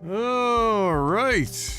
All right.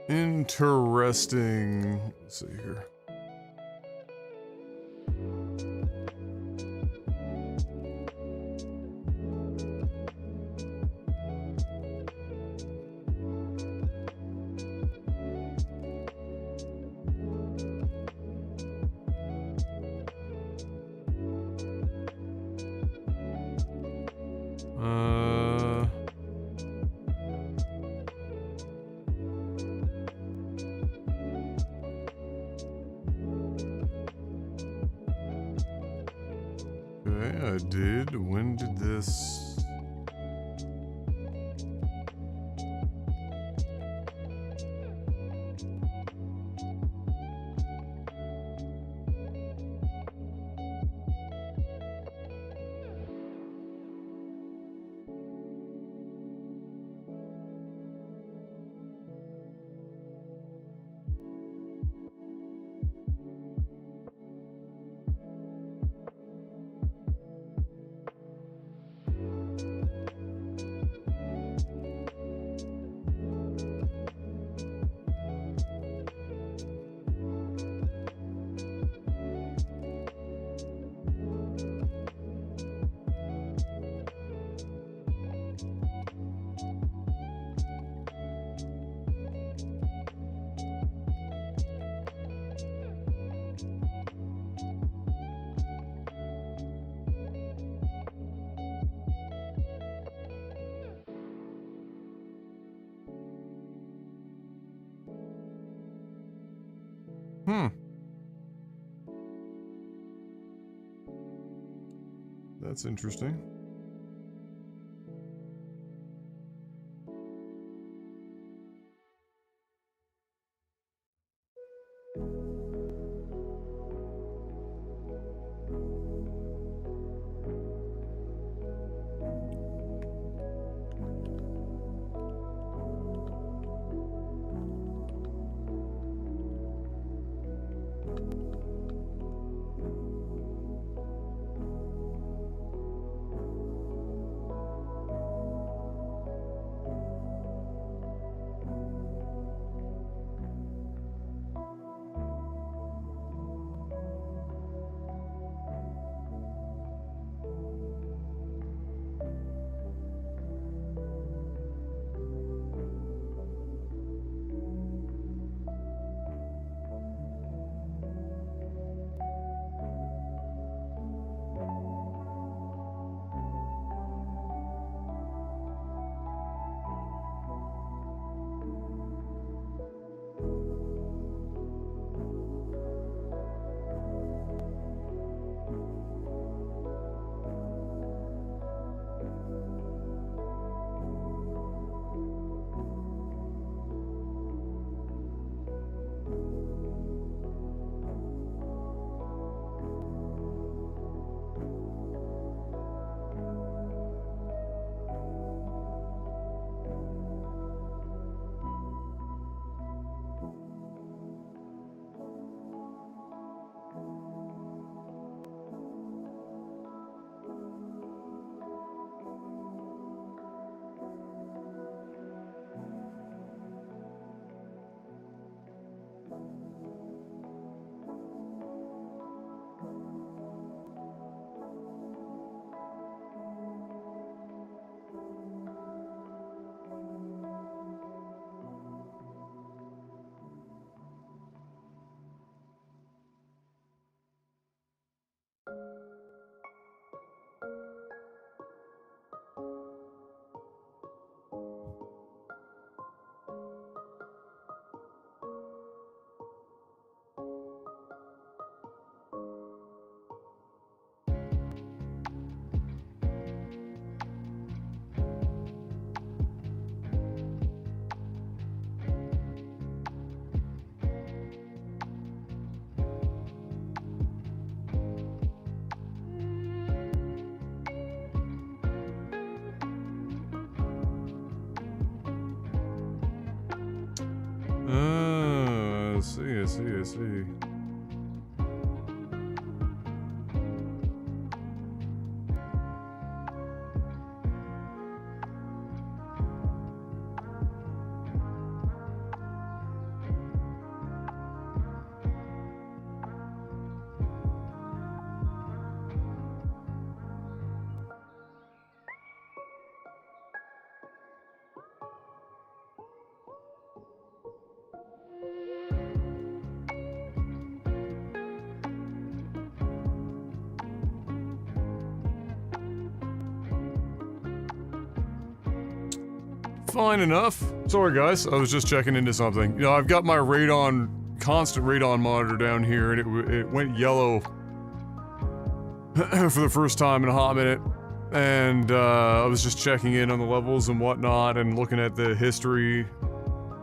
Interesting. Let's see here. Okay, I did. When did this... That's interesting. I see, I see, I see. Fine enough. Sorry guys, I was just checking into something. You know, I've got my constant radon monitor down here, and it went yellow for the first time in a hot minute. And I was just checking in on the levels and whatnot and looking at the history.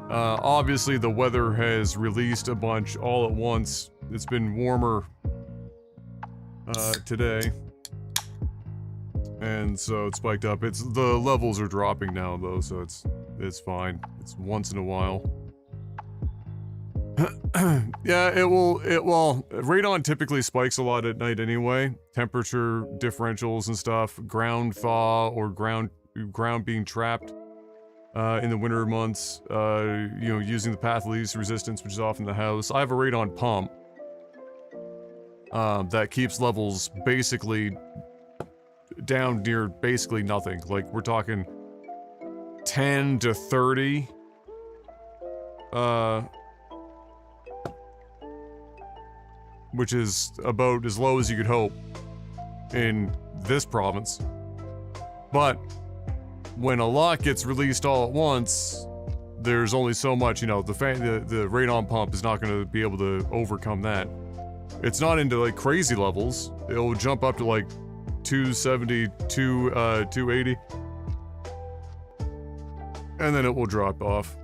Obviously the weather has released a bunch all at once. It's been warmer today. And so it spiked up. The levels are dropping now though, so it's fine. It's once in a while. Yeah, well, radon typically spikes a lot at night anyway. Temperature differentials and stuff, ground thaw or ground being trapped in the winter months, you know, using the path of least resistance, which is often the house. I have a radon pump that keeps levels basically down near basically nothing. Like, we're talking 10 to 30. Which is about as low as you could hope in this province. But when a lot gets released all at once, there's only so much, you know, the radon pump is not going to be able to overcome that. It's not into like crazy levels. It'll jump up to like 270, 280. And then it will drop off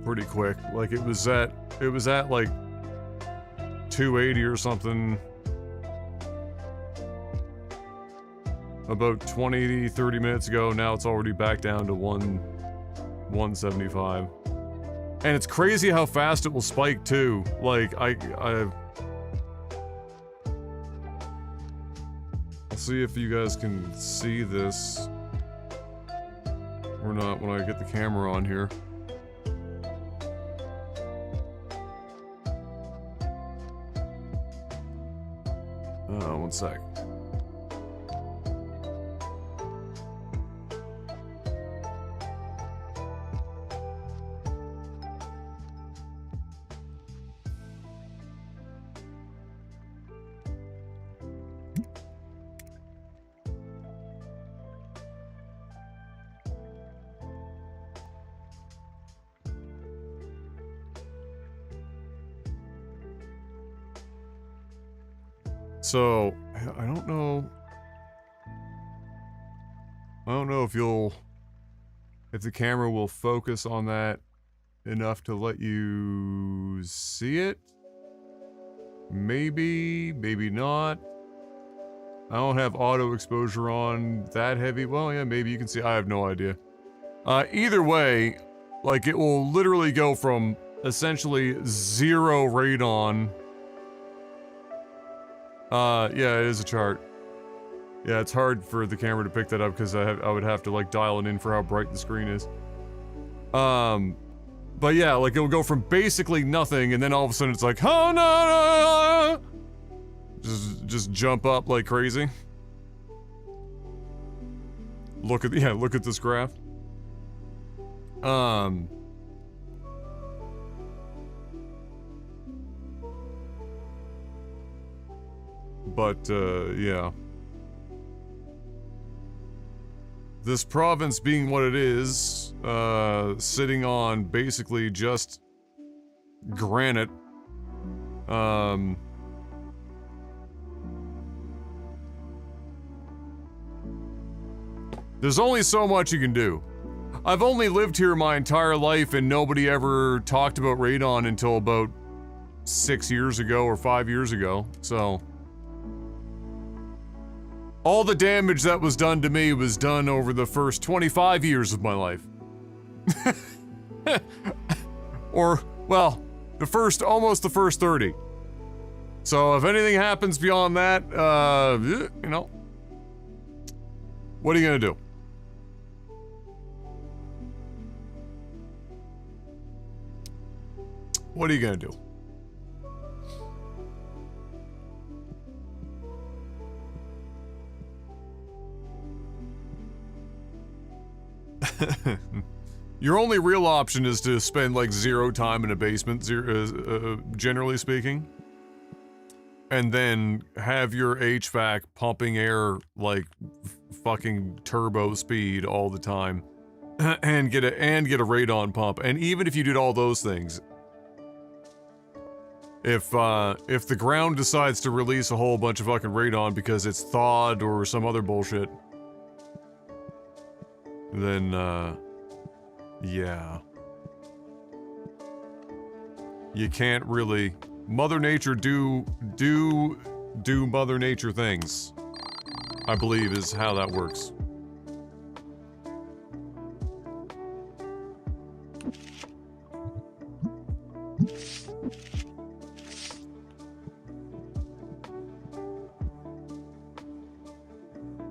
pretty quick. Like it was at like 280 or something about 20-30 minutes ago. Now it's already back down to 175. And it's crazy how fast it will spike too. Like I'll see if you guys can see this or not when I get the camera on here. One sec. So, I don't know if the camera will focus on that enough to let you see it. Maybe, maybe not. I don't have auto exposure on that heavy. Well, yeah, maybe you can see. I have no idea. Either way, like it will literally go from essentially 0 radon. Yeah, it is a chart. Yeah, it's hard for the camera to pick that up because I would have to like dial it in for how bright the screen is. But yeah, like it'll go from basically nothing and then all of a sudden it's like, oh no, just jump up like crazy. Look at this graph. But, yeah. This province being what it is, sitting on basically just granite, there's only so much you can do. I've only lived here my entire life and nobody ever talked about radon until about 6 years ago or 5 years ago, so... all the damage that was done to me was done over the first 25 years of my life. Or, well, almost the first 30. So if anything happens beyond that, you know, what are you gonna do? What are you gonna do? Your only real option is to spend like 0 time in a basement, generally speaking. And then have your HVAC pumping air like fucking turbo speed all the time. and get a radon pump. And even if you did all those things, if the ground decides to release a whole bunch of fucking radon because it's thawed or some other bullshit, then yeah. You can't really Mother Nature do Mother Nature things, I believe is how that works.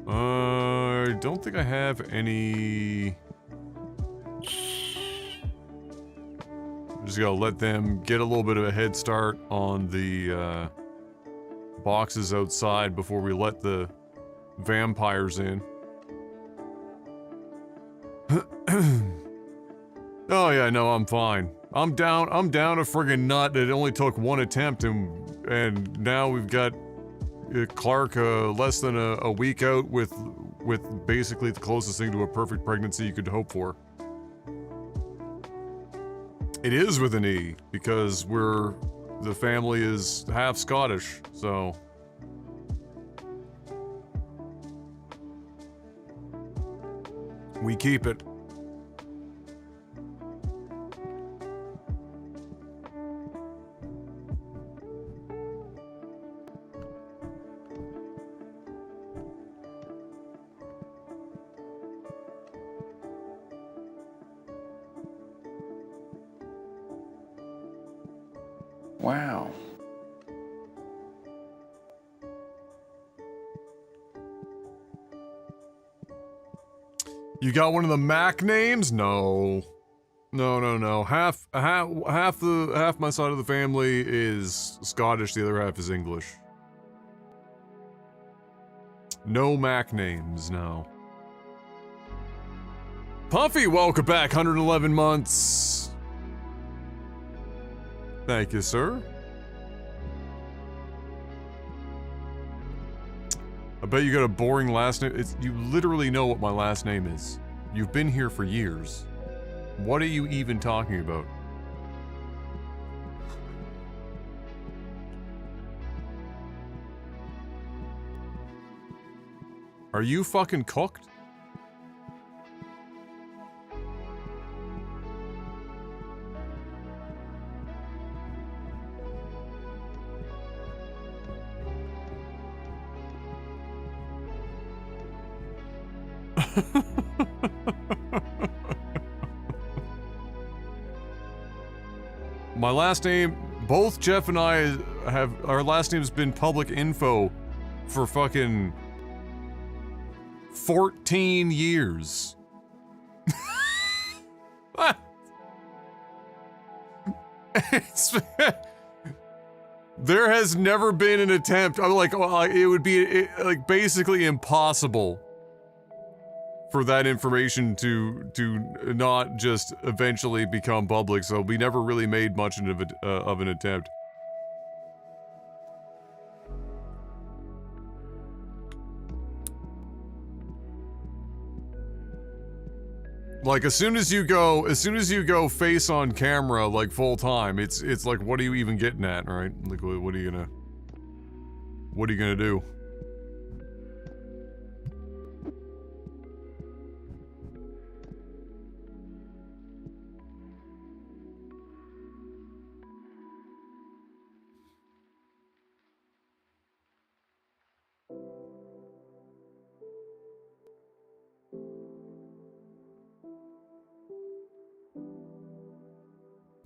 I don't think I have any. Just gotta let them get a little bit of a head start on the boxes outside before we let the vampires in. Oh yeah, no, I'm fine. I'm down a friggin' nut. It only took 1 attempt and now we've got Clark less than a week out with basically the closest thing to a perfect pregnancy you could hope for. It is with an E, because the family is half Scottish, so. We keep it. Wow. You got one of the Mac names? No. No. Half my side of the family is Scottish, the other half is English. No Mac names, no. Puffy, welcome back, 111 months. Thank you, sir. I bet you got a boring last name. You literally know what my last name is. You've been here for years. What are you even talking about? Are you fucking cooked? My last name, both Jeff and I our last name's been public info for fucking 14 years. There has never been an attempt. I'm like, it would be like basically impossible for that information to not just eventually become public. So we never really made much of an attempt. Like as soon as you go face on camera like full time, it's like, what are you even getting at, right? Like what are you gonna do?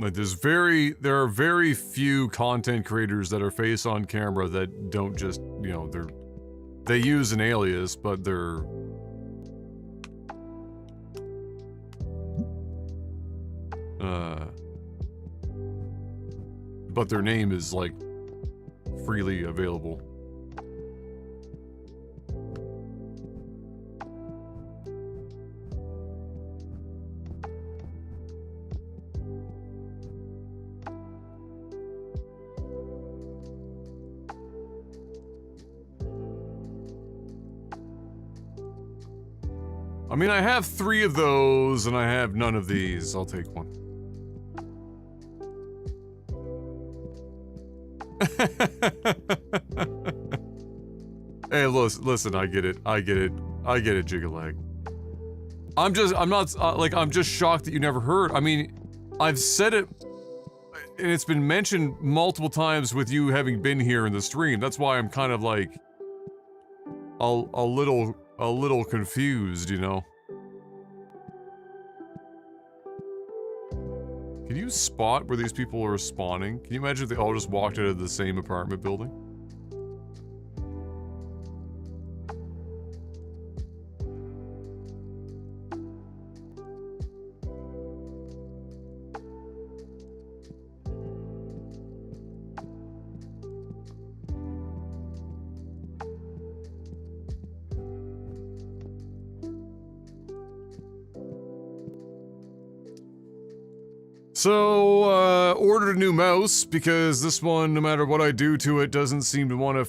Like there are very few content creators that are face on camera that don't just, you know, they use an alias, but but their name is like freely available. I mean, I have 3 of those, and I have none of these. I'll take one. Hey, listen, I get it, Jigalag. I'm just shocked that you never heard. I mean, I've said it, and it's been mentioned multiple times with you having been here in the stream. That's why I'm kind of like, a little confused, you know? Can you spot where these people are spawning? Can you imagine if they all just walked out of the same apartment building? So, ordered a new mouse, because this one, no matter what I do to it, doesn't seem to want to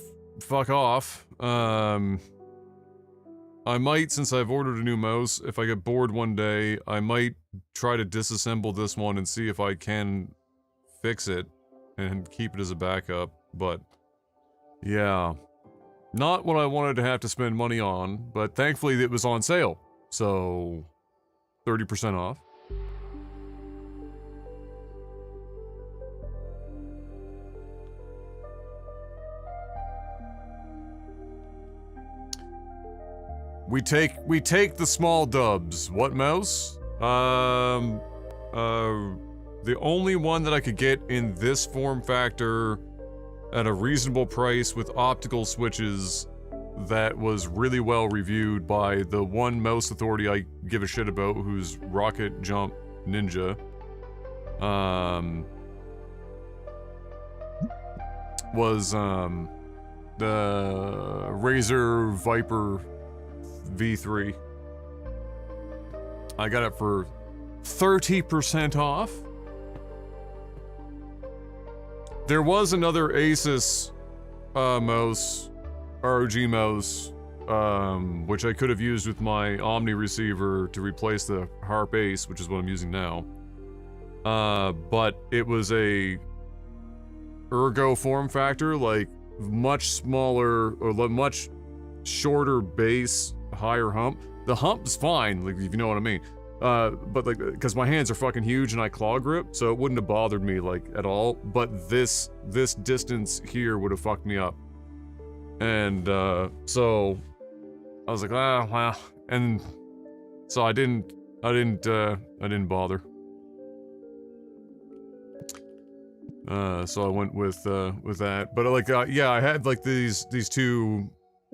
fuck off. I might, since I've ordered a new mouse, if I get bored one day, I might try to disassemble this one and see if I can fix it and keep it as a backup, but yeah. Not what I wanted to have to spend money on, but thankfully it was on sale, so 30% off. We take the small dubs. What mouse? The only one that I could get in this form factor at a reasonable price with optical switches that was really well reviewed by the one mouse authority I give a shit about, who's Rocket Jump Ninja. Was the Razer Viper V3. I got it for 30% off. There was another Asus mouse, ROG mouse, which I could have used with my Omni receiver to replace the Harp Ace, which is what I'm using now. But it was a ergo form factor, like much smaller or much shorter base, higher hump. The hump's fine, like, if you know what I mean. But like, because my hands are fucking huge and I claw grip, so it wouldn't have bothered me like at all. But this distance here would have fucked me up. And so I was like, ah, wow. And so I didn't bother. So I went with that. But like, yeah, I had like these 2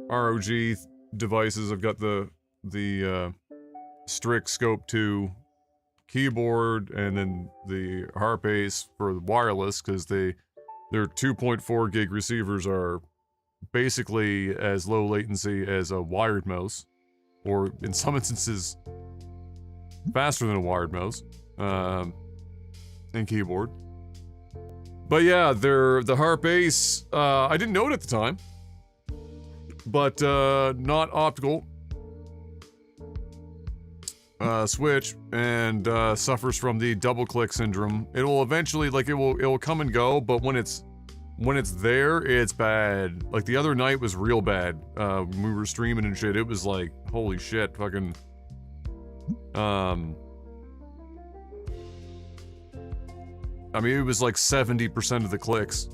ROG devices. I've got the Strix Scope 2 keyboard, and then the Harp Ace for the wireless, because their 2.4 gig receivers are basically as low latency as a wired mouse, or in some instances faster than a wired mouse, and keyboard. But yeah, the Harp Ace, I didn't know it at the time, but not optical switch, and suffers from the double click syndrome. It will eventually, like, it will come and go, but when it's there, it's bad. Like the other night was real bad. When we were streaming and shit, it was like, holy shit, fucking I mean, it was like 70% of the clicks.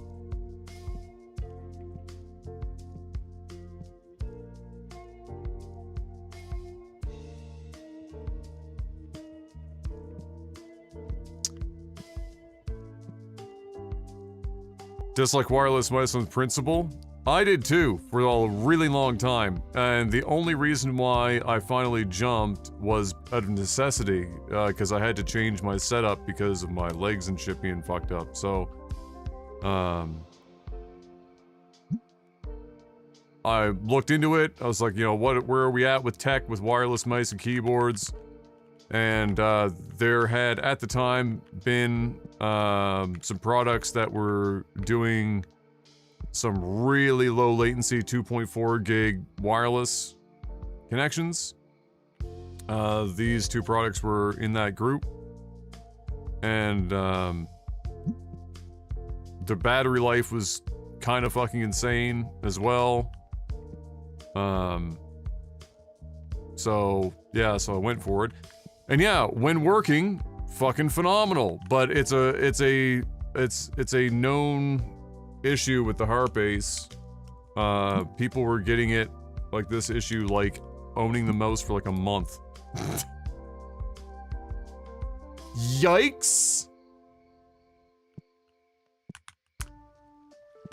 Dislike wireless mice on principle. I did too, for a really long time, and the only reason why I finally jumped was out of necessity, because I had to change my setup because of my legs and shit being fucked up, so, I looked into it. I was like, you know, where are we at with tech, with wireless mice and keyboards? And there had, at the time, been some products that were doing some really low latency 2.4 gig wireless connections. These two products were in that group. And the battery life was kind of fucking insane as well. So yeah, so I went for it. And yeah, when working, fucking phenomenal. But it's a known issue with the harp ace. People were getting it, like this issue, like owning the mouse for like a month. Yikes!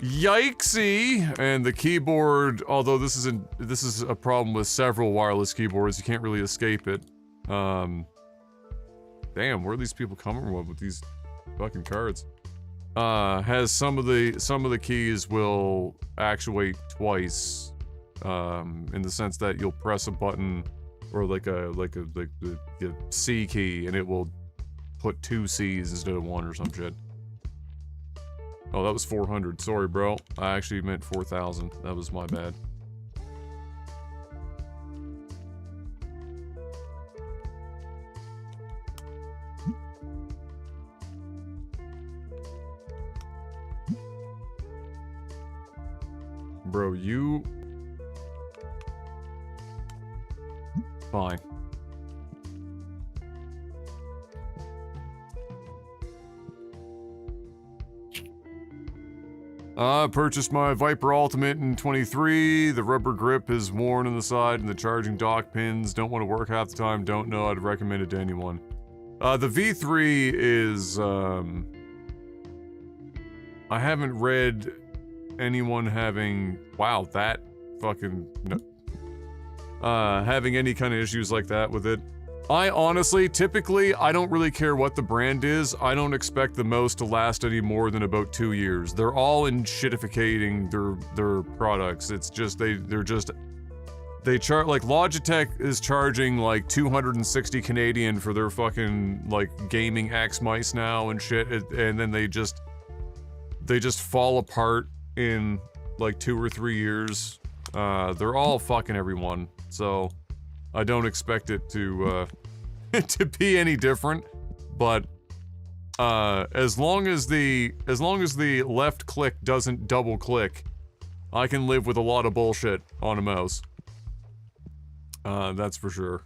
Yikesy! And the keyboard, although this is a problem with several wireless keyboards, you can't really escape it. Damn, where are these people coming from with these fucking cards? Has some of the keys will actuate twice, in the sense that you'll press a button or like the C key and it will put 2 C's instead of 1 or some shit. Oh, that was 400. Sorry, bro. I actually meant 4,000. That was my bad. Bro, you... Fine. I purchased my Viper Ultimate in 23. The rubber grip is worn on the side and the charging dock pins don't want to work half the time. Don't know. I'd recommend it to anyone. The V3 is, I haven't read anyone having, wow, that fucking, no, having any kind of issues like that with it. I honestly, typically, I don't really care what the brand is. I don't expect the mouse to last any more than about 2 years. They're all in shitificating their products. It's just, they charge, like Logitech is charging like 260 Canadian for their fucking, like, gaming X mice now and shit, and then they just fall apart in like 2 or 3 years. They're all fucking everyone, so I don't expect it to to be any different, but as long as the left click doesn't double click, I can live with a lot of bullshit on a mouse. That's for sure.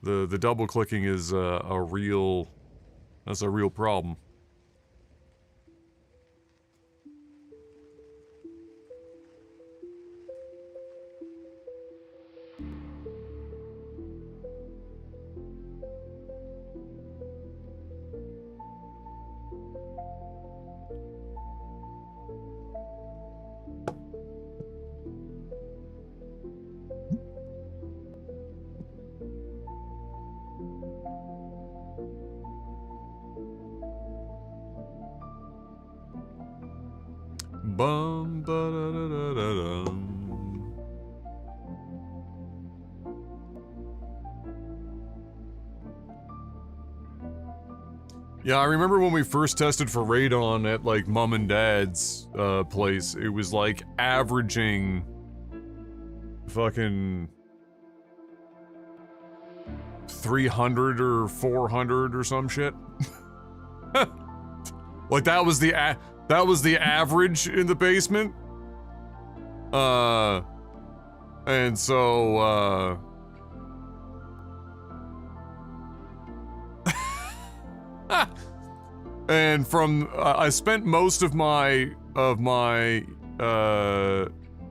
The double clicking is a real problem. Bum ba da da da da dum. Yeah, I remember when we first tested for Radon at like mom and dad's place. It was like averaging fucking 300 or 400 or some shit. Like that was the average in the basement. And so and from I spent most of my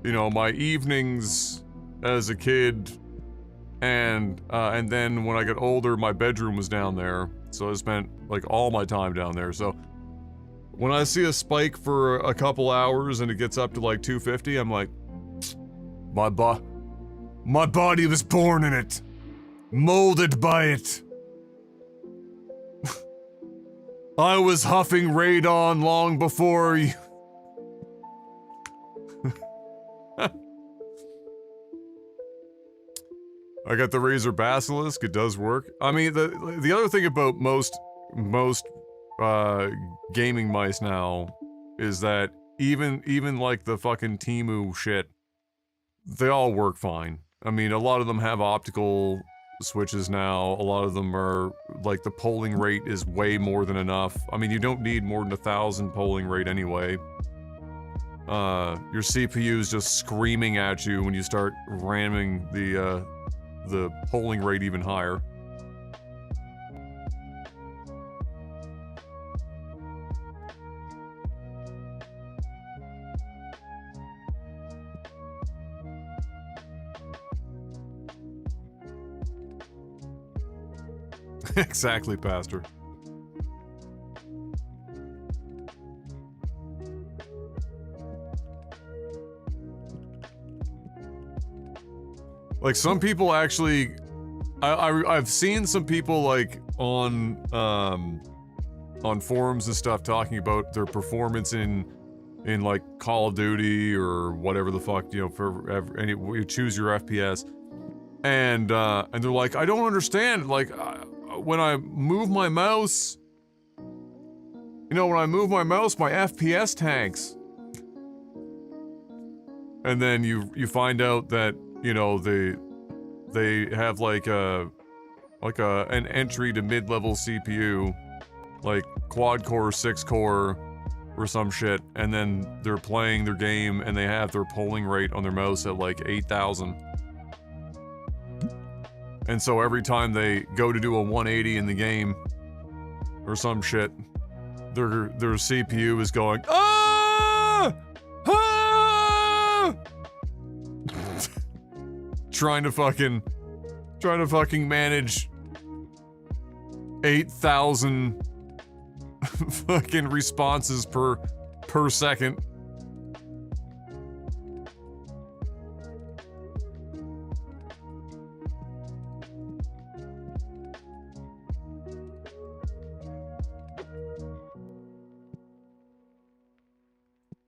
you know, my evenings as a kid, and then when I got older, my bedroom was down there, so I spent like all my time down there. So When I see a spike for a couple hours and it gets up to like 250, I'm like, my body was born in it. Molded by it. I was huffing radon long before you. I got the Razer Basilisk, it does work. I mean, the other thing about most gaming mice now is that even like the fucking Temu shit, they all work fine. I mean, a lot of them have optical switches now, a lot of them are, like, the polling rate is way more than enough. I mean, you don't need more than 1,000 polling rate anyway. Your CPU is just screaming at you when you start ramming the polling rate even higher. Exactly, Pastor. Like, some people actually... I've seen some people, like, on forums and stuff talking about their performance in like, Call of Duty or whatever the fuck, you know, for any... You choose your FPS. And they're like, I don't understand, like, when I move my mouse... You know, when I move my mouse, my FPS tanks. And then you find out that, you know, they have like an entry to mid-level CPU, like quad core, 6-core, or some shit, and then they're playing their game and they have their polling rate on their mouse at like 8,000. And so every time they go to do a 180 in the game, or some shit, their CPU is going, ah! Ah! trying to fucking manage 8,000 fucking responses per second.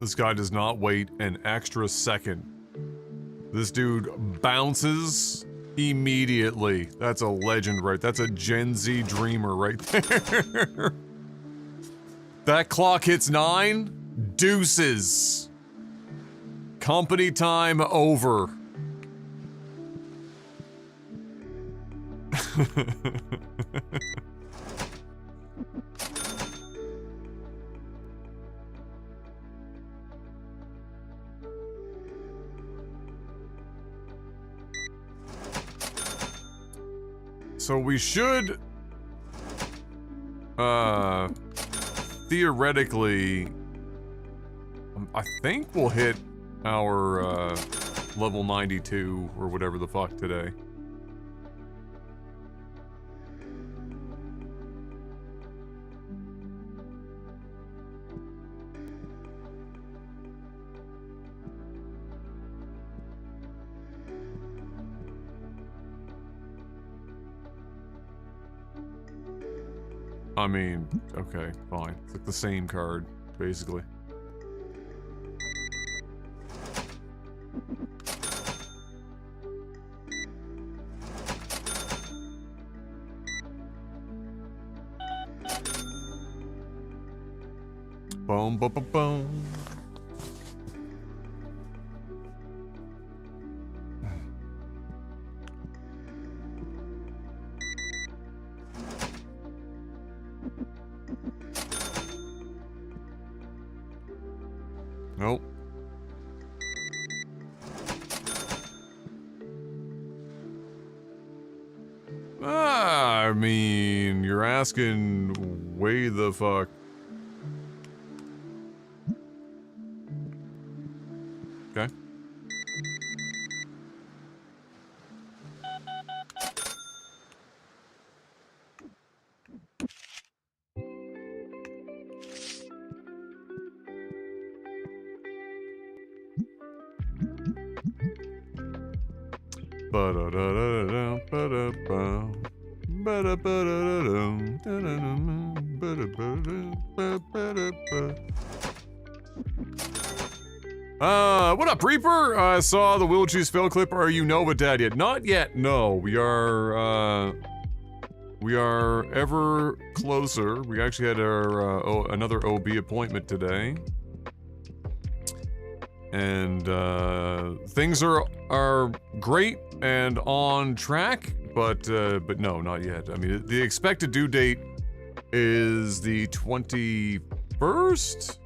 This guy does not wait an extra second. This dude bounces immediately. That's a legend, right? That's a Gen Z dreamer right there. That clock hits 9. Deuces. Company time over. So we should, theoretically, I think we'll hit our, level 92 or whatever the fuck today. I mean, okay, fine. It's like the same card, basically. Boom, boom, boom, boom. Nope. I mean, you're asking way the fuck. Okay. What up, Reaper? I saw the Will Choose Fail clip. Are you Nova Dad yet? Not yet, no. We are ever closer. We actually had our, another OB appointment today. And, things are great and on track, but no, not yet. I mean, the expected due date is the 21st?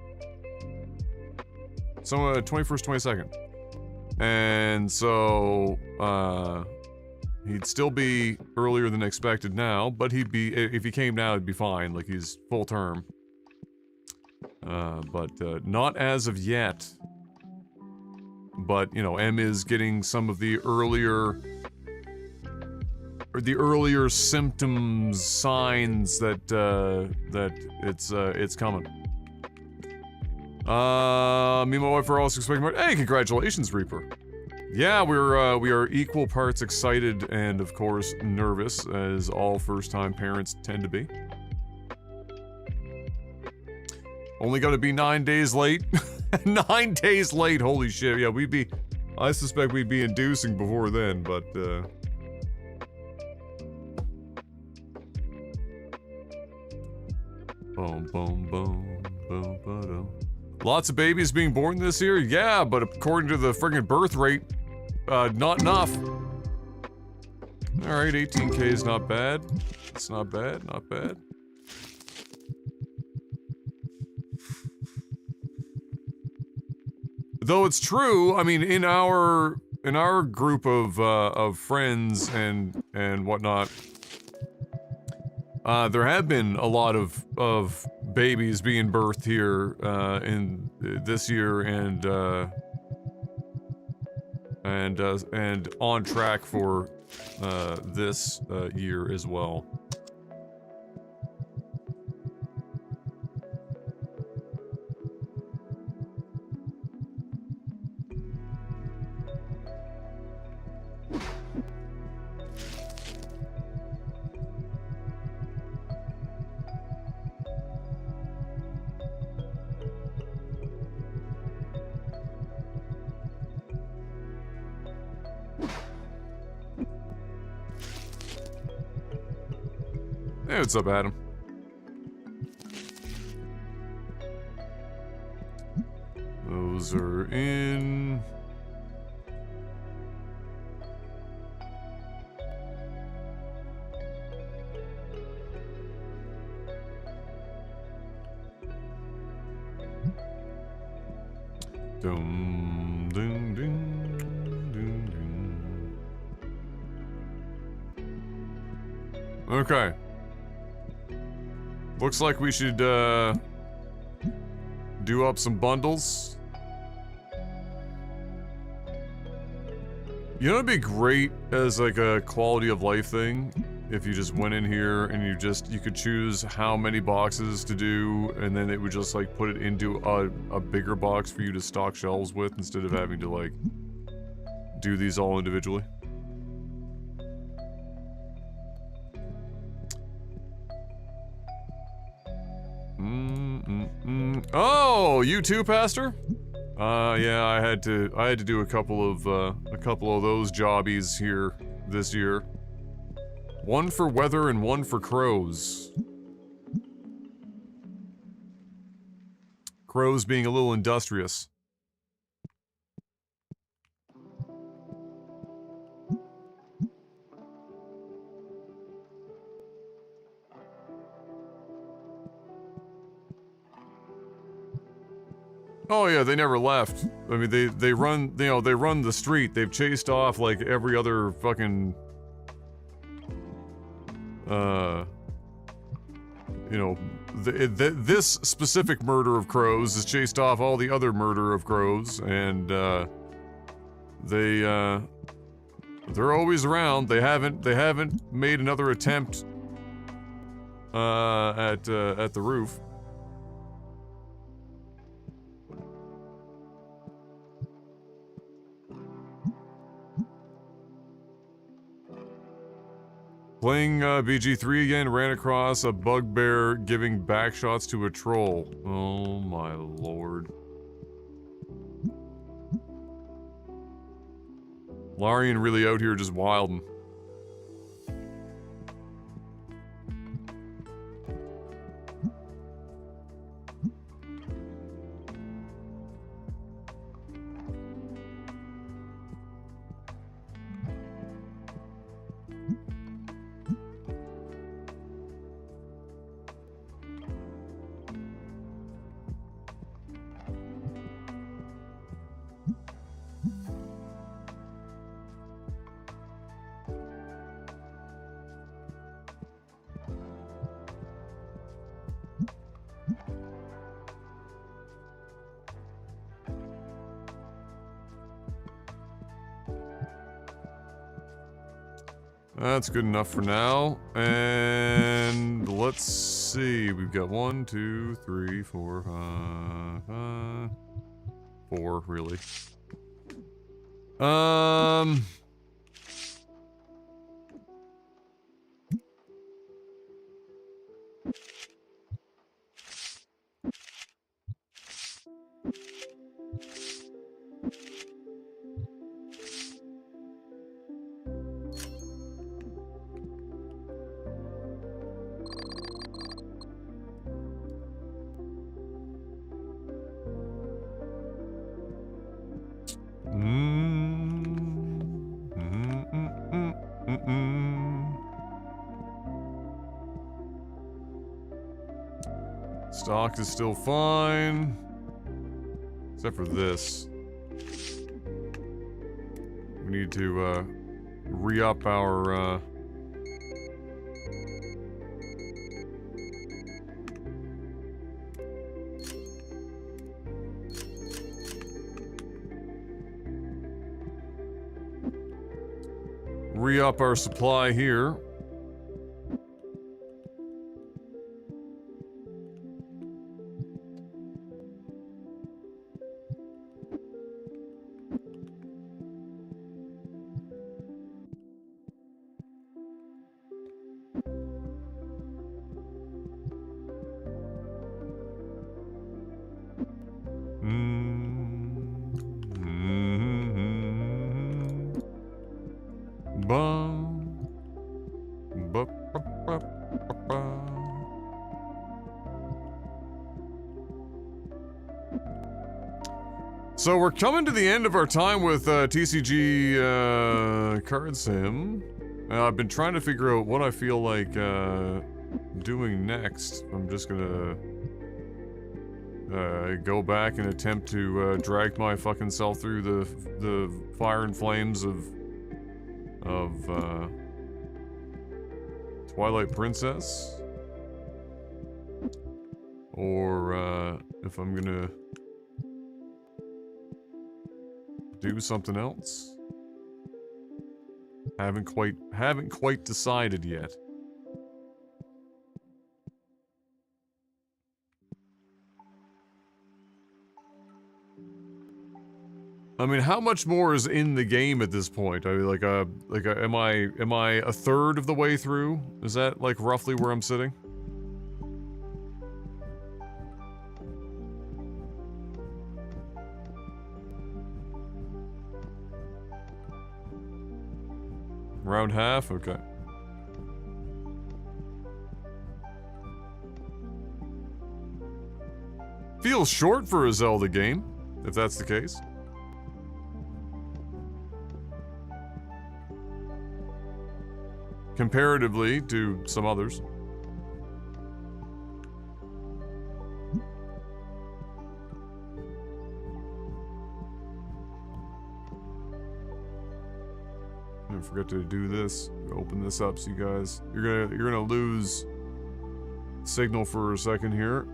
So, 21st, 22nd. And so, he'd still be earlier than expected now, but he'd be, if he came now, he'd be fine, like he's full term. But not as of yet. But, you know, M is getting some of the earlier symptoms, signs that, it's coming. Me and my wife are also expecting, hey, congratulations, Reaper. Yeah, we are equal parts excited and, of course, nervous, as all first-time parents tend to be. Only gotta be 9 days late. 9 days late, holy shit. Yeah, I suspect we'd be inducing before then, but, boom, boom, boom, boom, boom. Lots of babies being born this year? Yeah, but according to the friggin' birth rate, not enough. Alright, 18K is not bad. It's not bad, not bad. Though it's true, I mean, in our group of friends and whatnot, there have been a lot of babies being birthed here in this year and on track for this year as well. Hey, what's up, Adam? Those are in. Dum, dum, dum, dum, dum. Okay. Looks like we should, do up some bundles. You know, it'd be great as, like, a quality of life thing if you just went in here and you could choose how many boxes to do, and then it would just, like, put it into a bigger box for you to stock shelves with instead of having to, like, do these all individually. Oh, you too, Pastor? Yeah, I had to do a couple of those jobbies here this year. One for weather and one for crows. Crows being a little industrious. Oh yeah, they never left. I mean, they run, you know, they run the street. They've chased off like every other fucking, you know, this specific murder of crows has chased off all the other murder of crows, and they're always around. They haven't made another attempt at the roof. Playing BG3 again, ran across a bugbear giving backshots to a troll. Oh my lord. Larian really out here just wilding. That's good enough for now. And let's see. We've got 1, 2, 3, 4, 4, really. Stock is still fine. Except for this. We need to, re-up our, re-up our supply here. So we're coming to the end of our time with TCG card sim. I've been trying to figure out what I feel like doing next. I'm just gonna go back and attempt to drag my fucking self through the fire and flames of Twilight Princess, or if I'm gonna do something else. Haven't quite decided yet. I mean, how much more is in the game at this point? I mean, am I a third of the way through? Is that like roughly where I'm sitting? Around half? Okay. Feels short for a Zelda game, if that's the case. Comparatively to some others. I forgot to do this. Open this up so you guys, you're gonna lose signal for a second here.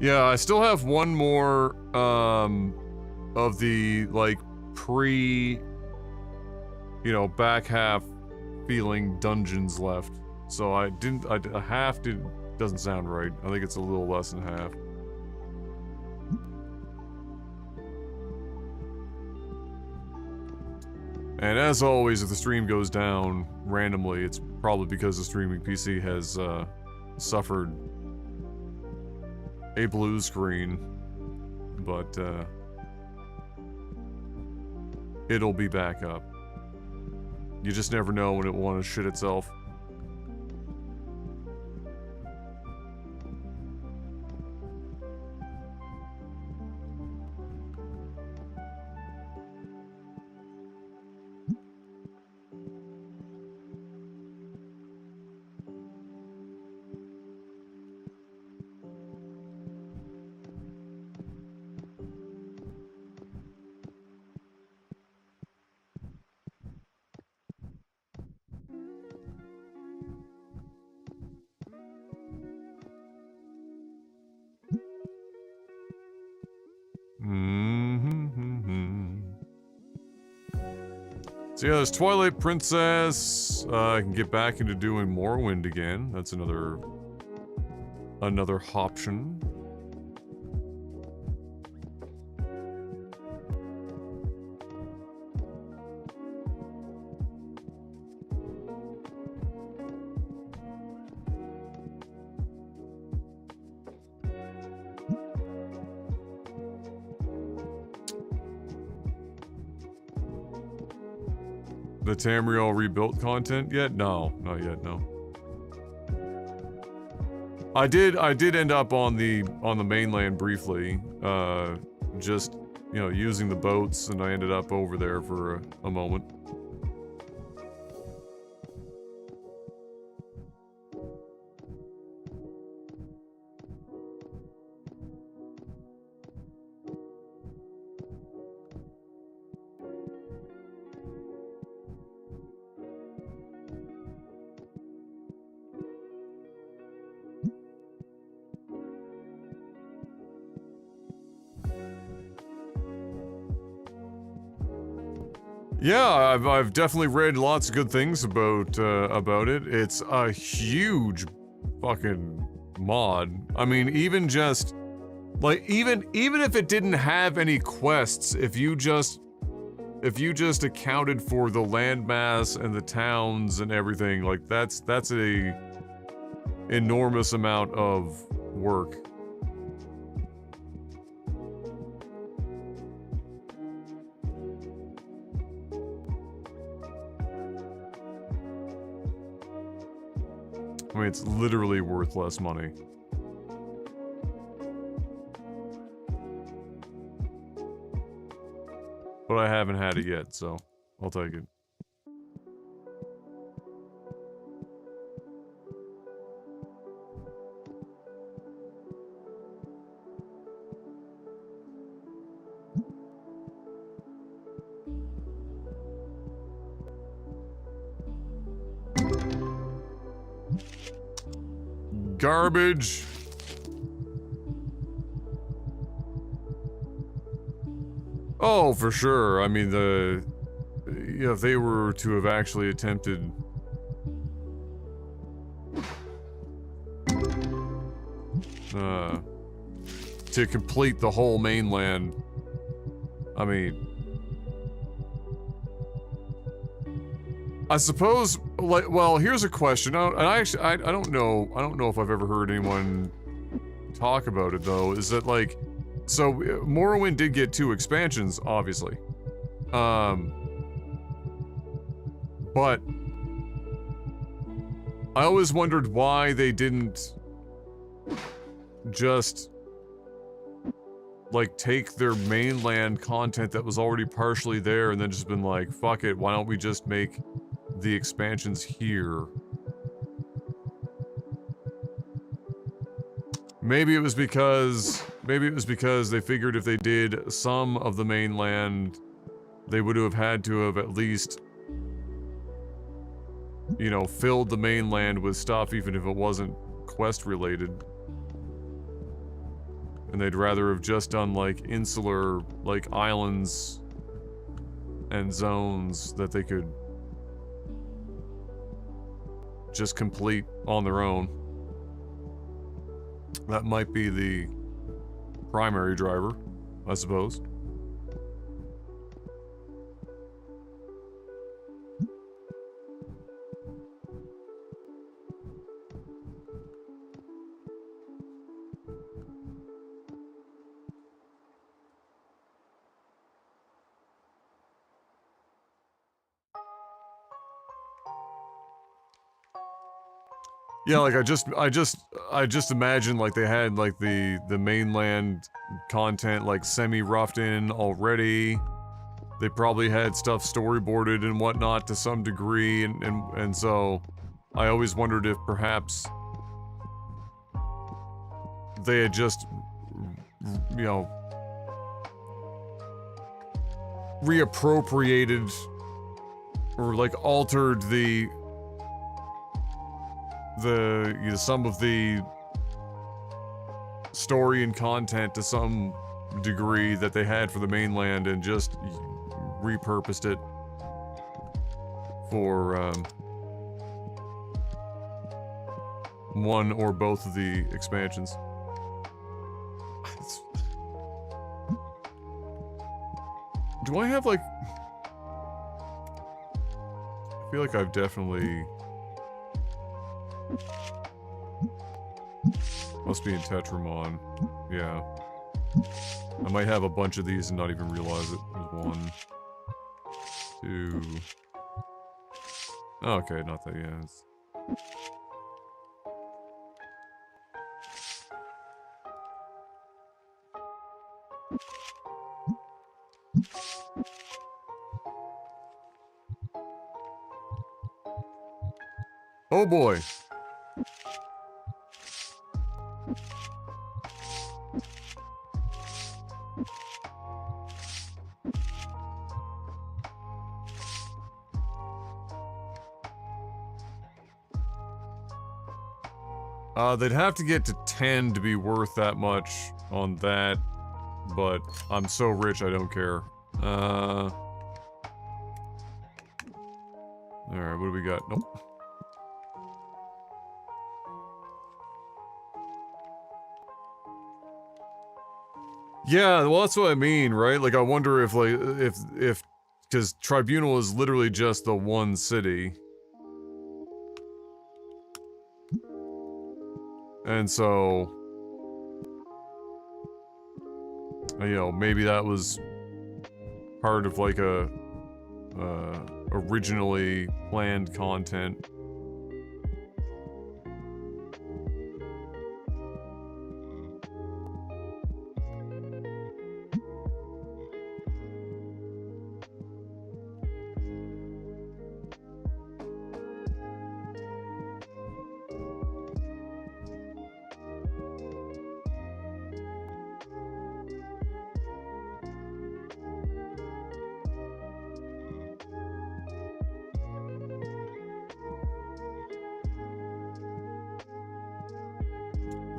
Yeah, I still have one more of the like pre, back half feeling dungeons left. So a half doesn't sound right. I think it's a little less than half. And as always, if the stream goes down randomly, it's probably because the streaming PC has suffered a blue screen. But it'll be back up. You just never know when it will want to shit itself. So yeah, there's Twilight Princess. I can get back into doing Morrowind again. That's another option. The Tamriel rebuilt content yet? No, not yet, no. I did end up on the mainland briefly, just, you know, using the boats, and I ended up over there for a moment. Yeah, I've definitely read lots of good things about it. It's a huge fucking mod. I mean, even just like even if it didn't have any quests, if you just accounted for the landmass and the towns and everything, like that's a enormous amount of work. I mean, it's literally worth less money. But I haven't had it yet, so I'll take it. Garbage. Oh, for sure. I mean, if they were to have actually attempted to complete the whole mainland, I mean, I suppose, like, well, here's a question. I don't know if I've ever heard anyone talk about it, though. Is that, like, so Morrowind did get 2 expansions, obviously. But I always wondered why they didn't just, like, take their mainland content that was already partially there and then just been like, fuck it, why don't we just make the expansions here? Maybe it was because they figured if they did some of the mainland, they would have had to have at least, you know, filled the mainland with stuff even if it wasn't quest related. And they'd rather have just done, like, insular, like, islands and zones that they could just complete on their own. That might be the primary driver, I suppose. Yeah, like I just imagine like they had like the mainland content like semi-roughed in already. They probably had stuff storyboarded and whatnot to some degree, and so I always wondered if perhaps they had just, you know, reappropriated or like altered the you know, some of the story and content to some degree that they had for the mainland and just repurposed it for one or both of the expansions. Do I have like... I feel like I've definitely... Must be in Tetramon. Yeah. I might have a bunch of these and not even realize it. There's 1, 2... Oh, okay, not that, yeah. It's... Oh boy! They'd have to get to 10 to be worth that much on that, but I'm so rich I don't care. Alright, what do we got? Nope. Yeah, well that's what I mean, right? Like I wonder if like, if, because Tribunal is literally just the one city. And so, you know, maybe that was part of like a originally planned content.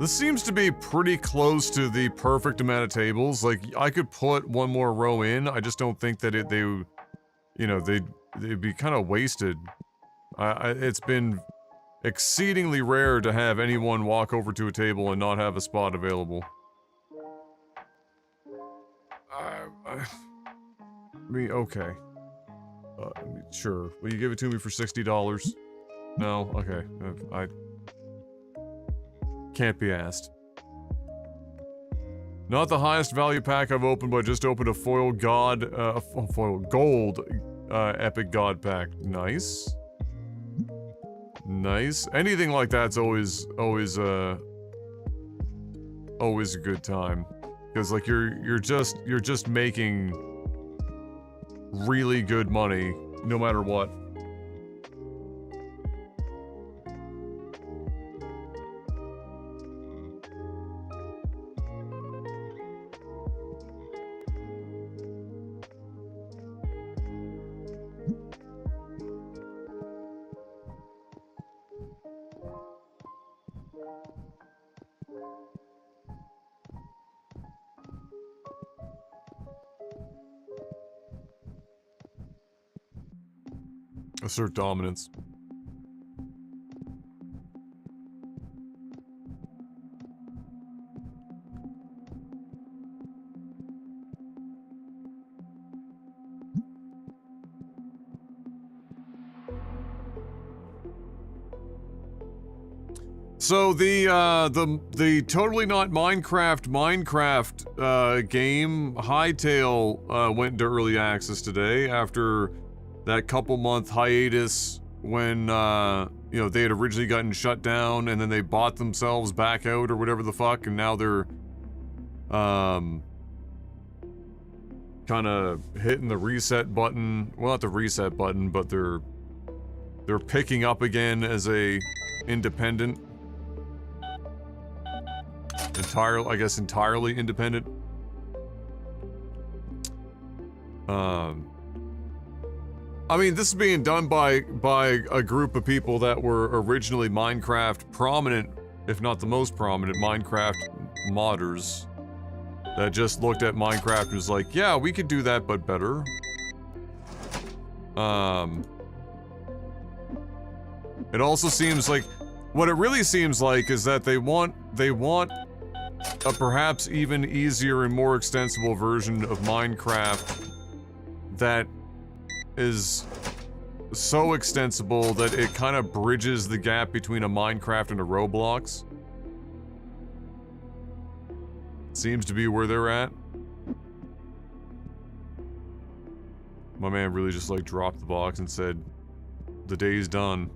This seems to be pretty close to the perfect amount of tables. Like, I could put one more row in, I just don't think that they would, you know, they'd be kind of wasted. It's been exceedingly rare to have anyone walk over to a table and not have a spot available. I mean, okay. Sure. Will you give it to me for $60? No? Okay. I can't be asked. Not the highest value pack I've opened, but I just opened a foil god, foil gold, epic god pack. Nice. Nice. Anything like that's always a good time. Because like you're just making really good money no matter what. Assert dominance. So the totally not Minecraft game Hightail went into early access today after that couple month hiatus when, you know, they had originally gotten shut down and then they bought themselves back out or whatever the fuck, and now they're, kind of hitting the reset button. Well, not the reset button, but they're picking up again as a independent. Entirely independent. I mean, this is being done by a group of people that were originally Minecraft prominent, if not the most prominent, Minecraft modders. That just looked at Minecraft and was like, yeah, we could do that, but better. It also seems like, what it really seems like is that they want a perhaps even easier and more extensible version of Minecraft that is so extensible that it kind of bridges the gap between a Minecraft and a Roblox. Seems to be where they're at. My man really just like dropped the box and said, the day's done.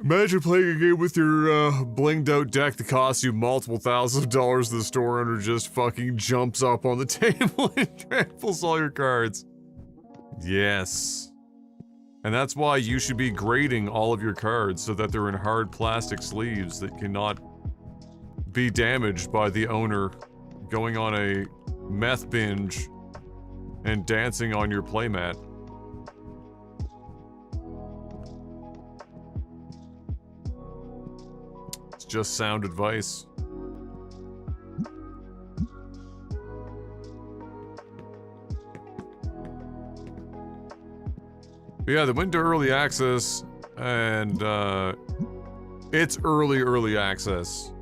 Imagine playing a game with your blinged out deck that costs you multiple thousands of dollars. The store owner just fucking jumps up on the table and tramples all your cards. Yes. And that's why you should be grading all of your cards so that they're in hard plastic sleeves that cannot be damaged by the owner going on a meth binge and dancing on your playmat. Just sound advice. But yeah, they went to early access, and it's early access.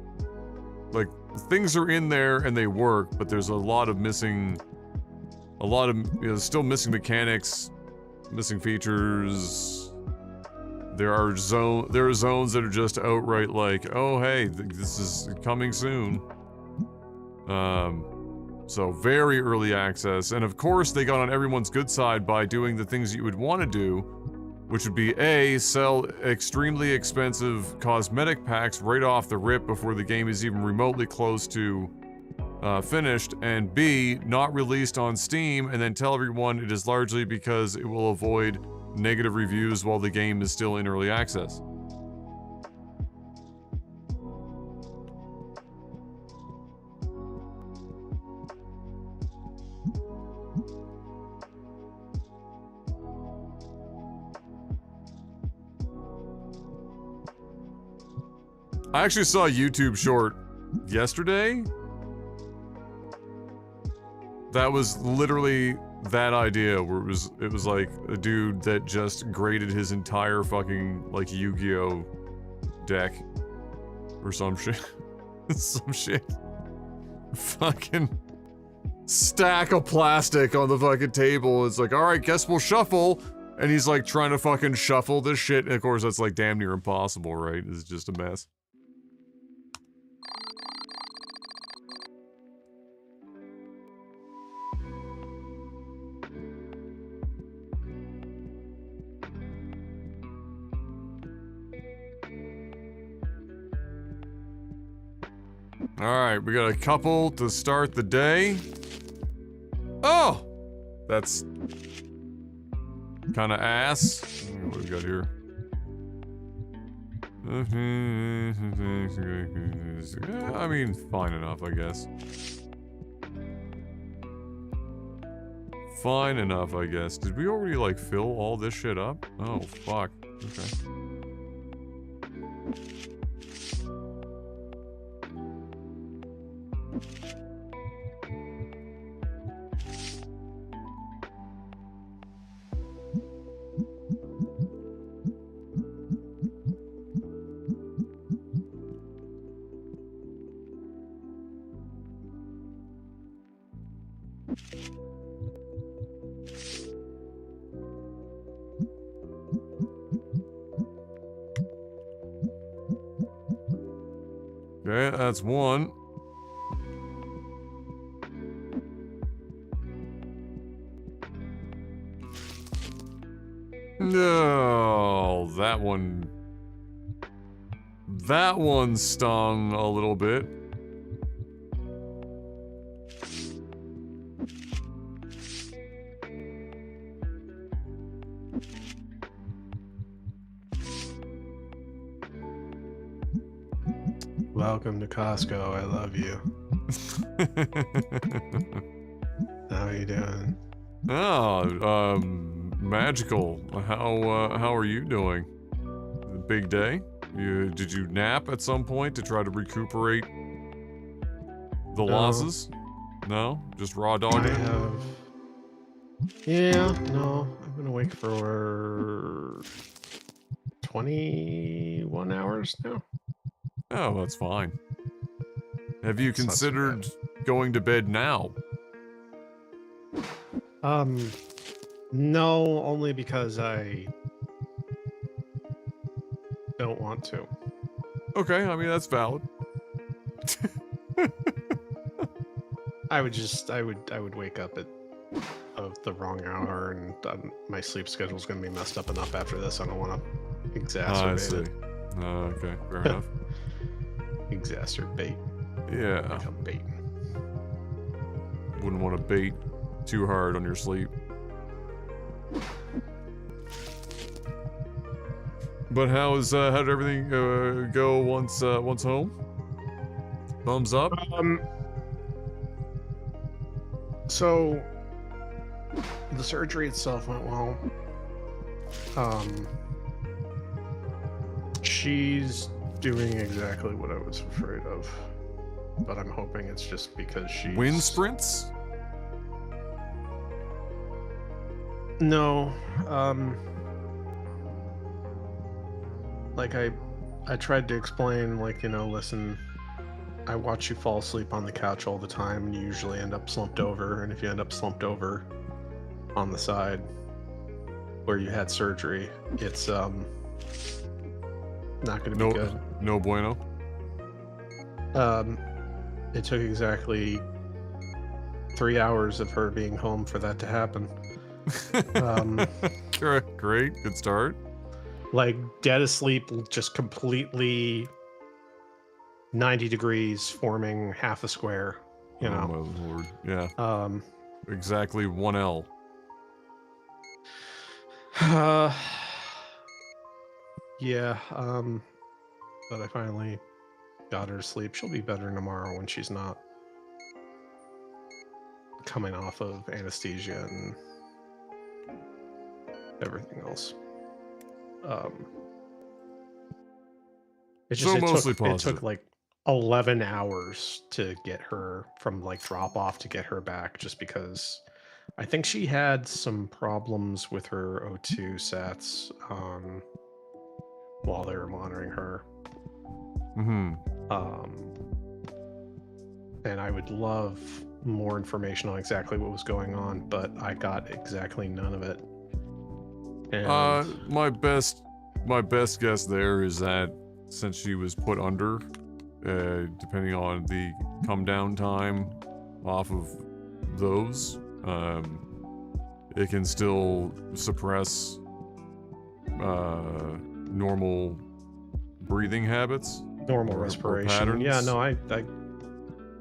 Like, things are in there and they work, but there's a lot of missing, still missing mechanics, missing features. There are zones that are just outright like, oh hey, this is coming soon. So very early access, and of course they got on everyone's good side by doing the things you would want to do, which would be A, sell extremely expensive cosmetic packs right off the rip before the game is even remotely close to finished, and B, not released on Steam, and then tell everyone it is largely because it will avoid negative reviews while the game is still in early access. I actually saw a YouTube short yesterday that was literally that idea, where it was like a dude that just graded his entire fucking like Yu-Gi-Oh deck or some shit. Some shit. Fucking stack of plastic on the fucking table. It's like, all right, guess we'll shuffle. And he's like trying to fucking shuffle this shit. And of course that's like damn near impossible, right? It's just a mess. Alright, we got a couple to start the day. Oh! That's kind of ass. What do we got here? I mean, fine enough, I guess. Fine enough, I guess. Did we already, like, fill all this shit up? Oh, fuck. Okay. Okay, that's one. No, that one stung a little bit. Welcome to Costco. I love you. How are you doing? Oh, magical. How are you doing? Big day? Did you nap at some point to try to recuperate the losses? No? Just raw dog it? Yeah, no. I've been awake for 21 hours now. Oh, that's fine. Have you It's not too considered going to bed now? No, only because I don't want to. Okay, I mean, that's valid. I would wake up at the wrong hour, and my sleep schedule's going to be messed up enough after this. I don't want to exacerbate it. Okay, fair enough. Exacerbate. Yeah. Become bait. Wouldn't want to bait too hard on your sleep. But how did everything go once home? Thumbs up? So the surgery itself went well. She's doing exactly what I was afraid of, but I'm hoping it's just because she's... Wind sprints? No, like I tried to explain, like, you know, listen, I watch you fall asleep on the couch all the time, and you usually end up slumped over, and if you end up slumped over on the side where you had surgery, it's not going to be good. No bueno. It took exactly 3 hours of her being home for that to happen. Great, good start. Like dead asleep, just completely 90 degrees, forming half a square. You know. Oh my lord, yeah. Exactly 1L. Yeah. But I finally got her to sleep. She'll be better tomorrow when she's not coming off of anesthesia and everything else. It took like 11 hours to get her from like drop off to get her back, just because I think she had some problems with her O2 sats while they were monitoring her. And I would love more information on exactly what was going on, but I got exactly none of it. And my best guess there is that since she was put under, depending on the come down time off of those, it can still suppress normal breathing habits, normal respiration. Patterns. Yeah, no,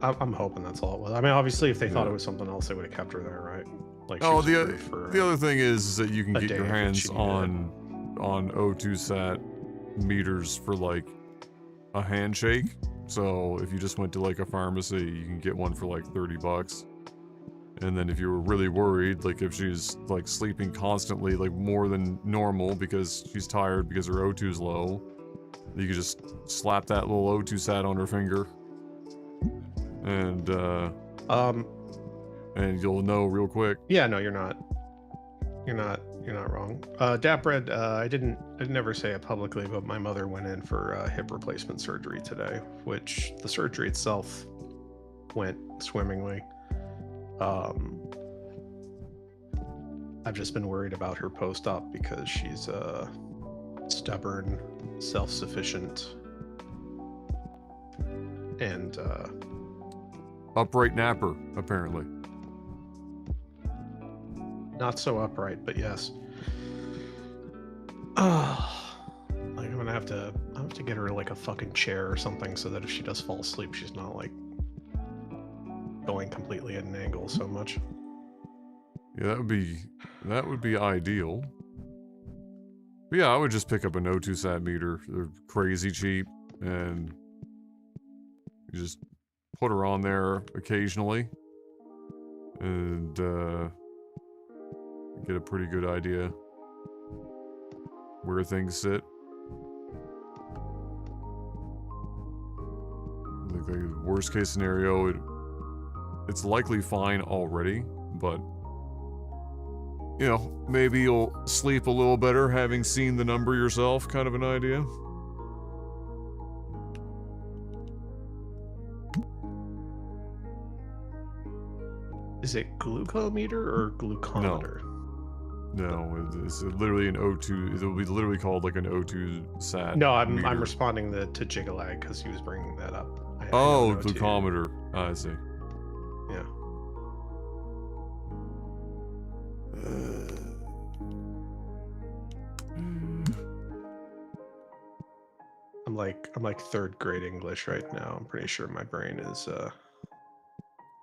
I'm hoping that's all it was. I mean, obviously, if they thought it was something else, they would have kept her there, right? Like, the other thing is that you can get your hands on O2 sat meters for like a handshake. So if you just went to like a pharmacy, you can get one for like $30. And then if you were really worried, like if she's like sleeping constantly, like more than normal because she's tired because her O2 is low, you could just slap that little O2 sat on her finger, and you'll know real quick. Yeah, no, you're not wrong. Dapred, I didn't ever say it publicly, but my mother went in for hip replacement surgery today, which the surgery itself went swimmingly. I've just been worried about her post-op because she's stubborn, self-sufficient, and Upright napper, apparently. not so upright, but yes. Like I'm gonna have to get her like a fucking chair or something so that if she does fall asleep, she's not like going completely at an angle so much. Yeah, that would be ideal. But yeah, I would just pick up an O2 sat meter. They're crazy cheap, and you just put her on there occasionally, and get a pretty good idea where things sit. Like the worst case scenario, it's likely fine already, but you know, maybe you'll sleep a little better having seen the number yourself, kind of an idea. Is it glucometer or glucometer? No, it's literally an O2. It'll be literally called like an O2 sat. No, I'm meter. responding to Jigalag because he was bringing that up. Oh, glucometer. I see. Yeah. I'm like third grade English right now. I'm pretty sure my brain is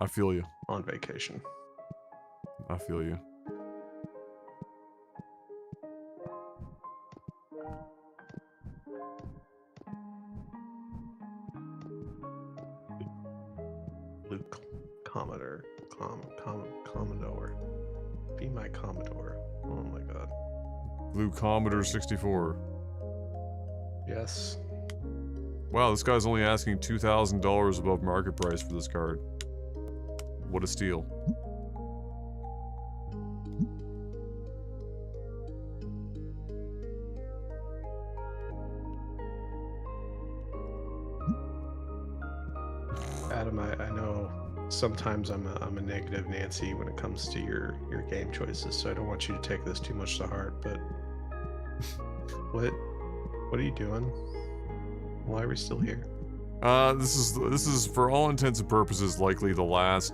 I feel you. on vacation. I feel you. Commodore. Commodore. Be my Commodore. Oh my god. Glucometer 64. Yes. Wow, this guy's only asking $2,000 above market price for this card. What a steal. Adam, I know sometimes I'm a negative Nancy when it comes to your game choices, so I don't want you to take this too much to heart, but what are you doing? Why are we still here? This is for all intents and purposes likely the last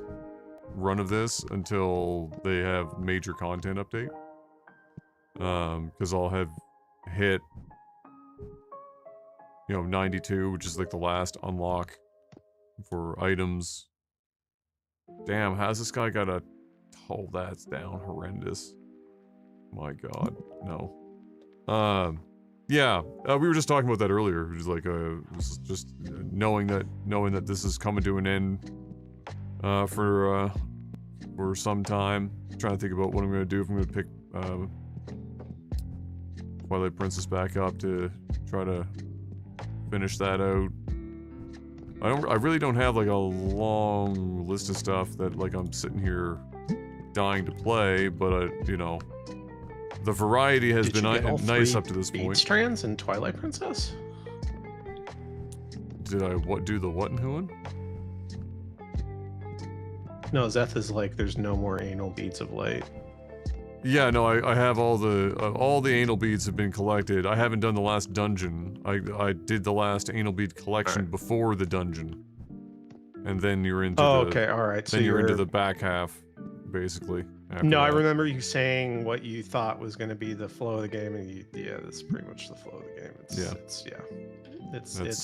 run of this until they have major content update. Because I'll have hit, 92, which is like the last unlock for items. Damn, how's this guy got a... Oh, that's down horrendous. My god, no. Yeah, we were just talking about that earlier. It was like, just knowing that this is coming to an end, for some time. Trying to think about what I'm gonna do, if I'm gonna pick, Twilight Princess back up to try to finish that out. I really don't have like a long list of stuff that like I'm sitting here dying to play, but the variety has been nice up to this point. Strands in Twilight Princess? Did I do the what and whoin? No, Zeth is like, there's no more anal beads of light. Yeah, no, I have all the anal beads have been collected. I haven't done the last dungeon. I did the last anal bead collection before the dungeon, and then you're into okay, all right. Then you're into the back half, basically. No, I remember you saying what you thought was going to be the flow of the game, and yeah, that's pretty much the flow of the game. It's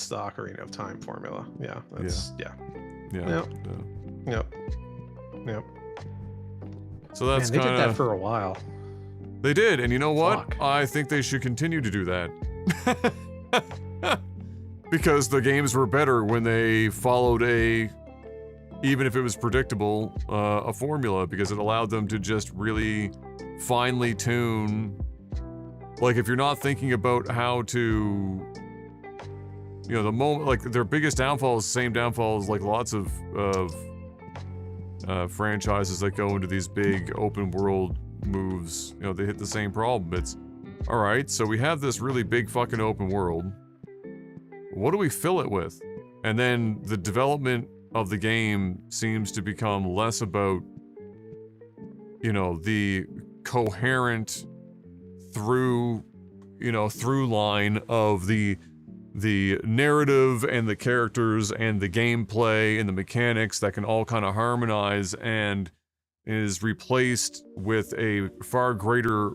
the Ocarina of Time formula. Yeah, Yep. So that's they kind of... did that for a while. They did, and you know what? Fuck. I think they should continue to do that. Because the games were better when they followed even if it was predictable, a formula, because it allowed them to just really finely tune. Like, if you're not thinking about how to... the moment, like, their biggest downfall is the same downfall as, like, lots of franchises that go into these big open world moves. They hit the same problem. It's, alright, so we have this really big fucking open world. What do we fill it with? And then the development of the game seems to become less about you know, the coherent through line of the narrative and the characters and the gameplay and the mechanics that can all kind of harmonize, and is replaced with a far greater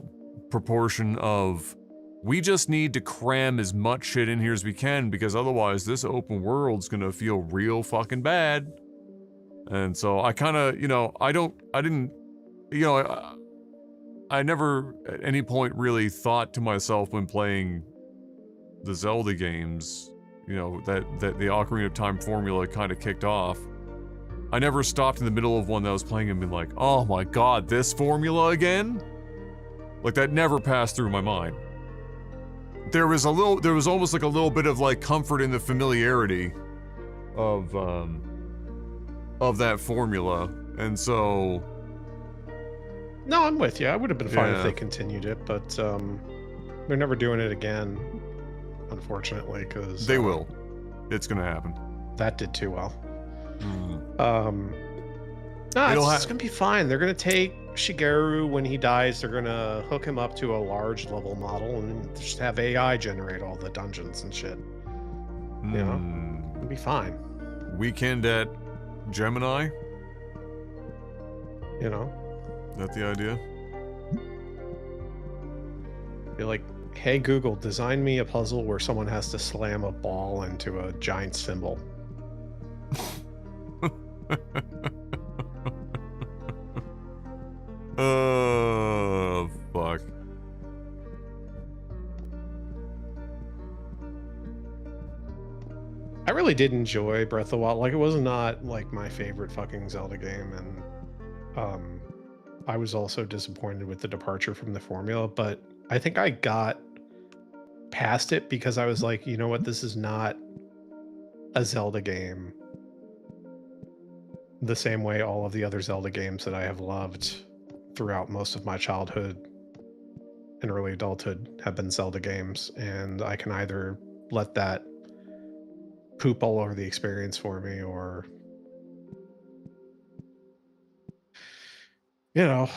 proportion of, we just need to cram as much shit in here as we can, because otherwise this open world's gonna feel real fucking bad. And so I kind of, I never at any point really thought to myself when playing the Zelda games, that the Ocarina of Time formula kind of kicked off. I never stopped in the middle of one that I was playing and been like, oh my god, this formula again? Like, that never passed through my mind. There was almost like a little bit of like comfort in the familiarity of that formula, and so... No, I'm with you. I would have been fine if they continued it, but they're never doing it again, unfortunately, because... They will. It's gonna happen. That did too well. Mm. It's gonna be fine. They're gonna take Shigeru when he dies. They're gonna hook him up to a large level model and just have AI generate all the dungeons and shit. You know, it'll be fine. Weekend at Gemini. You know, that the idea? You're like, hey Google, design me a puzzle where someone has to slam a ball into a giant cymbal. Oh, fuck. I really did enjoy Breath of the Wild. Like, it was not like my favorite fucking Zelda game, and I was also disappointed with the departure from the formula, but I think I got past it because I was like, you know what, this is not a Zelda game the same way all of the other Zelda games that I have loved throughout most of my childhood and early adulthood have been Zelda games, and I can either let that poop all over the experience for me, or I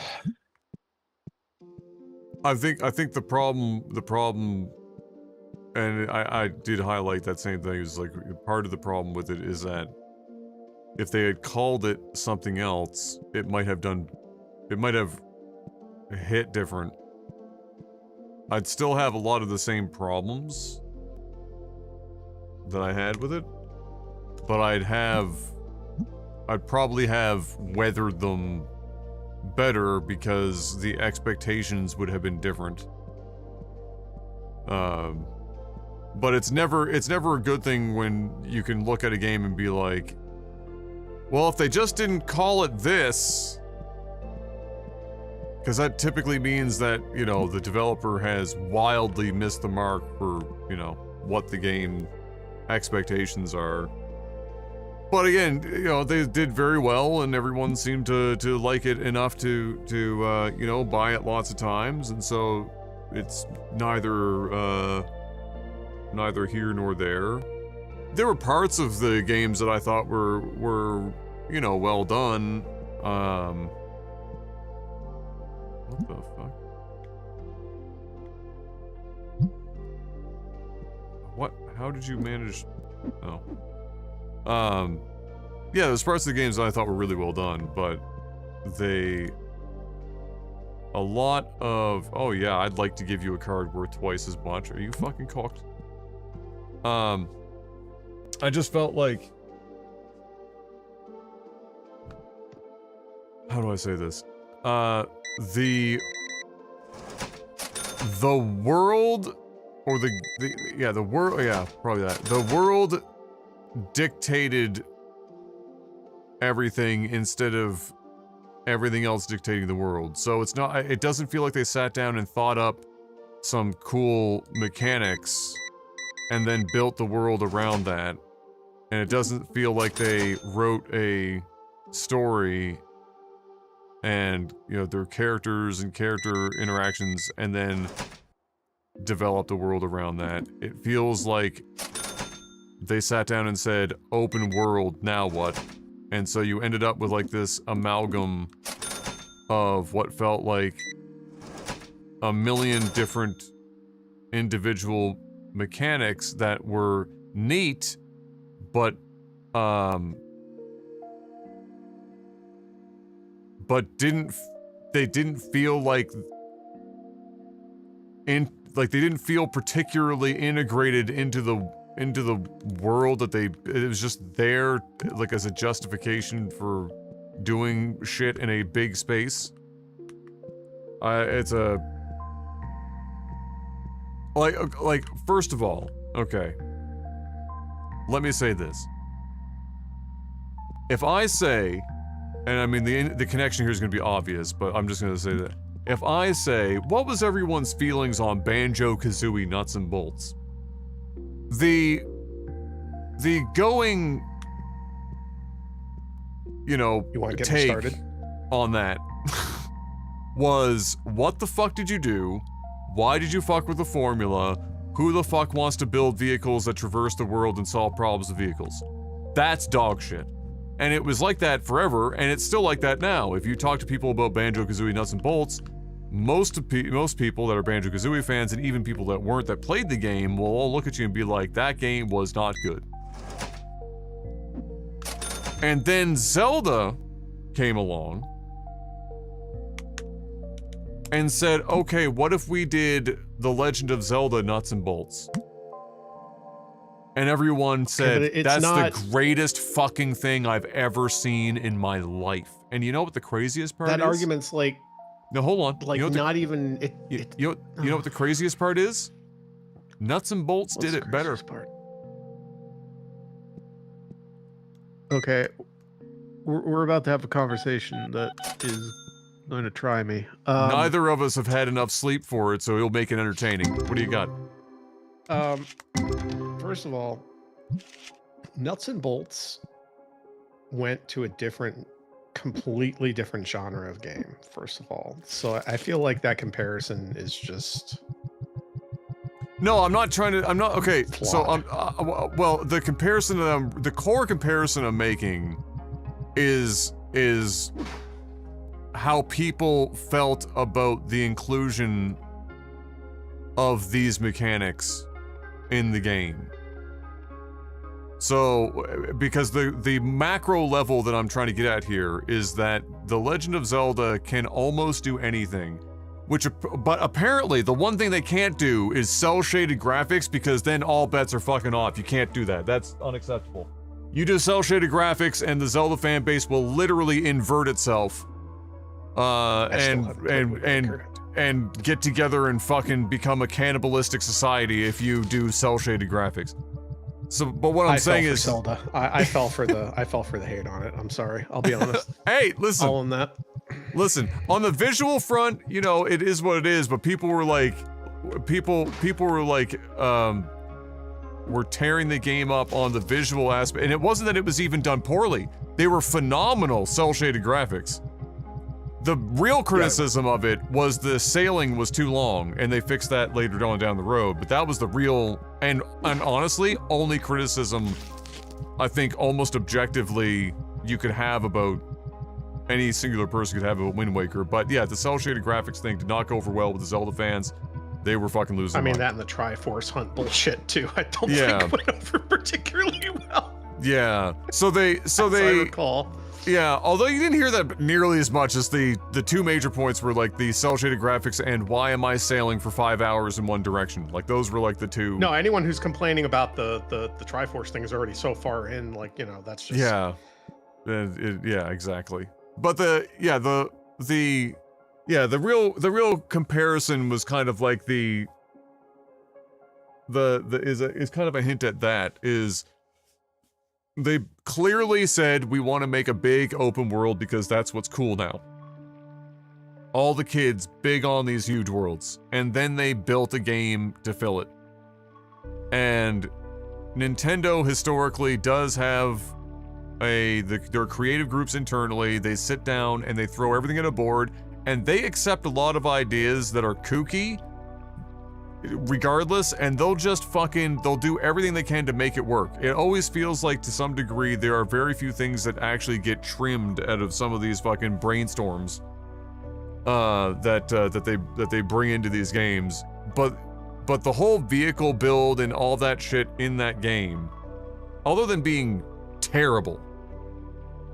think the problem, and I did highlight that same thing, is like, part of the problem with it is that if they had called it something else, it might have hit different. I'd still have a lot of the same problems that I had with it, but I'd probably have weathered them better because the expectations would have been different. But it's never a good thing when you can look at a game and be like, well, if they just didn't call it this, because that typically means that, the developer has wildly missed the mark for, what the game expectations are. But again, they did very well, and everyone seemed to like it enough to buy it lots of times, and so it's neither here nor there. There were parts of the games that I thought were well done. What the fuck? What? How did you manage? Oh. Yeah, there's parts of the games that I thought were really well done, but a lot of, oh yeah, I'd like to give you a card worth twice as much. Are you fucking cocked? I just felt like, how do I say this? The world, or the world, yeah, probably that. The world dictated everything instead of everything else dictating the world. So it doesn't feel like they sat down and thought up some cool mechanics and then built the world around that. And it doesn't feel like they wrote a story and, their characters and character interactions and then developed a world around that. It feels like they sat down and said, open world, now what? And so you ended up with like this amalgam of what felt like a million different individual mechanics that were neat, but they didn't feel like they didn't feel particularly integrated into the world that it was just there like as a justification for doing shit in a big space. It's a like first of all, okay. Let me say this. If I say, and I mean the connection here is going to be obvious, but I'm just going to say that if I say, what was everyone's feelings on Banjo-Kazooie Nuts and Bolts? The going, you want to get take started on that was, what the fuck did you do? Why did you fuck with the formula? Who the fuck wants to build vehicles that traverse the world and solve problems with vehicles? That's dog shit. And it was like that forever, and it's still like that now. If you talk to people about Banjo-Kazooie Nuts and Bolts, most people that are Banjo-Kazooie fans, and even people that weren't, that played the game, will all look at you and be like, that game was not good. And then Zelda came along and said, okay, what if we did The Legend of Zelda Nuts and Bolts? And everyone said, that's the greatest fucking thing I've ever seen in my life. And you know what the craziest part is? That argument's like... No, hold on. Like, you know not even... You know what the craziest part is? Nuts and Bolts did it better. Part? Okay. We're about to have a conversation that is going to try me. Neither of us have had enough sleep for it, so it'll make it entertaining. What do you got? First of all, Nuts and Bolts went to a completely different genre of game, first of all. So I feel like that comparison is just... No, I'm not trying to, okay, flawed. So well, the core comparison I'm making is how people felt about the inclusion of these mechanics in the game. So, because the macro level that I'm trying to get at here is that The Legend of Zelda can almost do anything, but apparently the one thing they can't do is cel-shaded graphics, because then all bets are fucking off. You can't do that. That's unacceptable. You do cel-shaded graphics and the Zelda fan base will literally invert itself, and get together and fucking become a cannibalistic society if you do cel-shaded graphics. So, but what I'm saying is, Zelda. I fell for the hate on it. I'm sorry. I'll be honest. Hey, listen. All in that. Listen, on the visual front, it is what it is. But people were like, we're tearing the game up on the visual aspect, and it wasn't that it was even done poorly. They were phenomenal cel-shaded graphics. The real criticism of it was the sailing was too long, and they fixed that later on down the road. But that was the real, and honestly, only criticism I think almost objectively you could have about any singular person could have about Wind Waker. But yeah, the cel-shaded graphics thing did not go over well with the Zelda fans. They were fucking losing. I mean, that and the Triforce Hunt bullshit too. I don't think it went over particularly well. Yeah. So they I recall. Yeah, although you didn't hear that nearly as much as the two major points were like the cel-shaded graphics and why am I sailing for 5 hours in one direction? Like those were like the two. No, anyone who's complaining about the Triforce thing is already so far in, like, that's just... Yeah. Yeah, exactly. But the real comparison was kind of like is kind of a hint at that is they clearly said we want to make a big open world because that's what's cool now. All the kids big on these huge worlds, and then they built a game to fill it. And Nintendo historically does have their creative groups internally. They sit down and they throw everything at a board, and they accept a lot of ideas that are kooky regardless, and they'll do everything they can to make it work. It always feels like to some degree there are very few things that actually get trimmed out of some of these fucking brainstorms that they bring into these games, but the whole vehicle build and all that shit in that game, other than being terrible,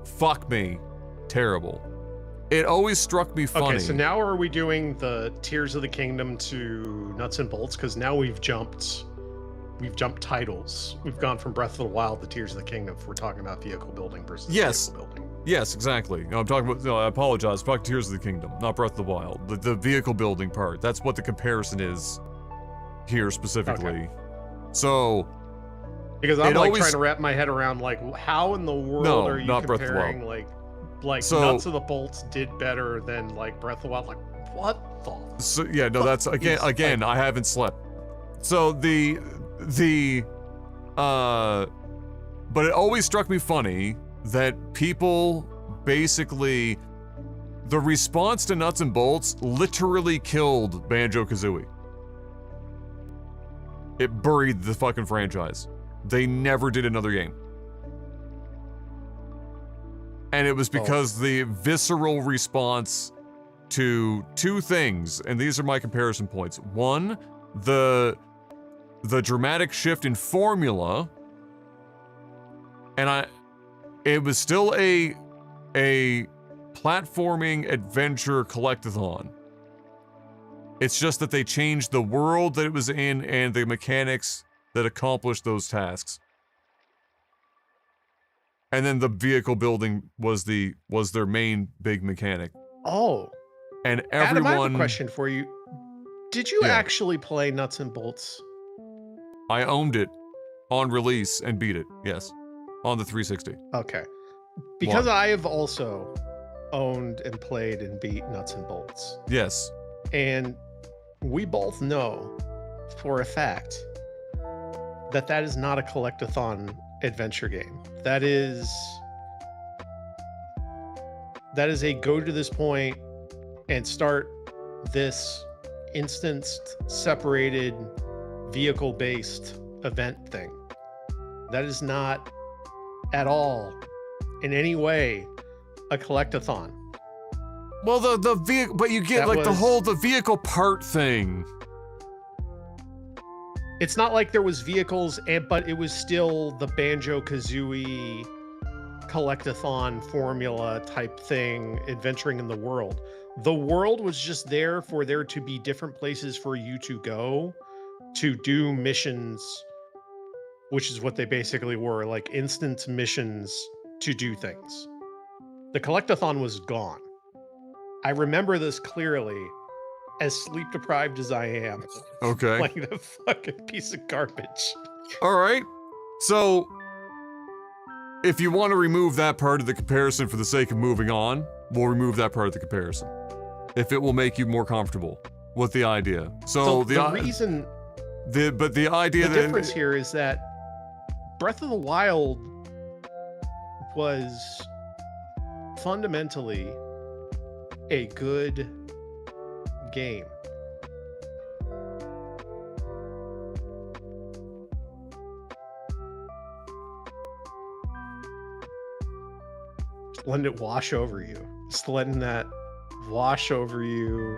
fuck me, terrible, it always struck me funny. Okay, so now are we doing the Tears of the Kingdom to Nuts and Bolts? Because now we've jumped titles. We've gone from Breath of the Wild to Tears of the Kingdom if we're talking about vehicle building versus Yes. vehicle building. Yes, exactly. No, I'm talking about, no, I apologize, I'm talking Tears of the Kingdom, not Breath of the Wild. The vehicle building part, that's what the comparison is here specifically. Okay. So, because I'm like trying to wrap my head around like how in the world are you not Breath of the comparing Wild. like So, Nuts of the Bolts did better than like Breath of the Wild? Like what the? So yeah, no, that's again, I haven't slept. So but it always struck me funny that people basically, the response to Nuts and Bolts literally killed Banjo-Kazooie. It buried the fucking franchise. They never did another game. And it was because the visceral response to two things, and these are my comparison points. One, the dramatic shift in formula, and it was still a platforming adventure collectathon. It's just that they changed the world that it was in and the mechanics that accomplished those tasks. And then the vehicle building was their main big mechanic. Oh. And everyone... Adam, I have a question for you. Did you actually play Nuts and Bolts? I owned it on release and beat it, yes. On the 360. Okay. Because I have also owned and played and beat Nuts and Bolts. Yes. And we both know for a fact that that is not a collectathon adventure game. That is a go to this point and start this instanced, separated, vehicle-based event thing. That is not at all, in any way, a collectathon. Well, the vehicle, but you get like the vehicle part thing. It's not like there was vehicles, but it was still the Banjo-Kazooie collectathon formula type thing, adventuring in the world. The world was just there for there to be different places for you to go to do missions, which is what they basically were, like instant missions to do things. The collectathon was gone. I remember this clearly, as sleep deprived as I am. Okay. Like the fucking piece of garbage. All right. So, if you want to remove that part of the comparison for the sake of moving on, we'll remove that part of the comparison. If it will make you more comfortable with the idea. So the reason... the idea... The difference here is that Breath of the Wild was fundamentally a good game. Just letting it wash over you. Just letting that wash over you.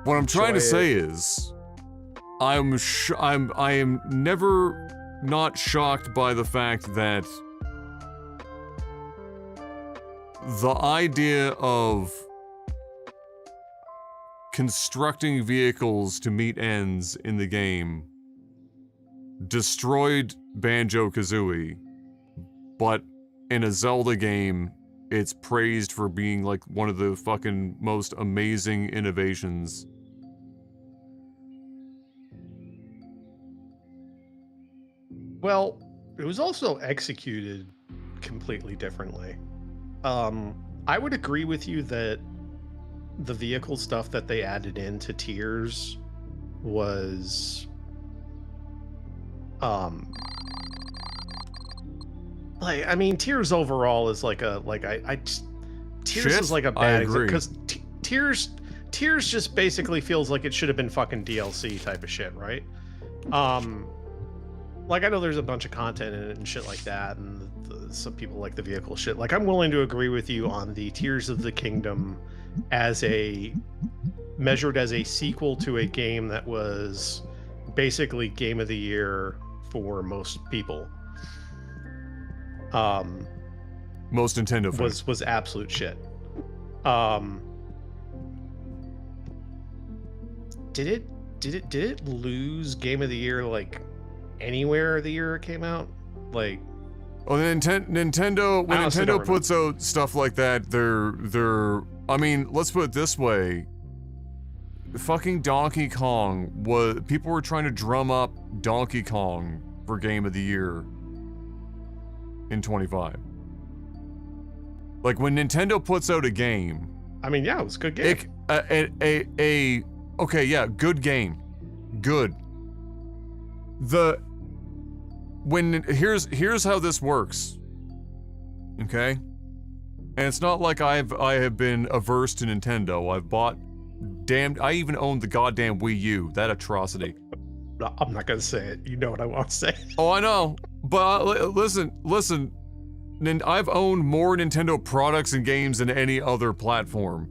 What I'm trying to say is, I am never not shocked by the fact that the idea of constructing vehicles to meet ends in the game destroyed Banjo-Kazooie, but in a Zelda game, it's praised for being like one of the fucking most amazing innovations. Well, it was also executed completely differently. I would agree with you that the vehicle stuff that they added into Tears was like, I mean, Tears overall is like a Tears is like a bad example because Tears just basically feels like it should have been fucking DLC type of shit, right? Like, I know there's a bunch of content in it and shit like that, and some people like the vehicle shit. Like, I'm willing to agree with you on the Tears of the Kingdom as measured as a sequel to a game that was basically game of the year for most people. Most Nintendo fans. Was absolute shit. Did it lose game of the year like anywhere the year it came out? Like, oh, Nintendo, when Nintendo puts out stuff like that, they're I mean, let's put it this way. Fucking Donkey Kong people were trying to drum up Donkey Kong for game of the year in 25. Like, when Nintendo puts out a game, I mean, yeah, it was a good game. Okay, yeah, good game. Good. Here's how this works. Okay? And it's not like I have been averse to Nintendo. I even owned the goddamn Wii U. That atrocity. I'm not gonna say it. You know what I want to say. Oh, I know. But listen. I've owned more Nintendo products and games than any other platform.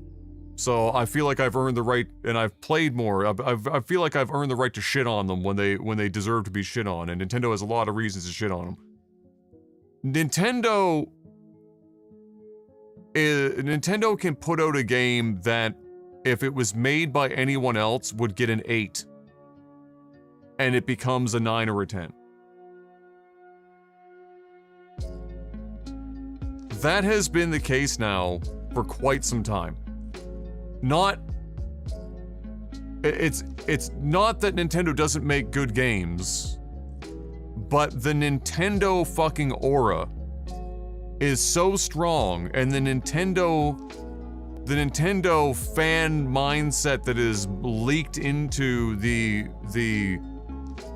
So I feel like I've earned the right, and I've played more. I feel like I've earned the right to shit on them when they deserve to be shit on, and Nintendo has a lot of reasons to shit on them. Nintendo can put out a game that, if it was made by anyone else, would get an 8, and it becomes a 9 or a 10. That has been the case now for quite some time. It's not that Nintendo doesn't make good games, but the Nintendo fucking aura is so strong, and the Nintendo fan mindset that is leaked into the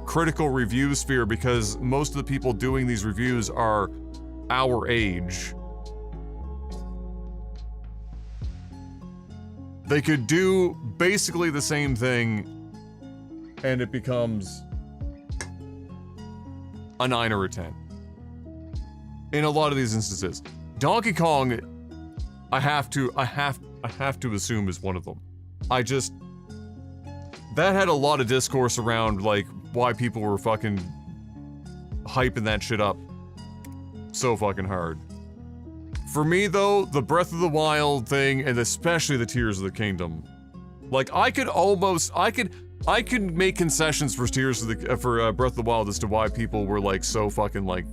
critical review sphere, because most of the people doing these reviews are our age. They could do basically the same thing, and it becomes a 9 or a 10. In a lot of these instances. Donkey Kong, I have to assume is one of them. That had a lot of discourse around, like, why people were fucking hyping that shit up so fucking hard. For me, though, the Breath of the Wild thing, and especially the Tears of the Kingdom, like, I could make concessions for Breath of the Wild as to why people were, like, so fucking, like,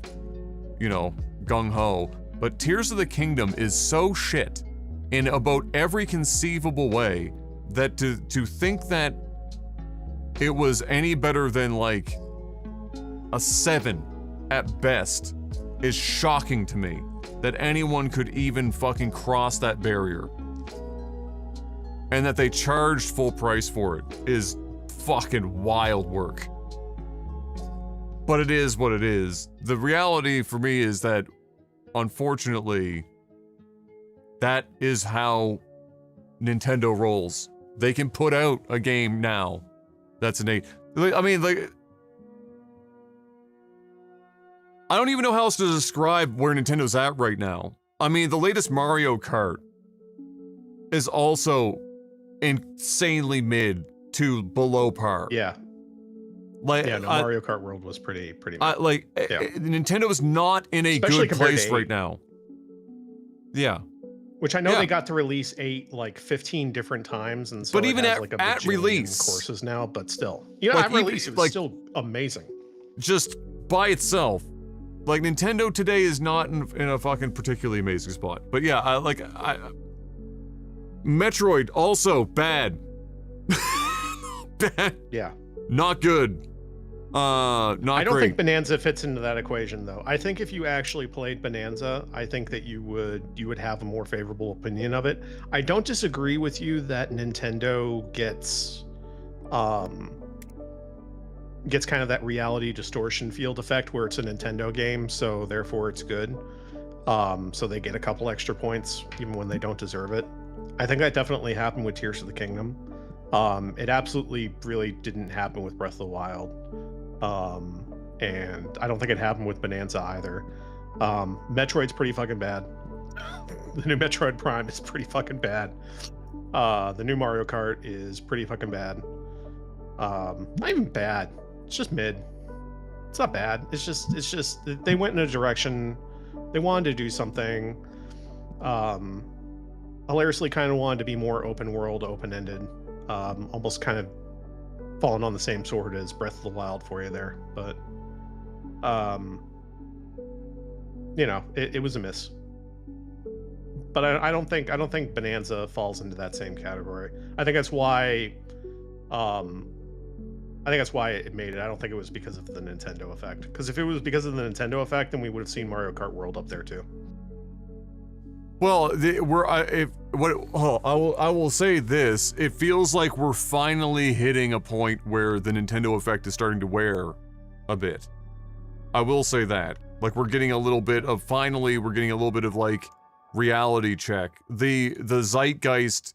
you know, gung-ho. But Tears of the Kingdom is so shit in about every conceivable way that to think that it was any better than, like, a 7 at best is shocking to me. That anyone could even fucking cross that barrier. And that they charged full price for it is fucking wild work. But it is what it is. The reality for me is that, unfortunately, that is how Nintendo rolls. They can put out a game now that's an 8. I mean, like, I don't even know how else to describe where Nintendo's at right now. I mean, the latest Mario Kart is also insanely mid to below par. Yeah. Like, yeah, no, Mario Kart World was pretty mid. Nintendo is not in a good place right now. Yeah. Which I know they got to release 15 different times, and so but even has, at release courses now, but still, you know, at release it was still amazing. Just by itself. Like, Nintendo today is not in a fucking particularly amazing spot. But yeah, Metroid, also bad. Bad. Yeah. Not good. Not great. I don't think Bonanza fits into that equation, though. I think if you actually played Bonanza, I think that you would have a more favorable opinion of it. I don't disagree with you that Nintendo gets kind of that reality distortion field effect where it's a Nintendo game, so therefore it's good. So they get a couple extra points even when they don't deserve it. I think that definitely happened with Tears of the Kingdom. It absolutely really didn't happen with Breath of the Wild. And I don't think it happened with Bonanza either. Metroid's pretty fucking bad. The new Metroid Prime is pretty fucking bad. The new Mario Kart is pretty fucking bad. Not even bad. It's just mid. It's not bad. It's just they went in a direction. They wanted to do something. Hilariously kind of wanted to be more open world, open-ended. Almost kind of falling on the same sword as Breath of the Wild for you there. But you know, it was a miss. But I don't think Bonanza falls into that same category. I think that's why it made it. I don't think it was because of the Nintendo effect. Because if it was because of the Nintendo effect, then we would have seen Mario Kart World up there too. Well, I will say this: it feels like we're finally hitting a point where the Nintendo effect is starting to wear a bit. I will say that, like, we're getting a little bit of like reality check. The zeitgeist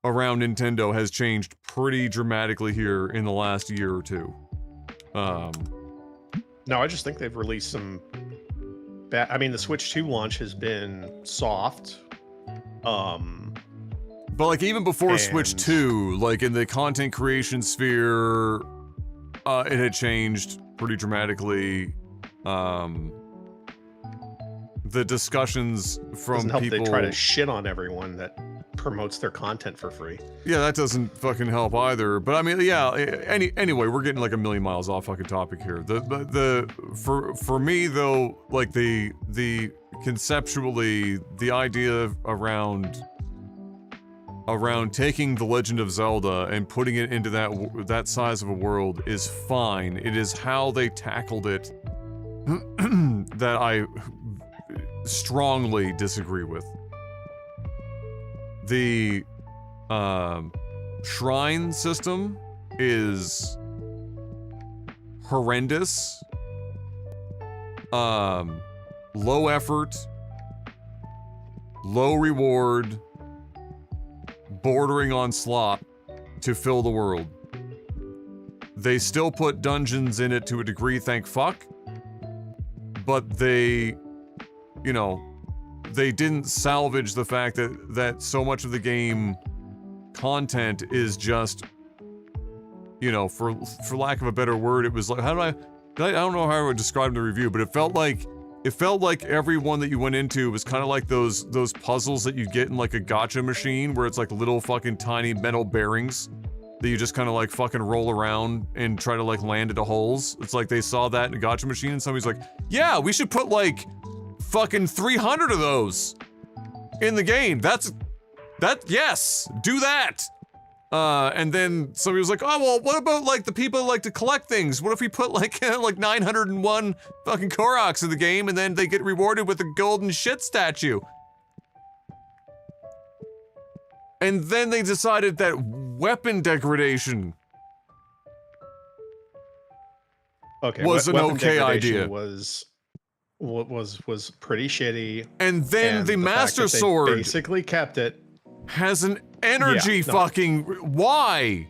around Nintendo has changed pretty dramatically here in the last year or two. No, I just think they've released some bad. I mean, the Switch 2 launch has been soft. But like even before Switch 2, like in the content creation sphere, it had changed pretty dramatically. The discussions from doesn't help people. They try to shit on everyone that promotes their content for free. Yeah, that doesn't fucking help either. But I mean, yeah. Anyway, we're getting like a million miles off fucking topic here. For me though, like the conceptually the idea around taking The Legend of Zelda and putting it into that size of a world is fine. It is how they tackled it that I strongly disagree with. The shrine system is horrendous. Low effort, low reward, bordering on slop to fill the world. They still put dungeons in it to a degree, thank fuck. But they, you know, they didn't salvage the fact that so much of the game content is just, you know, for lack of a better word, it was like, I don't know how I would describe the review, but it felt like every one that you went into was kind of like those puzzles that you get in like a gacha machine where it's like little fucking tiny metal bearings that you just kind of like fucking roll around and try to like land into holes. It's like they saw that in a gacha machine and somebody's like, yeah, we should put like fucking 300 of those in the game. Yes, do that. And then somebody was like, oh, well, what about like the people who like to collect things? What if we put like, like 901 fucking Koroks in the game and then they get rewarded with a golden shit statue? And then they decided that weapon degradation was an okay idea. Was pretty shitty. And then the Master Sword basically kept it. Has an energy fucking... Why?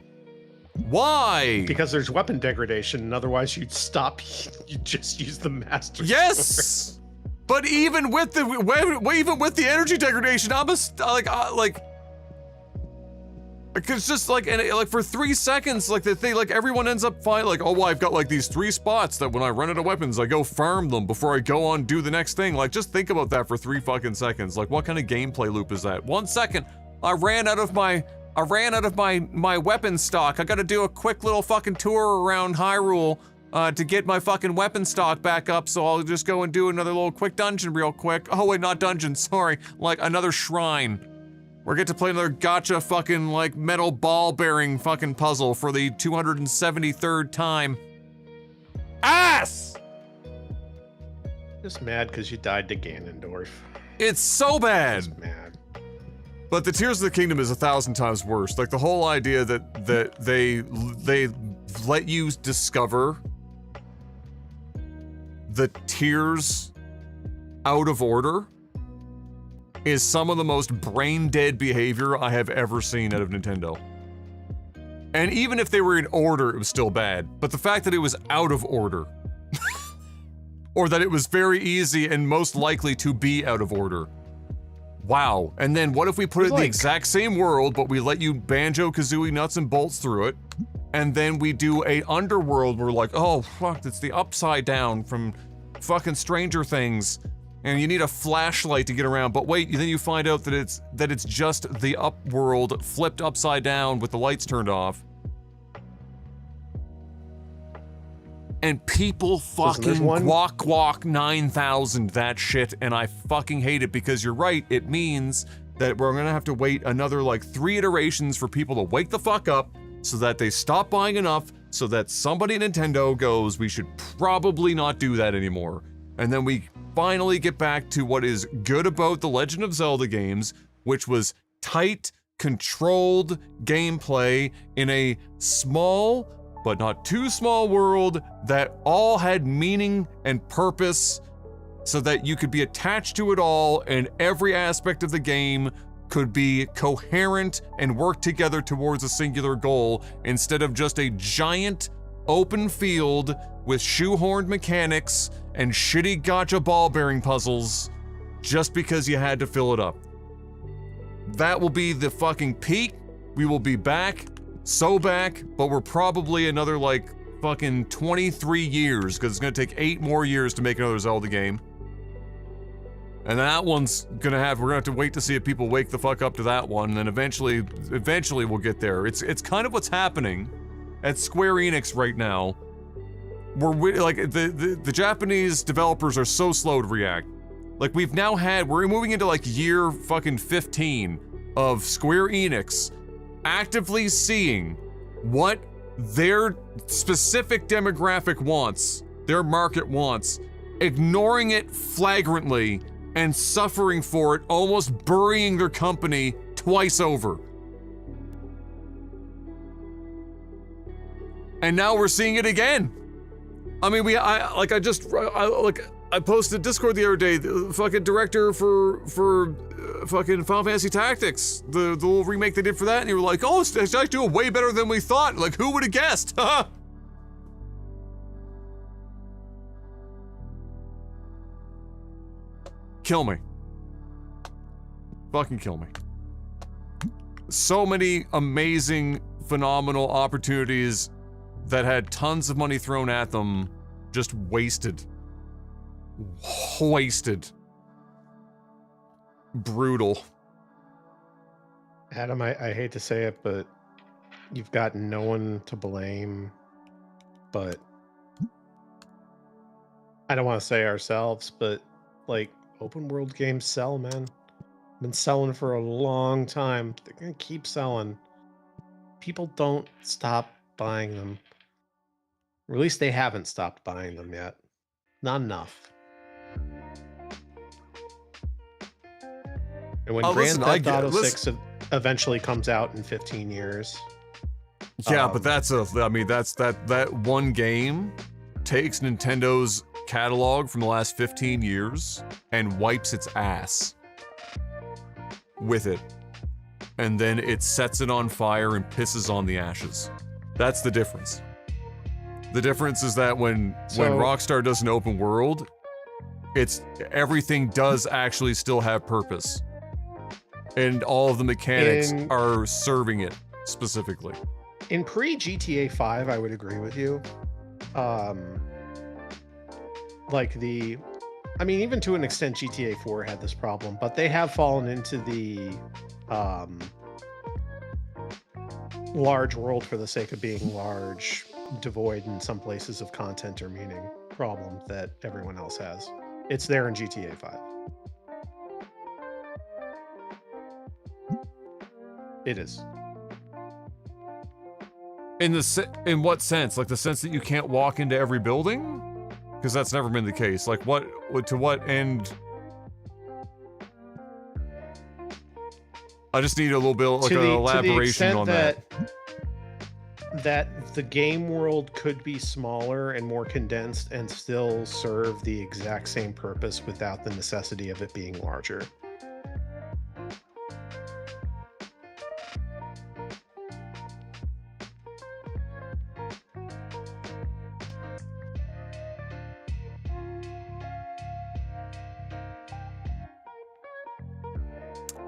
Why? Because there's weapon degradation, and otherwise you'd stop. You'd just use the Master Sword. Yes! But even with the energy degradation, I'm like... It's just like, and like for 3 seconds, like the thing, like everyone ends up fine, like, oh, well, I've got like these 3 spots that when I run out of weapons, I go farm them before I go on do the next thing. Like, just think about that for 3 fucking seconds. Like, what kind of gameplay loop is that? 1 second, I ran out of my weapon stock. I gotta do a quick little fucking tour around Hyrule, to get my fucking weapon stock back up, so I'll just go and do another little quick dungeon real quick. Oh wait, not dungeon, sorry. Like, another shrine. Or get to play another gacha fucking, like, metal ball bearing fucking puzzle for the 273rd time. Ass! Just mad because you died to Ganondorf. It's so bad! Just mad. But the Tears of the Kingdom is 1,000 times worse. Like, the whole idea that they let you discover the tears out of order is some of the most brain-dead behavior I have ever seen out of Nintendo. And even if they were in order, it was still bad. But the fact that it was out of order. or that it was very easy and most likely to be out of order. Wow. And then what if we put it in the exact same world, but we let you Banjo-Kazooie nuts and bolts through it, and then we do a underworld where we're like, oh, fuck, it's the upside down from fucking Stranger Things, and you need a flashlight to get around, but wait, then you find out that it's just the upworld flipped upside down with the lights turned off. And people fucking guac 9000 that shit, and I fucking hate it because you're right, it means that we're gonna have to wait another like 3 iterations for people to wake the fuck up so that they stop buying enough so that somebody at Nintendo goes, we should probably not do that anymore. And then we finally get back to what is good about the Legend of Zelda games, which was tight, controlled gameplay in a small but not too small world that all had meaning and purpose so that you could be attached to it all and every aspect of the game could be coherent and work together towards a singular goal instead of just a giant open field with shoehorned mechanics and shitty gacha ball bearing puzzles just because you had to fill it up. That will be the fucking peak. We will be back. So back, but we're probably another like fucking 23 years because it's gonna take 8 more years to make another Zelda game. And that one's we're gonna have to wait to see if people wake the fuck up to that one, and then eventually we'll get there. It's kind of what's happening at Square Enix right now. We're like the Japanese developers are so slow to react. Like we're moving into like year fucking 15 of Square Enix actively seeing what their specific demographic wants, their market wants, ignoring it flagrantly, and suffering for it, almost burying their company twice over. And now we're seeing it again. I mean, I posted Discord the other day, the fucking director for fucking Final Fantasy Tactics, the little remake they did for that, and you were like, oh, it's actually doing way better than we thought. Like, who would have guessed? Kill me. Fucking kill me. So many amazing, phenomenal opportunities that had tons of money thrown at them, just wasted. Wasted. Brutal. Adam, I hate to say it, but you've got no one to blame but I don't want to say ourselves, but like open world games sell, man. Been selling for a long time. They're gonna keep selling. People don't stop buying them. Or at least they haven't stopped buying them yet. Not enough. And when Grand Theft Auto 6 eventually comes out in 15 years. Yeah, but that one game takes Nintendo's catalog from the last 15 years and wipes its ass with it. And then it sets it on fire and pisses on the ashes. That's the difference. The difference is that when Rockstar does an open world, everything does actually still have purpose. And all of the mechanics are serving it specifically. In pre-GTA 5, I would agree with you. Even to an extent, GTA 4 had this problem, but they have fallen into the large world for the sake of being large, devoid in some places of content or meaning problem that everyone else has. It's there in GTA 5. It is. In what sense? Like the sense that you can't walk into every building? Because that's never been the case. Like to what end? I just need a little bit like an elaboration on that. That the game world could be smaller and more condensed and still serve the exact same purpose without the necessity of it being larger.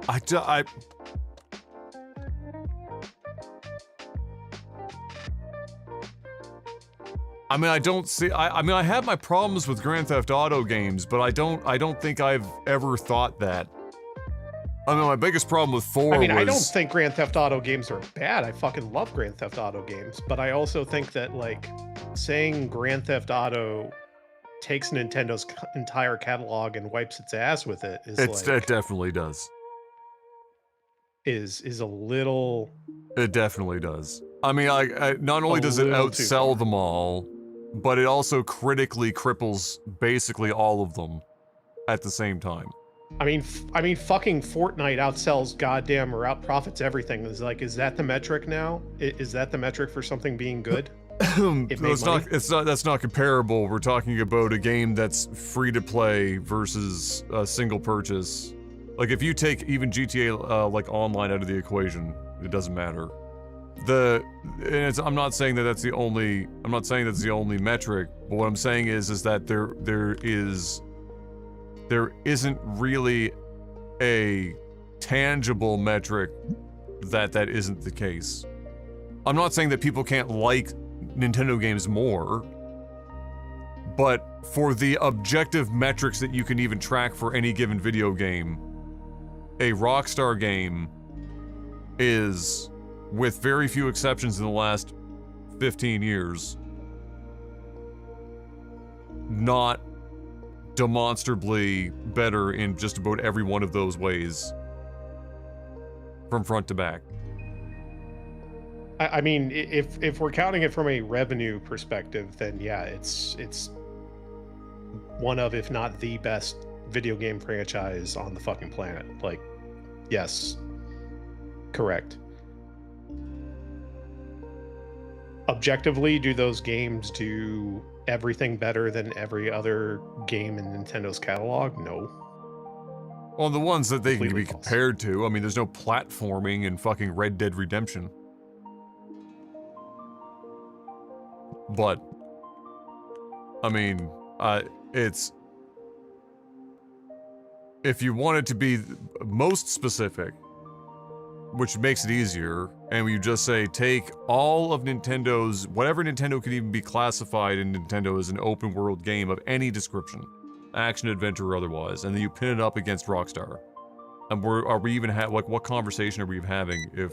I mean, I don't see. I mean, I have my problems with Grand Theft Auto games, but I don't think I've ever thought that. I mean, my biggest problem with 4 I mean, was... I don't think Grand Theft Auto games are bad. I fucking love Grand Theft Auto games, but I also think that, like, saying Grand Theft Auto takes Nintendo's entire catalog and wipes its ass with it is It definitely does. Is a little... It definitely does. I mean, not only does it outsell them all, but it also critically cripples basically all of them at the same time. I mean, fucking Fortnite outsells goddamn or outprofits everything. Is that the metric now? Is that the metric for something being good? That's not comparable. We're talking about a game that's free to play versus a single purchase. Like, if you take even GTA like online out of the equation, it doesn't matter. I'm not saying that that's the only metric, but what I'm saying is that there isn't really a tangible metric that isn't the case. I'm not saying that people can't like Nintendo games more, but for the objective metrics that you can even track for any given video game, a Rockstar game is, with very few exceptions in the last 15 years, not demonstrably better in just about every one of those ways, from front to back. I mean, if we're counting it from a revenue perspective, then yeah, it's one of, if not the best video game franchise on the fucking planet. Like, yes, correct. Objectively, do those games do everything better than every other game in Nintendo's catalog? No. Well, the ones that they can be compared to, I mean, there's no platforming in fucking Red Dead Redemption. But, I mean, it's... If you want it to be most specific, which makes it easier, and you just say, take all of Nintendo's, whatever Nintendo could even be classified in Nintendo as an open world game of any description, action, adventure, or otherwise, and then you pin it up against Rockstar. And are we even like, what conversation are we even having if,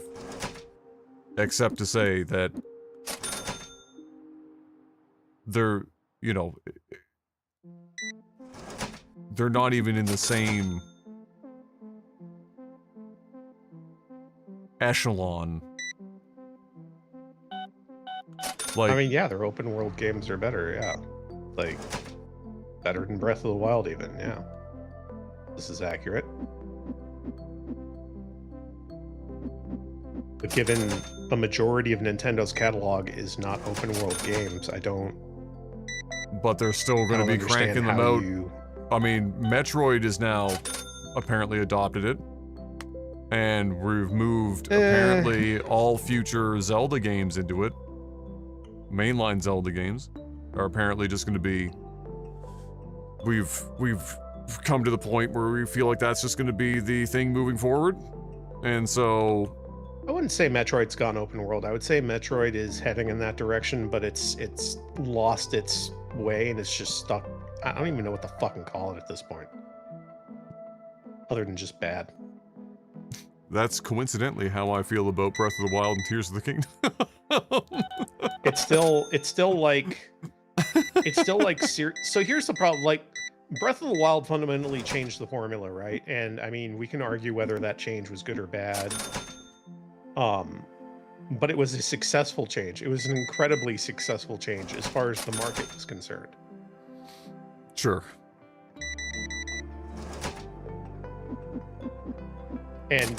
except to say that they're, you know, they're not even in the same echelon. Like, I mean, yeah, their open world games are better, yeah. Like, better than Breath of the Wild even, yeah. This is accurate. But given the majority of Nintendo's catalog is not open world games, I don't... But they're still going to be cranking them out. I mean, Metroid is now apparently adopted it. And we've moved, apparently, all future Zelda games into it. Mainline Zelda games are apparently just going to be... We've come to the point where we feel like that's just going to be the thing moving forward. And so... I wouldn't say Metroid's gone open world. I would say Metroid is heading in that direction, but it's lost its way and it's just stuck. I don't even know what to fucking call it at this point. Other than just bad. That's coincidentally how I feel about Breath of the Wild and Tears of the Kingdom. It's still like so here's the problem, like Breath of the Wild fundamentally changed the formula, right? And I mean, we can argue whether that change was good or bad. But it was a successful change. It was an incredibly successful change as far as the market was concerned. Sure. And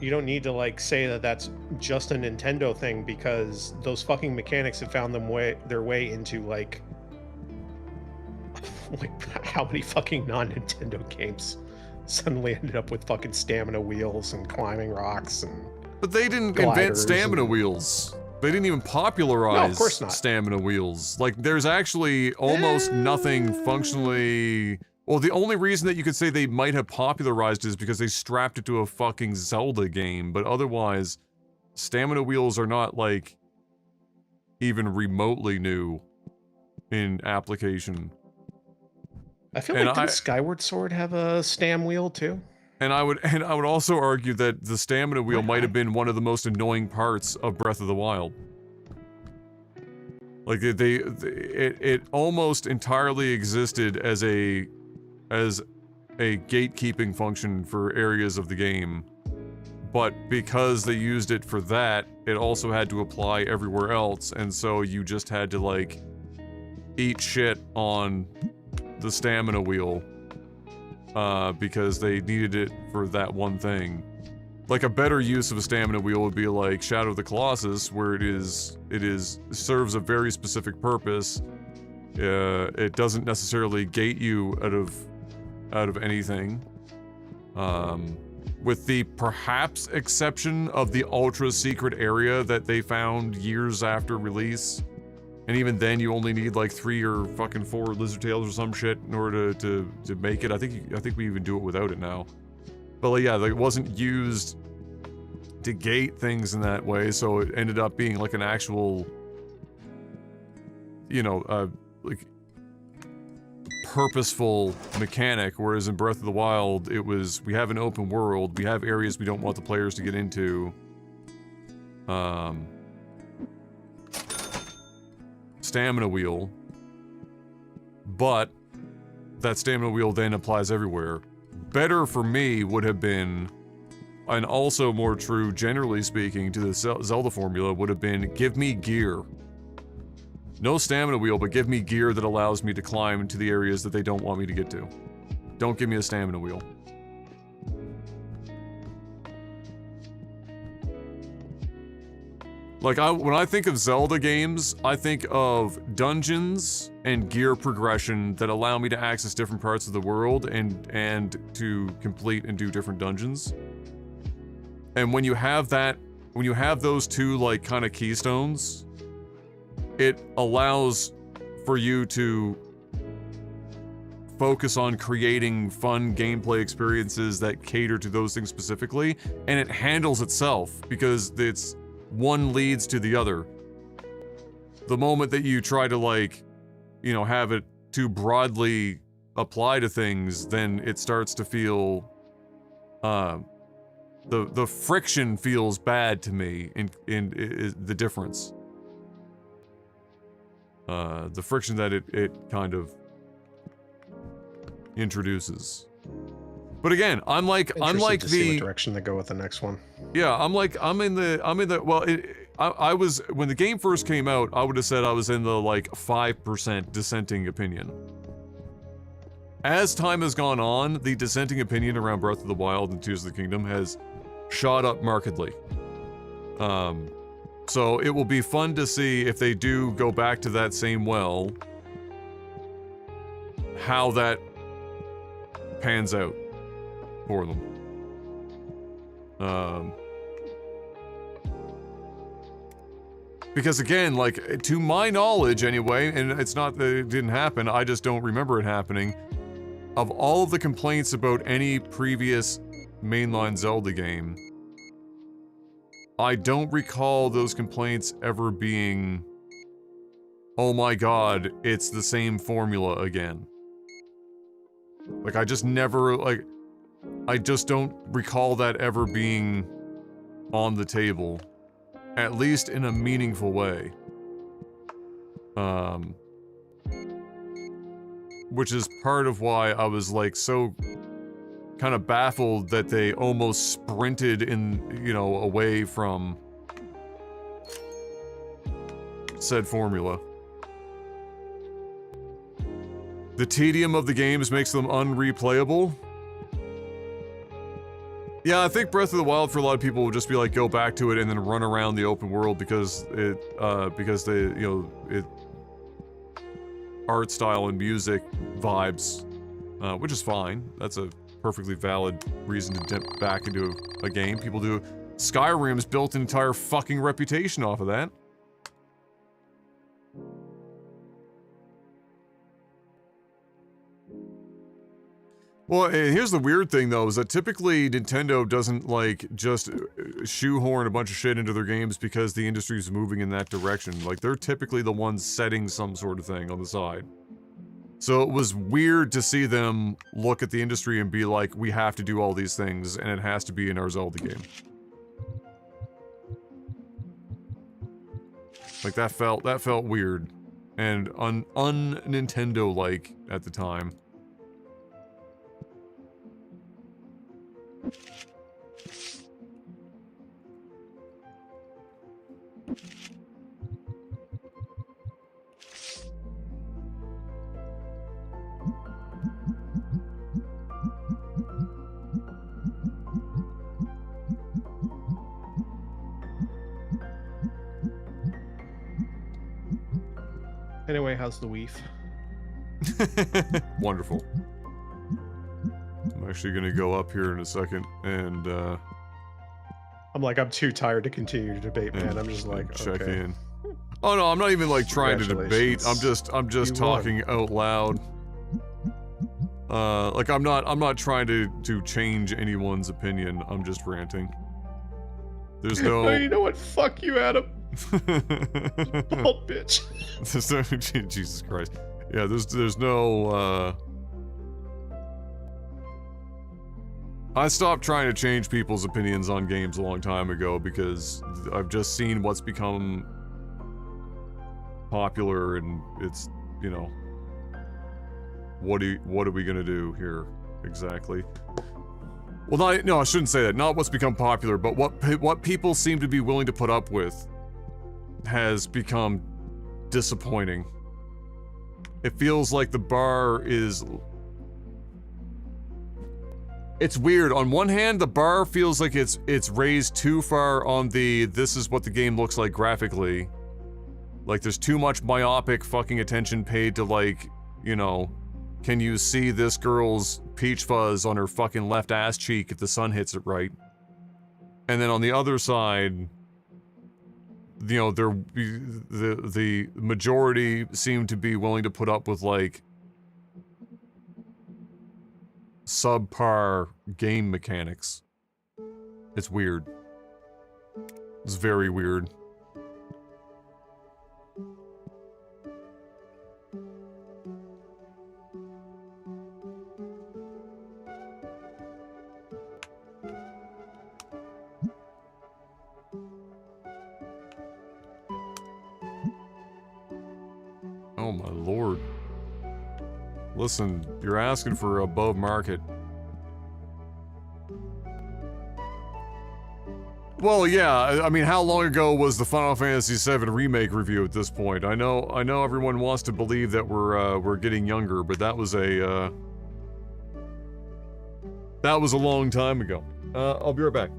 you don't need to like say that that's just a Nintendo thing, because those fucking mechanics have found their way into like how many fucking non-Nintendo games suddenly ended up with fucking stamina wheels and climbing rocks and... But they didn't invent stamina wheels. They didn't even popularize no, of course not. Stamina wheels. Like, there's actually almost nothing functionally Well, the only reason that you could say they might have popularized it is because they strapped it to a fucking Zelda game, but otherwise, stamina wheels are not, like, even remotely new in application. I feel like didn't Skyward Sword have a stam wheel too? And I would also argue that the stamina wheel might have been one of the most annoying parts of Breath of the Wild. Like it almost entirely existed as a gatekeeping function for areas of the game. But because they used it for that, it also had to apply everywhere else, and so you just had to, like, eat shit on the stamina wheel, because they needed it for that one thing. Like, a better use of a stamina wheel would be like Shadow of the Colossus, where it serves a very specific purpose. It doesn't necessarily gate you out of anything. With the perhaps exception of the ultra secret area that they found years after release. And even then you only need like 3 or fucking 4 lizard tails or some shit in order to make it. I think we even do it without it now. But like, yeah, like, it wasn't used to gate things in that way, so it ended up being like an actual, you know, like, purposeful mechanic, whereas in Breath of the Wild, it was, we have an open world, we have areas we don't want the players to get into. Stamina wheel, but that stamina wheel then applies everywhere. Better for me would have been, and also more true generally speaking to the Zelda formula, would have been, give me gear. No stamina wheel, but give me gear that allows me to climb into the areas that they don't want me to get to. Don't give me a stamina wheel. Like, when I think of Zelda games, I think of dungeons and gear progression that allow me to access different parts of the world and to complete and do different dungeons. And when you have that, when you have those two, like, kind of keystones, it allows for you to focus on creating fun gameplay experiences that cater to those things specifically, and it handles itself because it's one leads to the other. The moment that you try to, like, you know, have it too broadly apply to things, then it starts to feel, the friction feels bad to me in the difference. The friction that it kind of introduces. But again, I'm like to see what direction they go with the next one. Yeah, I'm in the well, I was, when the game first came out, I would have said I was in the, like, 5% dissenting opinion. As time has gone on, the dissenting opinion around Breath of the Wild and Tears of the Kingdom has shot up markedly. So it will be fun to see if they do go back to that same well, how that pans out for them. Because again, like, to my knowledge anyway, and it's not that it didn't happen, I just don't remember it happening, of all of the complaints about any previous mainline Zelda game, I don't recall those complaints ever being, oh my god, it's the same formula again. Like, I just never, like, I just don't recall that ever being on the table, at least in a meaningful way. Which is part of why I was, like, so kind of baffled that they almost sprinted in, you know, away from said formula. The tedium of the games makes them unreplayable. Yeah, I think Breath of the Wild for a lot of people will just be like, go back to it and then run around the open world because they, you know, it art style and music vibes, which is fine. That's a perfectly valid reason to dip back into a game. People do. Skyrim's built an entire fucking reputation off of that. Well, and here's the weird thing though, is that typically Nintendo doesn't like just shoehorn a bunch of shit into their games because the industry's moving in that direction. Like they're typically the ones setting some sort of thing on the side. So it was weird to see them look at the industry and be like, we have to do all these things and it has to be in our Zelda game. Like that felt weird and un-Nintendo-like at the time. Anyway, how's the Weef? Wonderful. I'm actually gonna go up here in a second and I'm too tired to continue to debate, man. I'm just like, check okay. in. Oh no, I'm not even like trying to debate. I'm just You talking out loud. Like I'm not trying to change anyone's opinion. I'm just ranting. There's no. Oh, you know what? Fuck you, Adam. Bald bitch. There's no, Jesus Christ. Yeah, there's no. I stopped trying to change people's opinions on games a long time ago because I've just seen what's become popular, and it's, you know, what are we gonna do here exactly? Well, no, I shouldn't say that. Not what's become popular, but what people seem to be willing to put up with has become disappointing. It feels like the bar is. It's weird. On one hand, the bar feels like it's raised too far on the this is what the game looks like graphically. Like there's too much myopic fucking attention paid to, like, you know, can you see this girl's peach fuzz on her fucking left ass cheek if the sun hits it right? And then on the other side, you know, the majority seem to be willing to put up with, like, subpar game mechanics. It's weird. It's very weird. Oh my lord. Listen, you're asking for above market. Well, yeah, I mean, how long ago was the Final Fantasy VII Remake review at this point? I know everyone wants to believe that we're getting younger, but that was a long time ago. I'll be right back.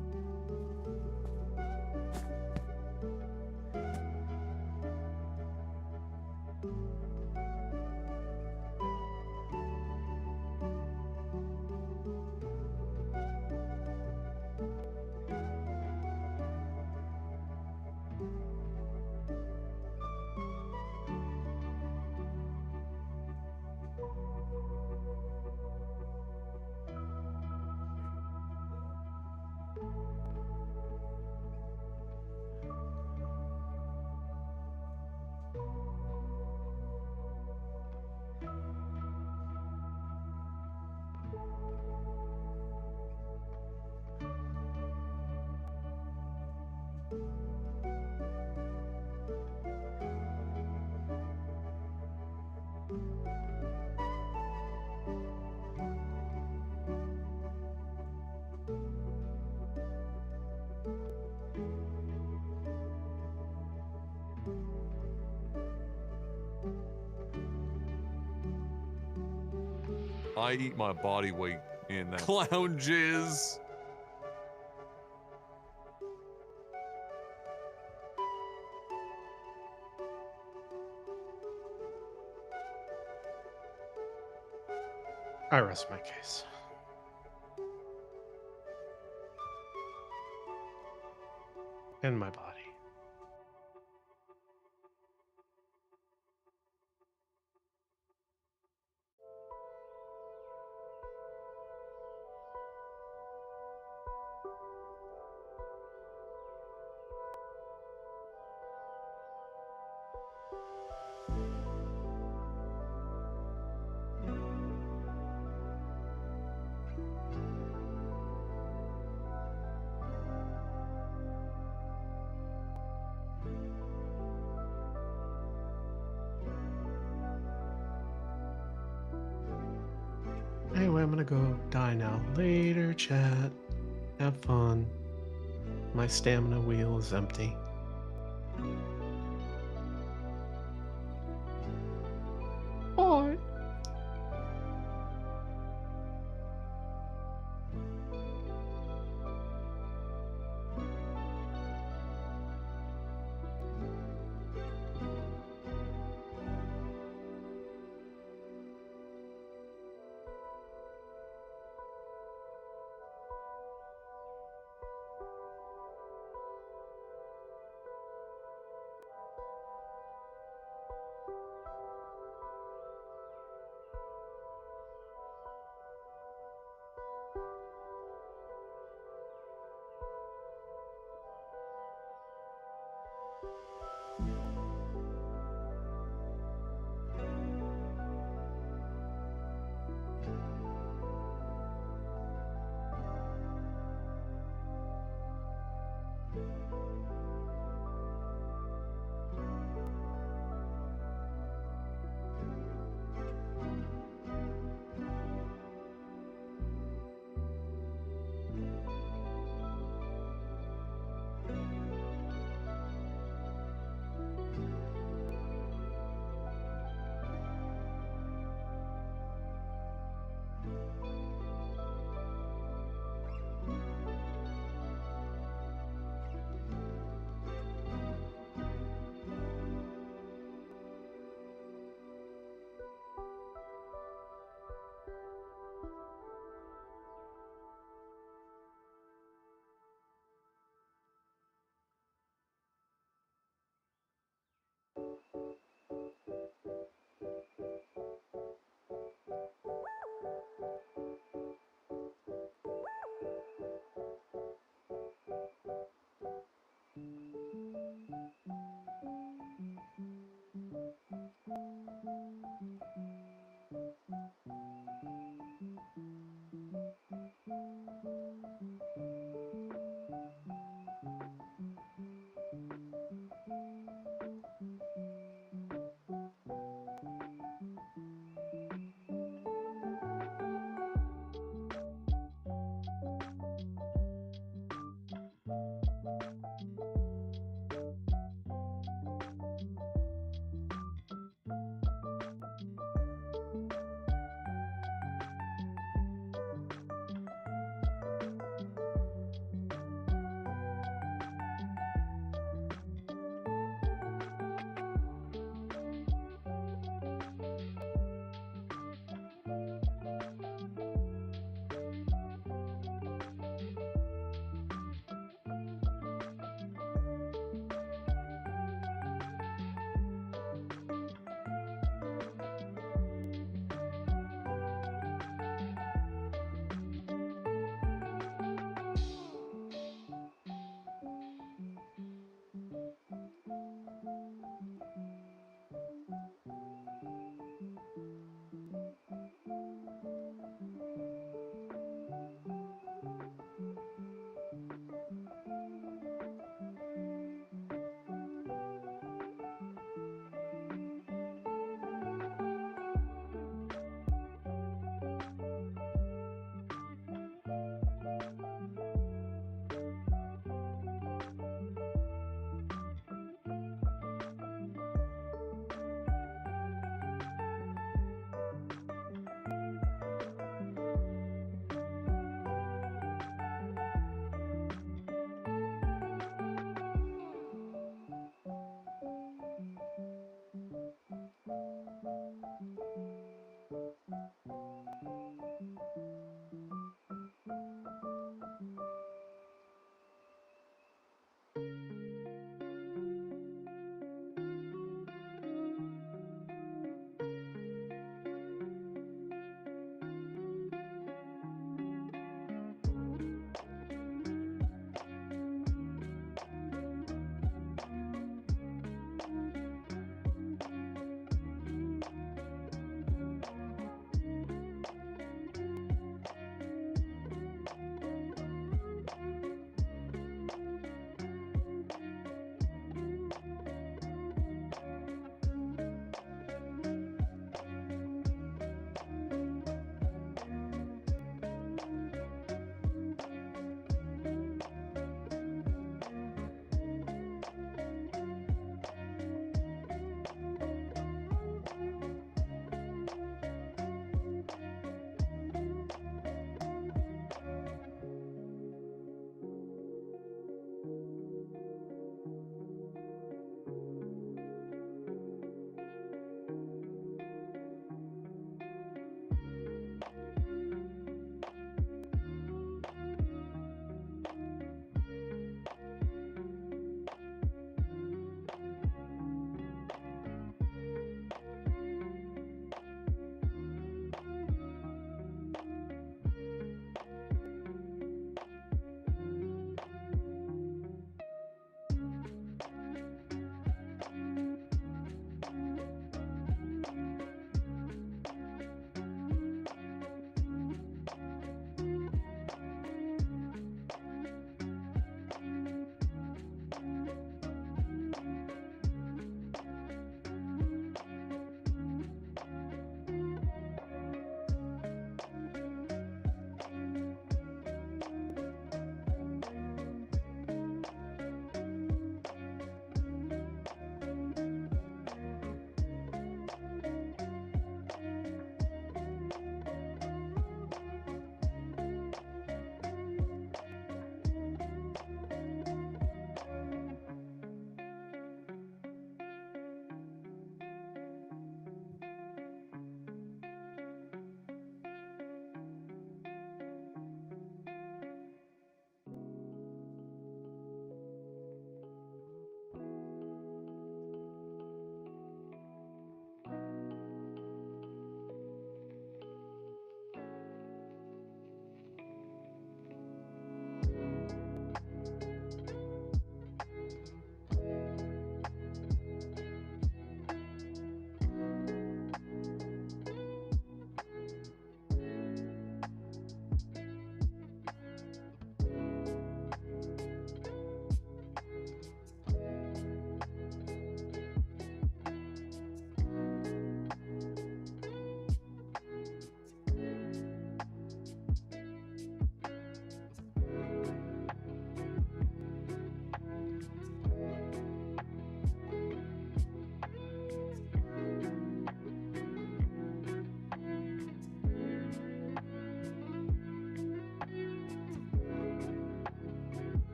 I eat my body weight in that clown jizz. I rest my case. In my body. I'm gonna go die now. Later, chat. Have fun. My stamina wheel is empty. Bye.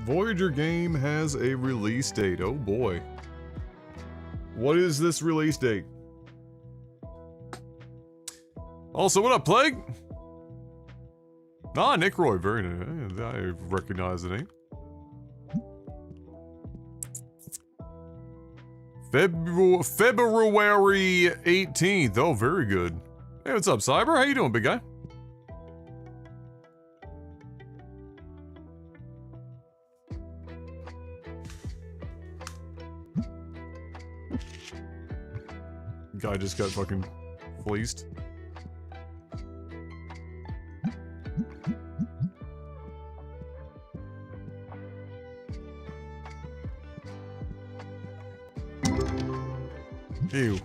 Voyager game has a release date. Oh boy. What is this release date? Also, what up, Plague? Ah, Nick Roy, very nice. I recognize the name. February 18th. Oh, very good. Hey, what's up, Cyber? How you doing, big guy? Guy just got fucking fleeced. Ew.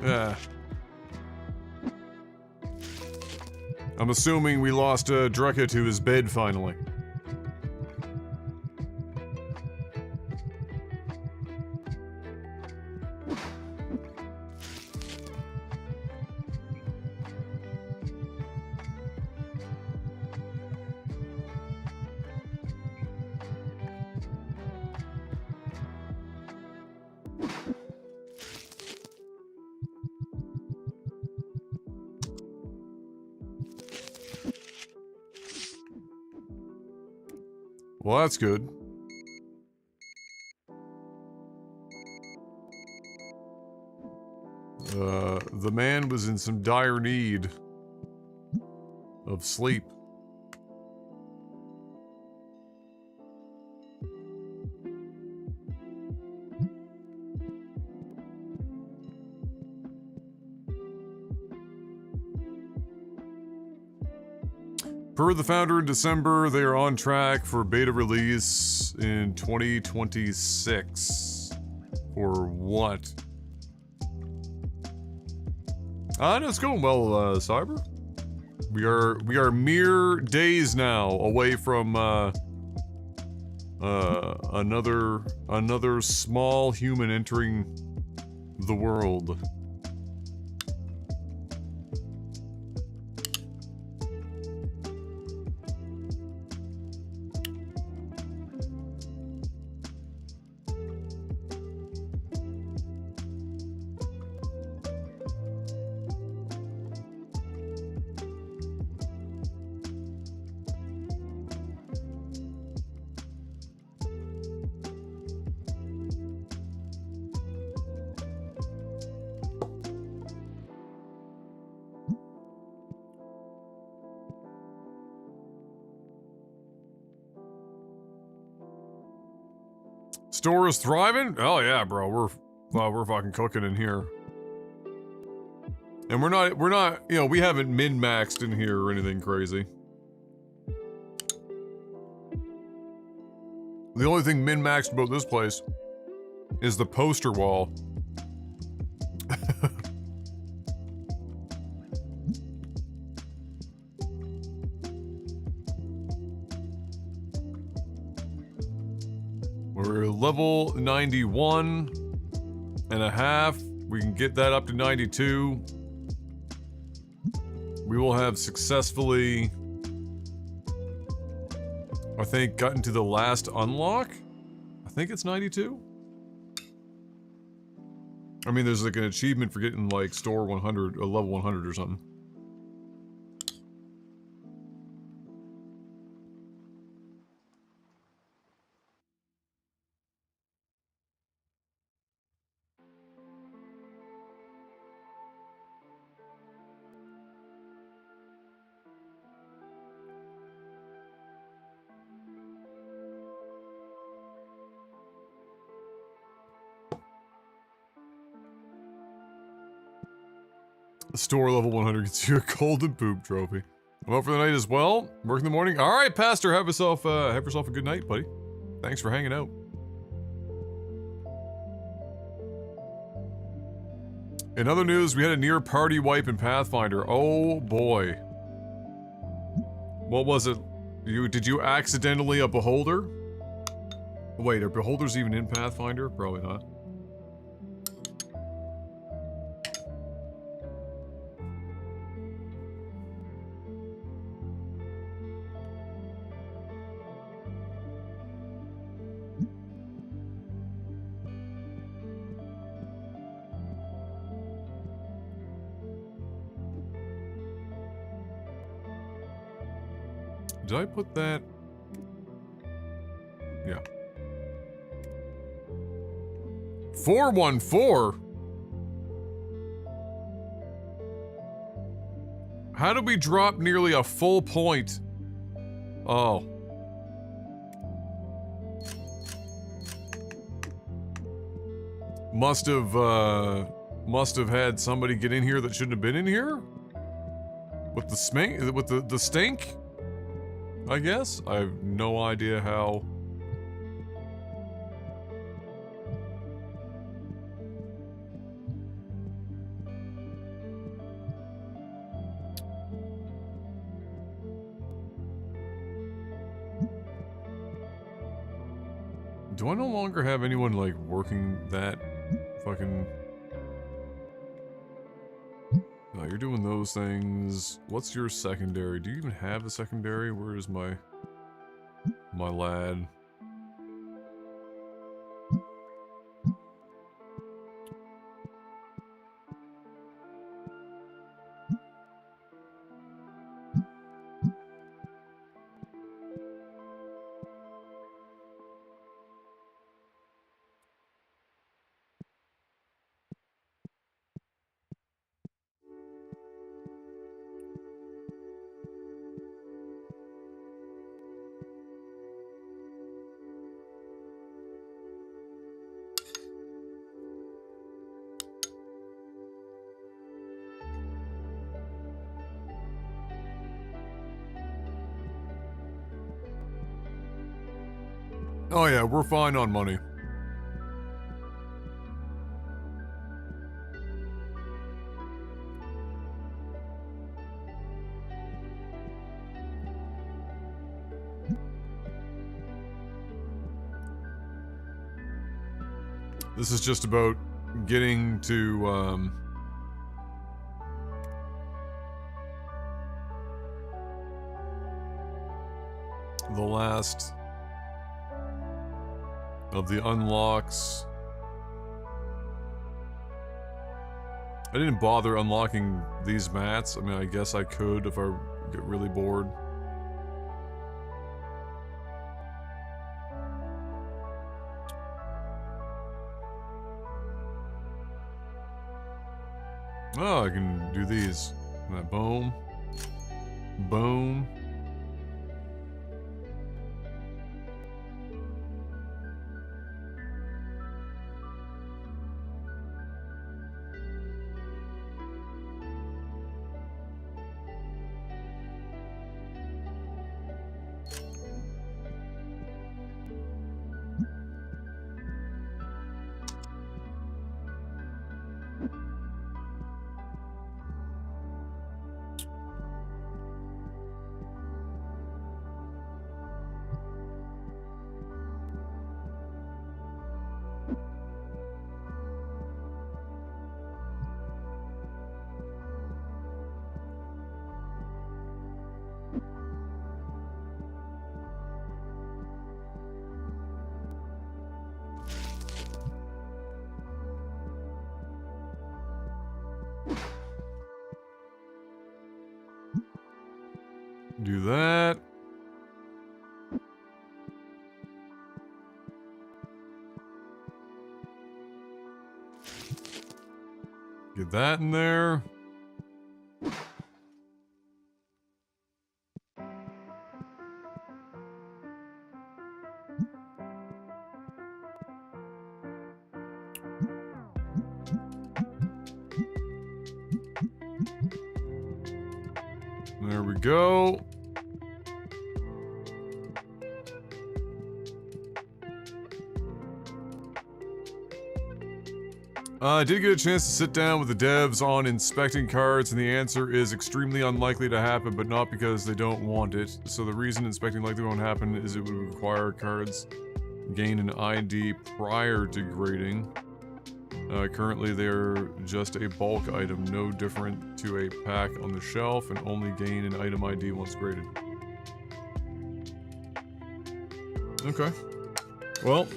Yeah. I'm assuming we lost Drekka to his bed finally. Well, that's good. The man was in some dire need of sleep. Per the founder in December, they are on track for beta release in 2026. For what? No, it's going well, Cyber. We are mere days now away from another small human entering the world. Store is thriving? Oh yeah, bro. We're fucking cooking in here. And we're not, you know, we haven't min-maxed in here or anything crazy. The only thing min-maxed about this place is the poster wall. We're level 91 and a half. We can get that up to 92. We will have successfully, I think, gotten to the last unlock. I think it's 92. I mean, there's like an achievement for getting like store 100, or level 100 or something. Store level 100 gets you a golden poop trophy. I'm up for the night as well. Work in the morning. All right, Pastor, have yourself a good night, buddy. Thanks for hanging out. In other news, we had a near party wipe in Pathfinder. Oh boy. What was it? Did you accidentally a beholder? Wait, are beholders even in Pathfinder? Probably not. Did I put that? Yeah. 414? How did we drop nearly a full point? Oh. Must have had somebody get in here that shouldn't have been in here? With the smink? With the stink? I guess? I have no idea how. Do I no longer have anyone, like, working that fucking... No, you're doing those things. What's your secondary? Do you even have a secondary? Where is my lad? Oh yeah, we're fine on money. This is just about getting to, the last of the unlocks. I didn't bother unlocking these mats. I mean, I guess I could if I get really bored. Oh, I can do these. Boom. Boom. Do that. Get that in there. There we go. I did get a chance to sit down with the devs on inspecting cards, and the answer is extremely unlikely to happen, but not because they don't want it. So the reason inspecting likely won't happen is it would require cards gain an ID prior to grading. Currently they're just a bulk item, no different to a pack on the shelf, and only gain an item ID once graded. Okay. Well...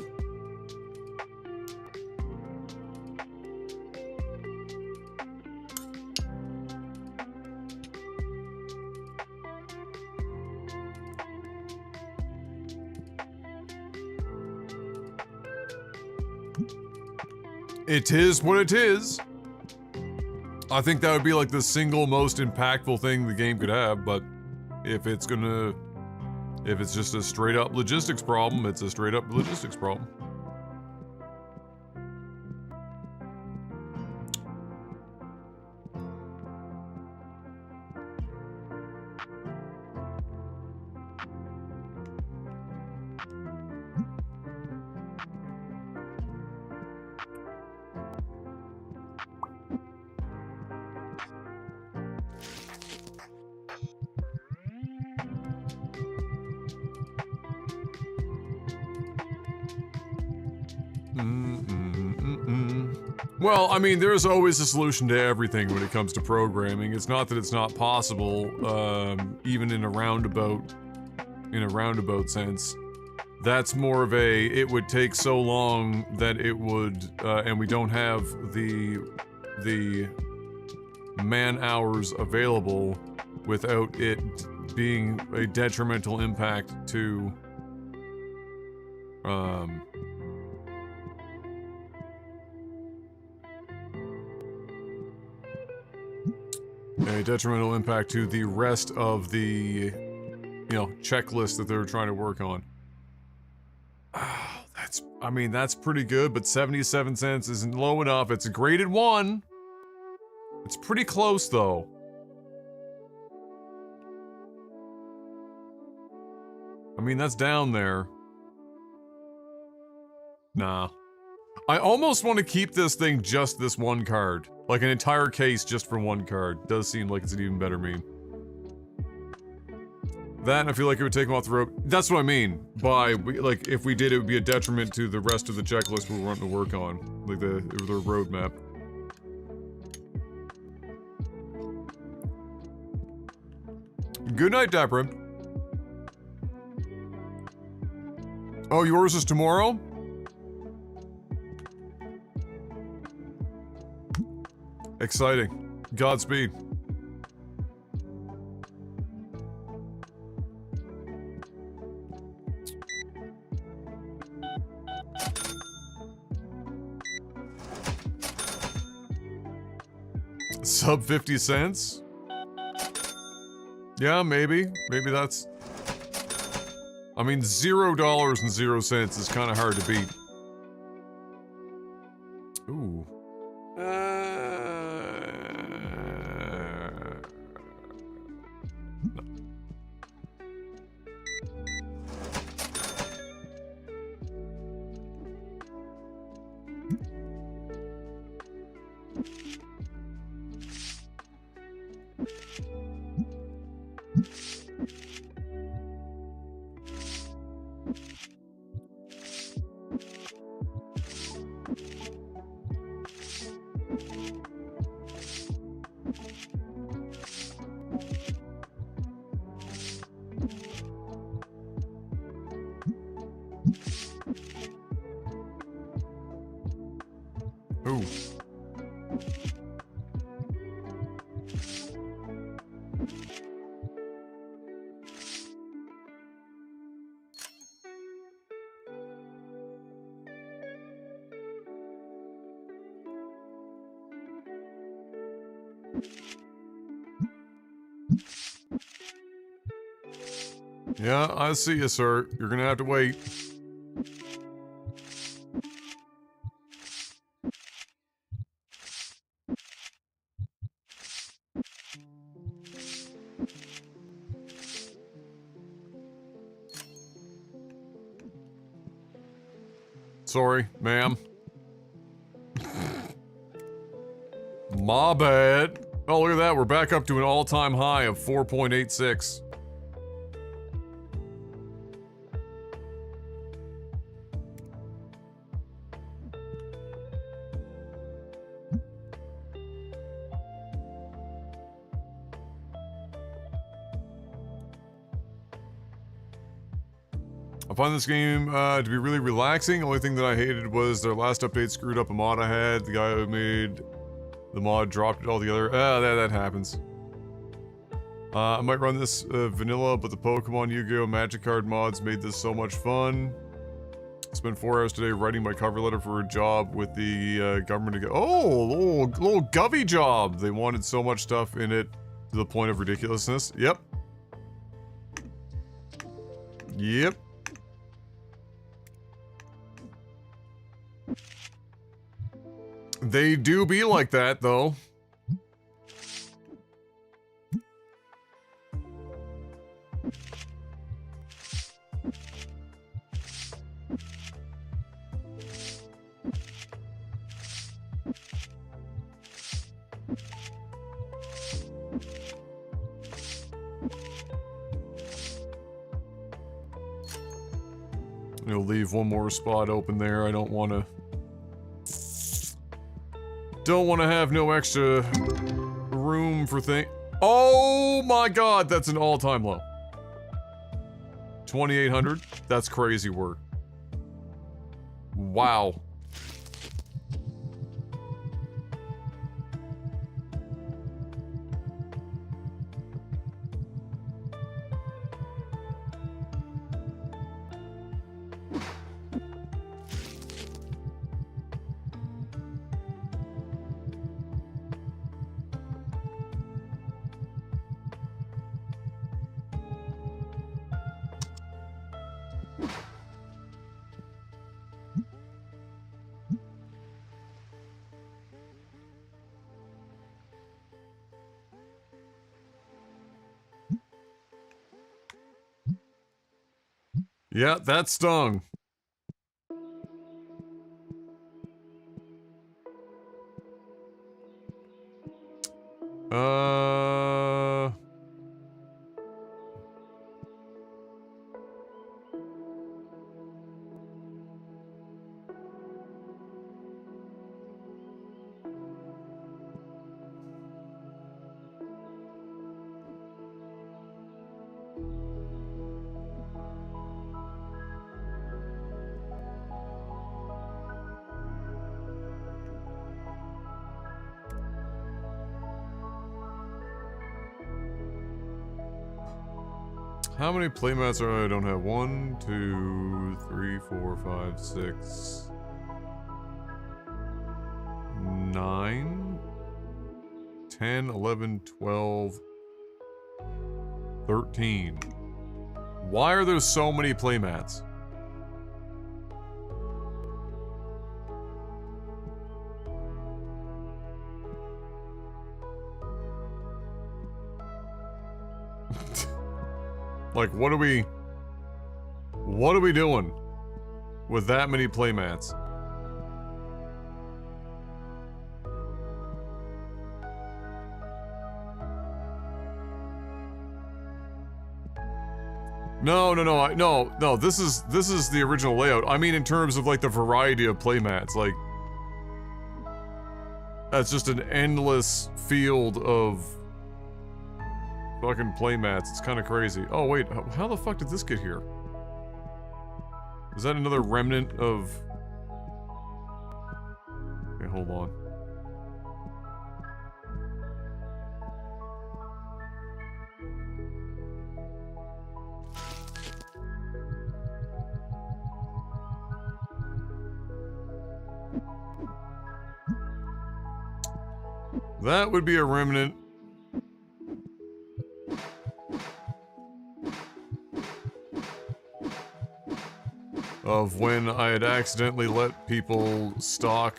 It is what it is. I think that would be like the single most impactful thing the game could have, but if it's just a straight up logistics problem, it's a straight up logistics problem. Well, I mean, there's always a solution to everything when it comes to programming. It's not that it's not possible, even in a roundabout sense. That's more of a, it would take so long that it would, and we don't have the man hours available without it being a detrimental impact to, a detrimental impact to the rest of the, checklist that they're trying to work on. Oh, that's pretty good, but 77 cents isn't low enough. It's a graded 1. It's pretty close, though. I mean, that's down there. Nah. I almost want to keep this thing just this one card. Like an entire case just for one card. Does seem like it's an even better meme. That, and I feel like it would take them off the rope. That's what I mean by, like, if we did, it would be a detriment to the rest of the checklist we were wanting to work on. Like the roadmap. Good night, Dapper. Oh, yours is tomorrow? Exciting. Godspeed. Sub 50 cents? Yeah, maybe. Maybe that's... I mean, $0.00 is kind of hard to beat. Ooh. Ooh. Yeah, I see you, sir. You're gonna have to wait. Sorry, ma'am. My bad. Oh, look at that. We're back up to an all-time high of 4.86. I find this game to be really relaxing. The only thing that I hated was their last update screwed up a mod I had. The guy who made the mod dropped it altogether. That happens. I might run this vanilla, but the Pokemon, Yu-Gi-Oh! Magic card mods made this so much fun. Spent 4 hours today writing my cover letter for a job with the government. Oh, little govy job. They wanted so much stuff in it to the point of ridiculousness. Yep. Yep. They do be like that, though. You'll leave one more spot open there. I don't want to have no extra room for thing. Oh my god, that's an all-time low. 2,800? That's crazy work. Wow. Yeah, that stung. How many playmats are I don't have? 1, 2, 3, 4, 5, 6, 9, 10, 11, 12, 13. Why are there so many playmats? Like, what are we doing with that many playmats? No, this is the original layout. I mean, in terms of, like, the variety of playmats, like, that's just an endless field of fucking playmats. It's kind of crazy. Oh, wait, how the fuck did this get here? Is that another remnant of... Okay, hold on. That would be a remnant. Of when I had accidentally let people stock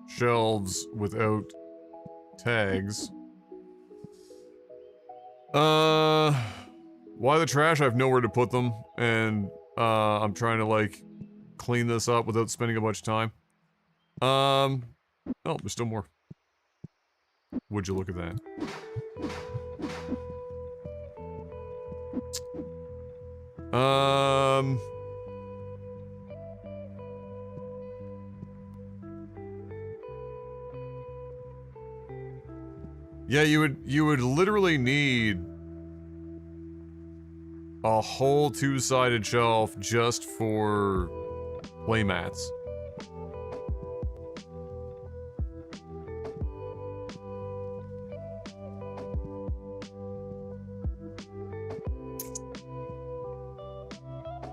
shelves without tags. Why the trash? I have nowhere to put them, and I'm trying to, like, clean this up without spending a bunch of time. Oh, there's still more. Would you look at that? Yeah, you would literally need a whole two-sided shelf just for playmats.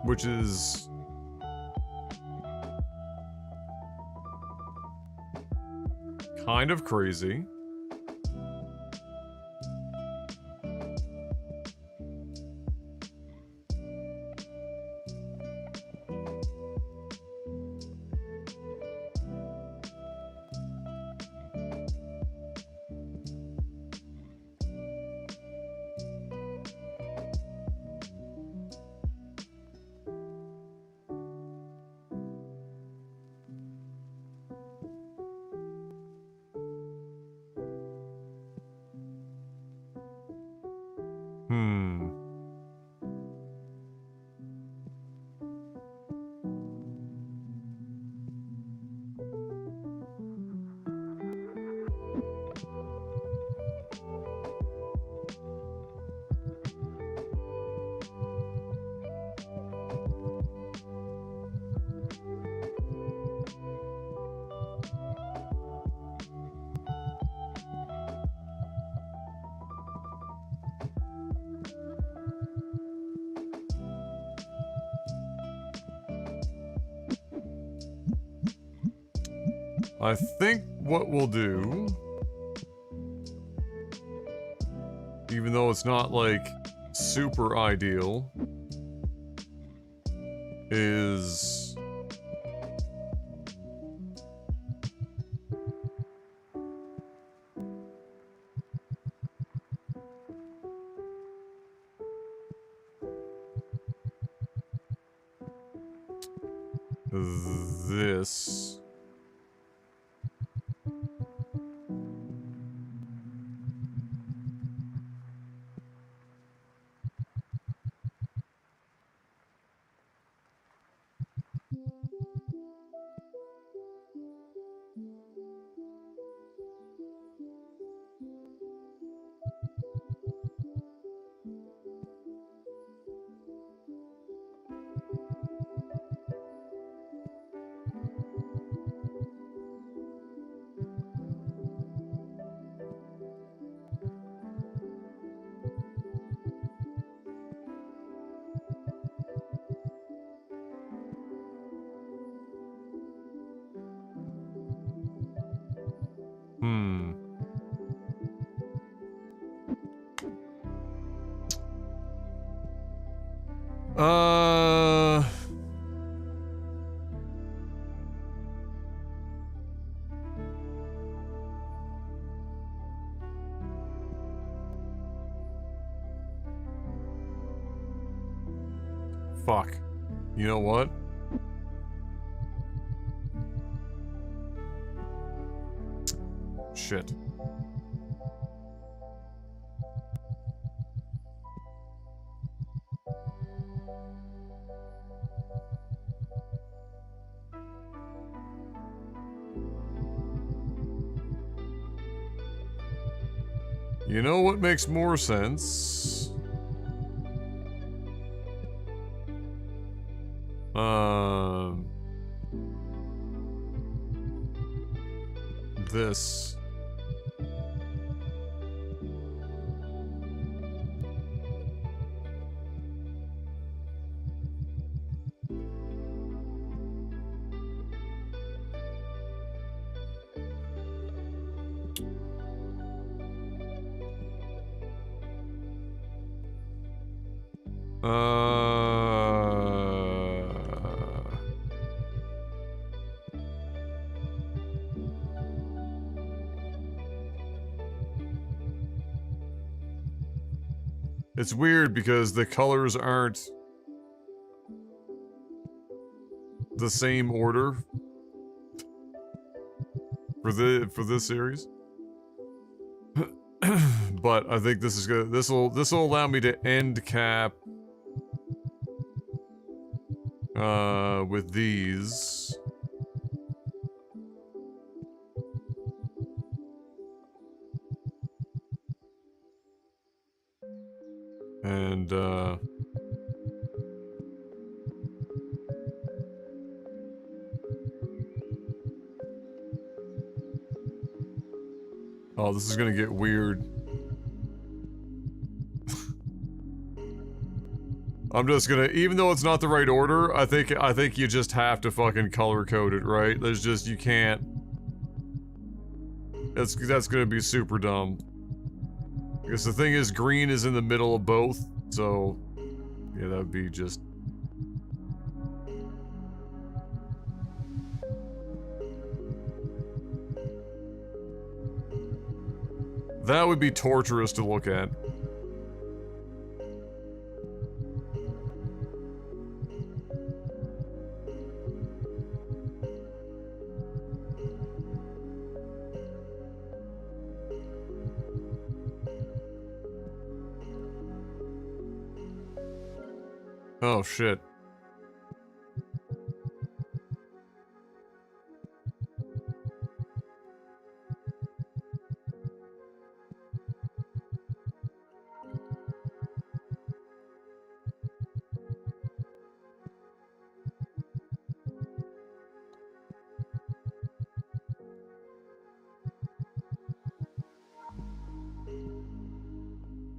which is kind of crazy. I think what we'll do, even though it's not like super ideal, is this. Uh... Fuck. You know what? Shit. You know what makes more sense? This. It's weird because the colors aren't the same order for this series. But I think this is good. This'll allow me to end cap with these. And oh, this is gonna get weird. I'm just gonna, even though it's not the right order, I think you just have to fucking color code it, right? There's just, you can't. That's gonna be super dumb. Because the thing is, green is in the middle of both, so yeah, that would be just. That would be torturous to look at. Oh shit.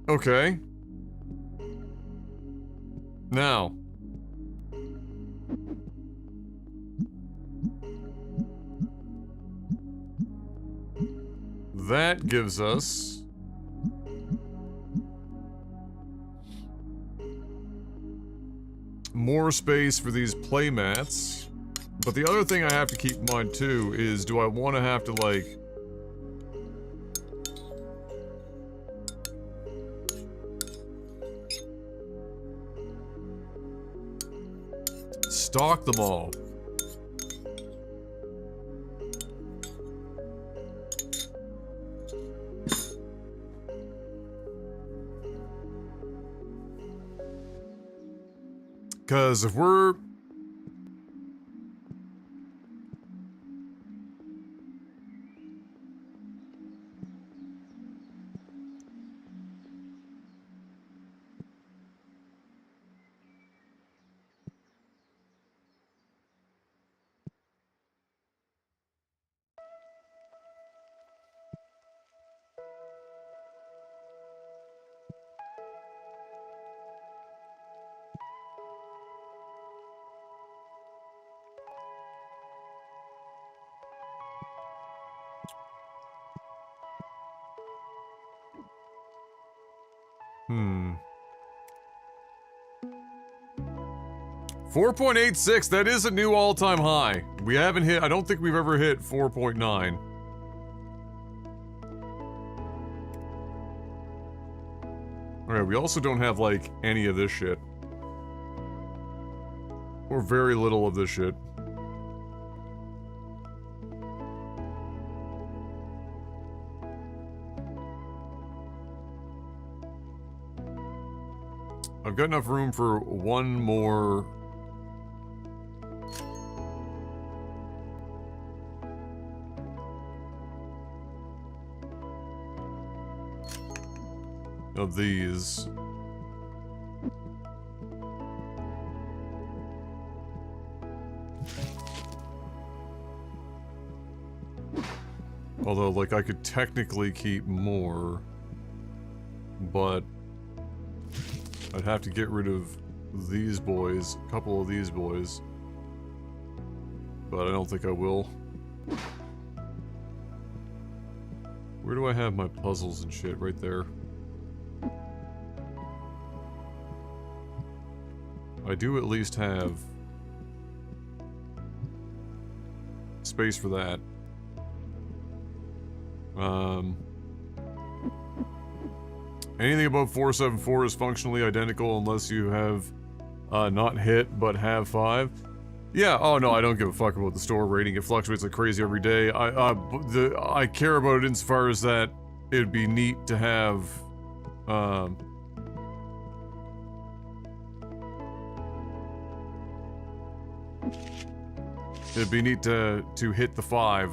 Okay. Now. That gives us more space for these play mats. But the other thing I have to keep in mind too is, do I want to have to like stock them all? Because if we're... Hmm. 4.86, that is a new all-time high. We haven't hit, I don't think we've ever hit 4.9. Alright, we also don't have, like, any of this shit. Or very little of this shit. I've got enough room for one more... of these. Although, like, I could technically keep more, but I'd have to get rid of these boys, a couple of these boys, but I don't think I will. Where do I have my puzzles and shit? Right there. I do at least have space for that. Anything above 474 is functionally identical unless you have not hit but have 5. Yeah, oh no, I don't give a fuck about the store rating. It fluctuates like crazy every day. I care about it insofar as that it'd be neat to have it'd be neat to hit the 5.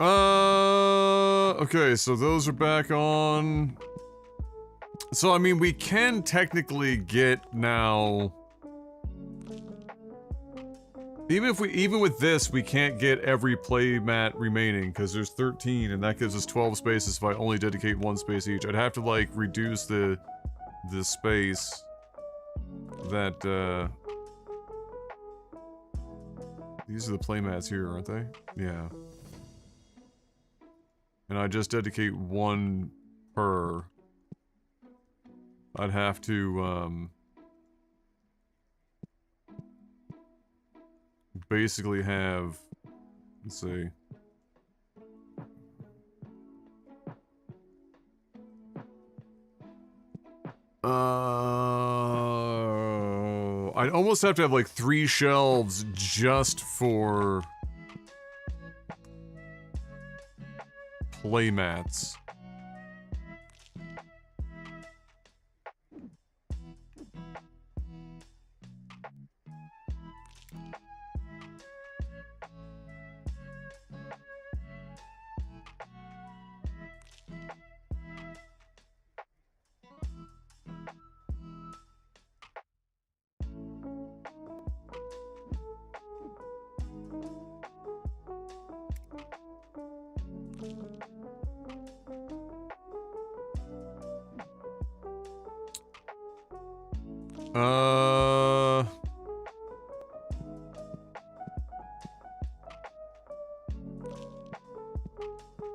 Okay, so those are back on. So, I mean, we can technically get now... Even with this, we can't get every playmat remaining, because there's 13, and that gives us 12 spaces if I only dedicate one space each. I'd have to, like, reduce the space that, These are the playmats here, aren't they? Yeah. And I just dedicate one per. I'd have to, basically have... Let's see. I'd almost have to have, like, 3 shelves just for... playmats.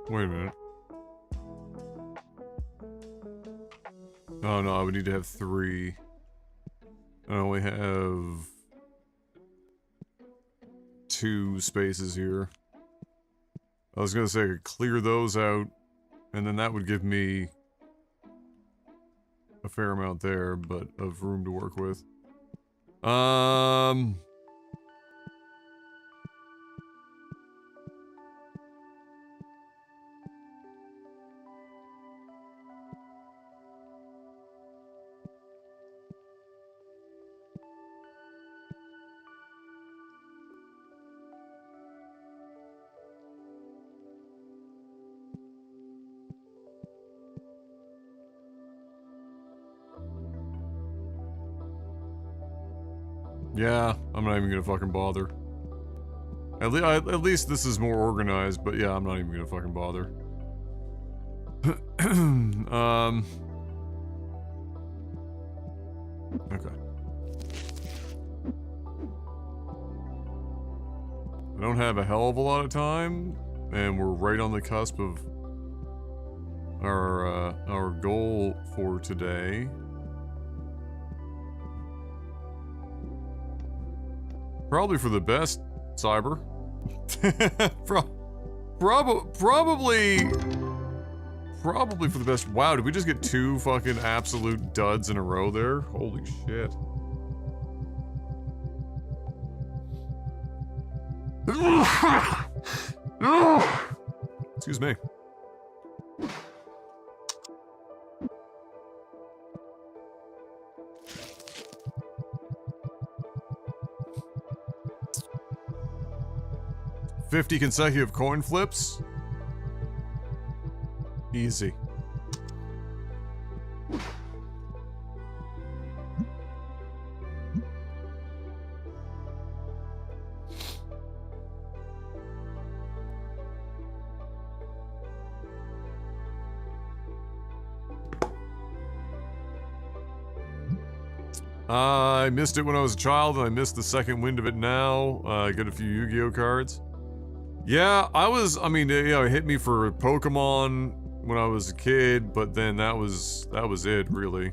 Wait a minute. Oh no, I would need to have 3. I only have 2 spaces here. I was gonna say I could clear those out, and then that would give me a fair amount there, but of room to work with. Yeah, I'm not even gonna fucking bother. At least this is more organized, but yeah, I'm not even gonna fucking bother. Okay. I don't have a hell of a lot of time, and we're right on the cusp of our goal for today. Probably for the best, Cyber. Probably for the best. Wow, did we just get 2 fucking absolute duds in a row there? Holy shit. Excuse me. "50 consecutive coin flips? Easy. I missed it when I was a child, and I missed the second wind of it now. I got a few Yu-Gi-Oh cards. Yeah, I mean, you know, it hit me for Pokemon when I was a kid, but then that was it, really.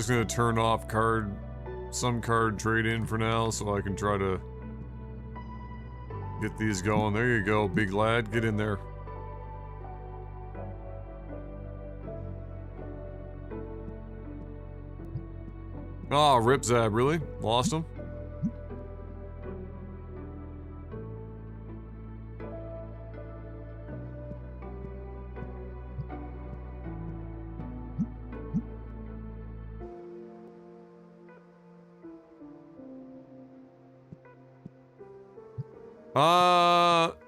Just gonna turn off some card trade-in for now so I can try to get these going. There you go, big lad. Get in there. Oh, Rip Zab, really? Lost him?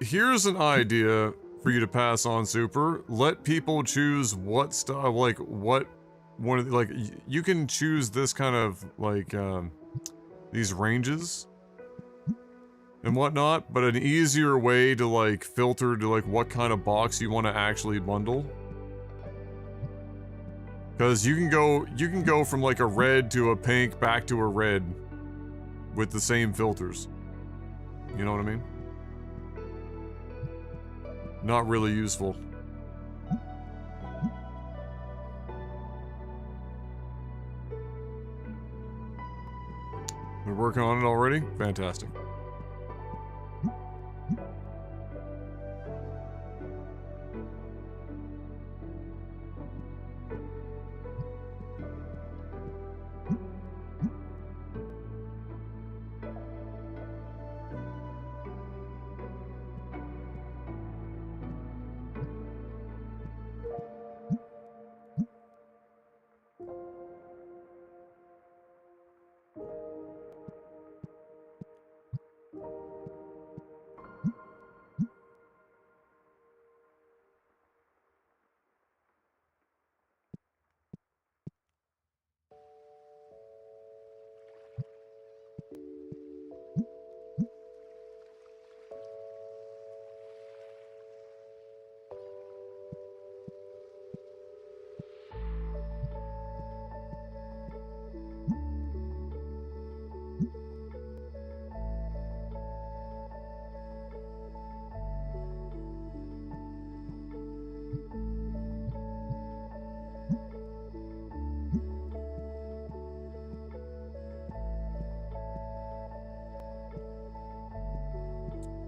Here's an idea for you to pass on, Super. Let people choose what style, like, what one of the, like, you can choose this kind of, like, these ranges and whatnot, but an easier way to, like, filter to, like, what kind of box you want to actually bundle. Because you can go from, like, a red to a pink back to a red with the same filters. You know what I mean? Not really useful. We're working on it already? Fantastic.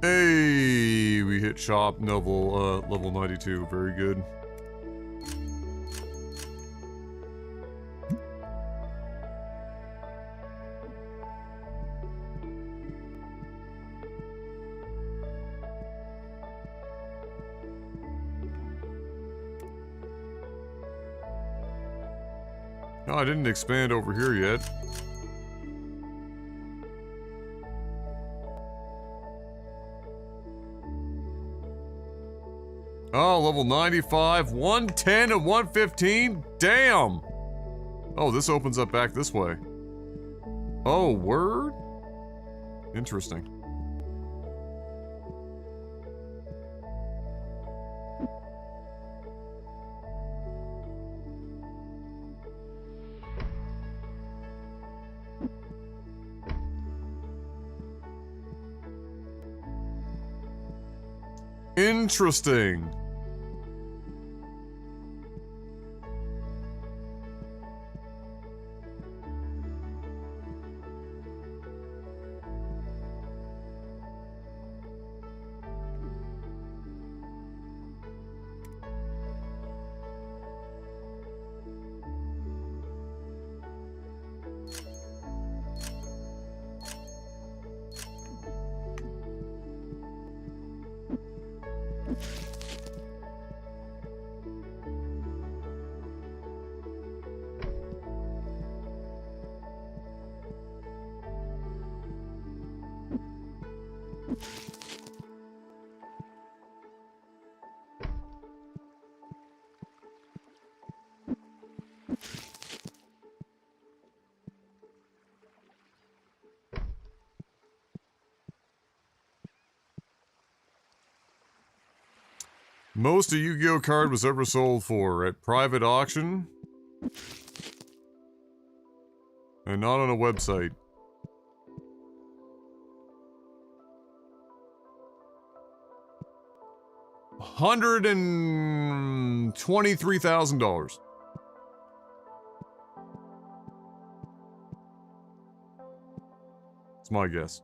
Hey, we hit shop level 92. Very good. No, I didn't expand over here yet. Oh, level 95, 110 and 115? Damn! Oh, this opens up back this way. Oh, word? Interesting. Interesting. Most a Yu-Gi-Oh card was ever sold for at private auction and not on a website. $123,000. It's my guess.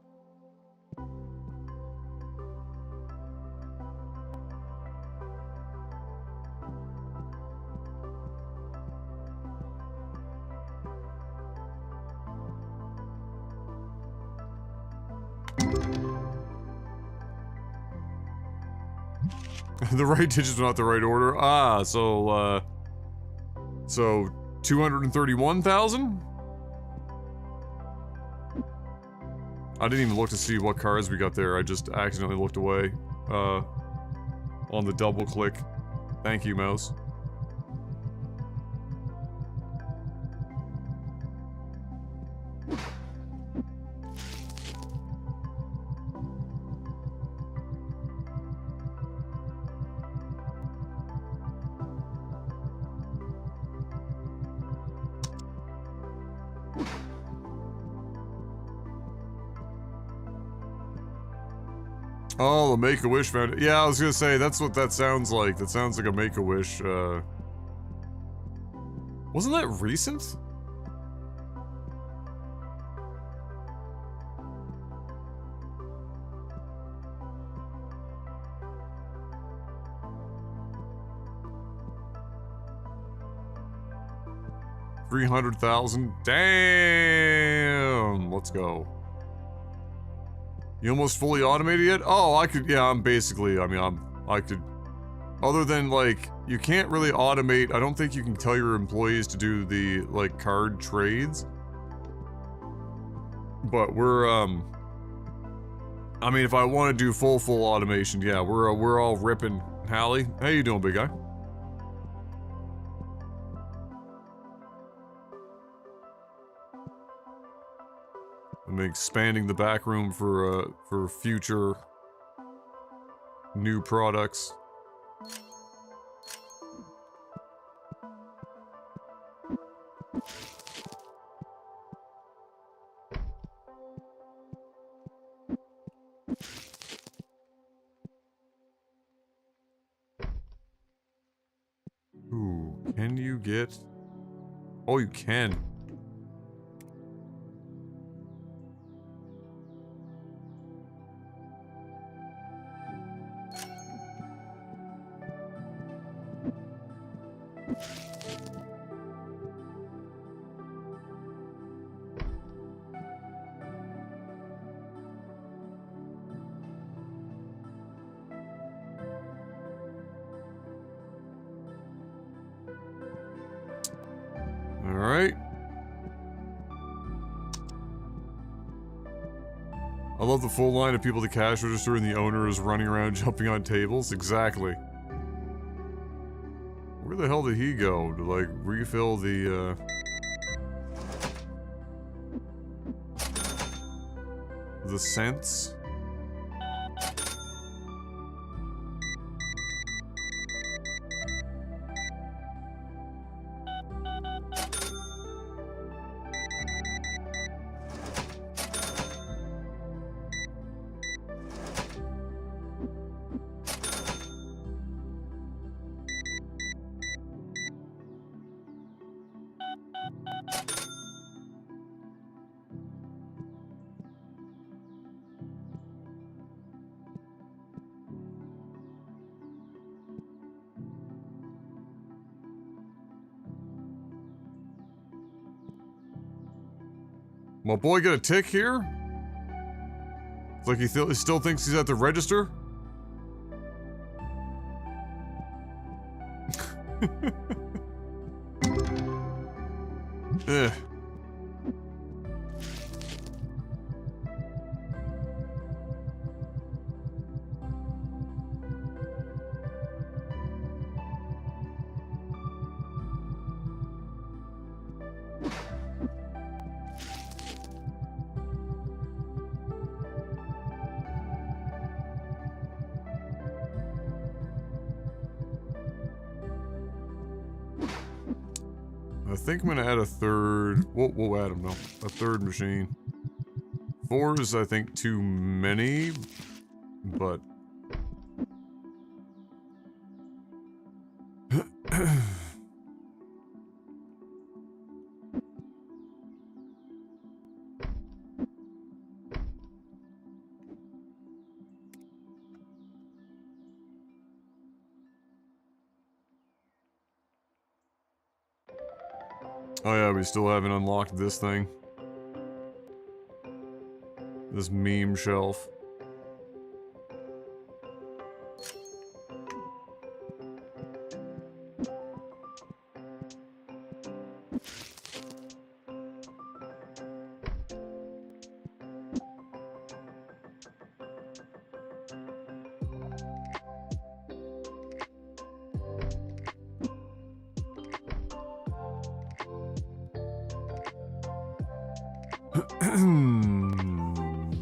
The right digits were not the right order. Ah, so 231,000? I didn't even look to see what cars we got there. I just accidentally looked away on the double click. Thank you, mouse. Oh, the Make-A-Wish Foundation. Yeah, I was gonna say, that's what that sounds like. That sounds like a Make-A-Wish, Wasn't that recent? $300,000. Damn! Let's go. You almost fully automated it? Oh, I could, yeah, I'm basically, I mean, I could, other than, like, you can't really automate, I don't think you can tell your employees to do the, like, card trades. But we're, I mean, if I want to do full automation, yeah, we're all ripping. Hallie, how you doing, big guy? I'm expanding the back room for future new products. Ooh, can you get? Oh, you can. Alright. I love the full line of people at the cash register and the owner is running around jumping on tables. Exactly. Where the hell did he go to, like, refill the, cents? My boy got a tick here? It's like he still thinks he's at the register? Ugh. I think I'm gonna add a third. We'll add them though. A third machine. 4 is, I think, too many, but. Oh yeah, we still haven't unlocked this thing. This meme shelf.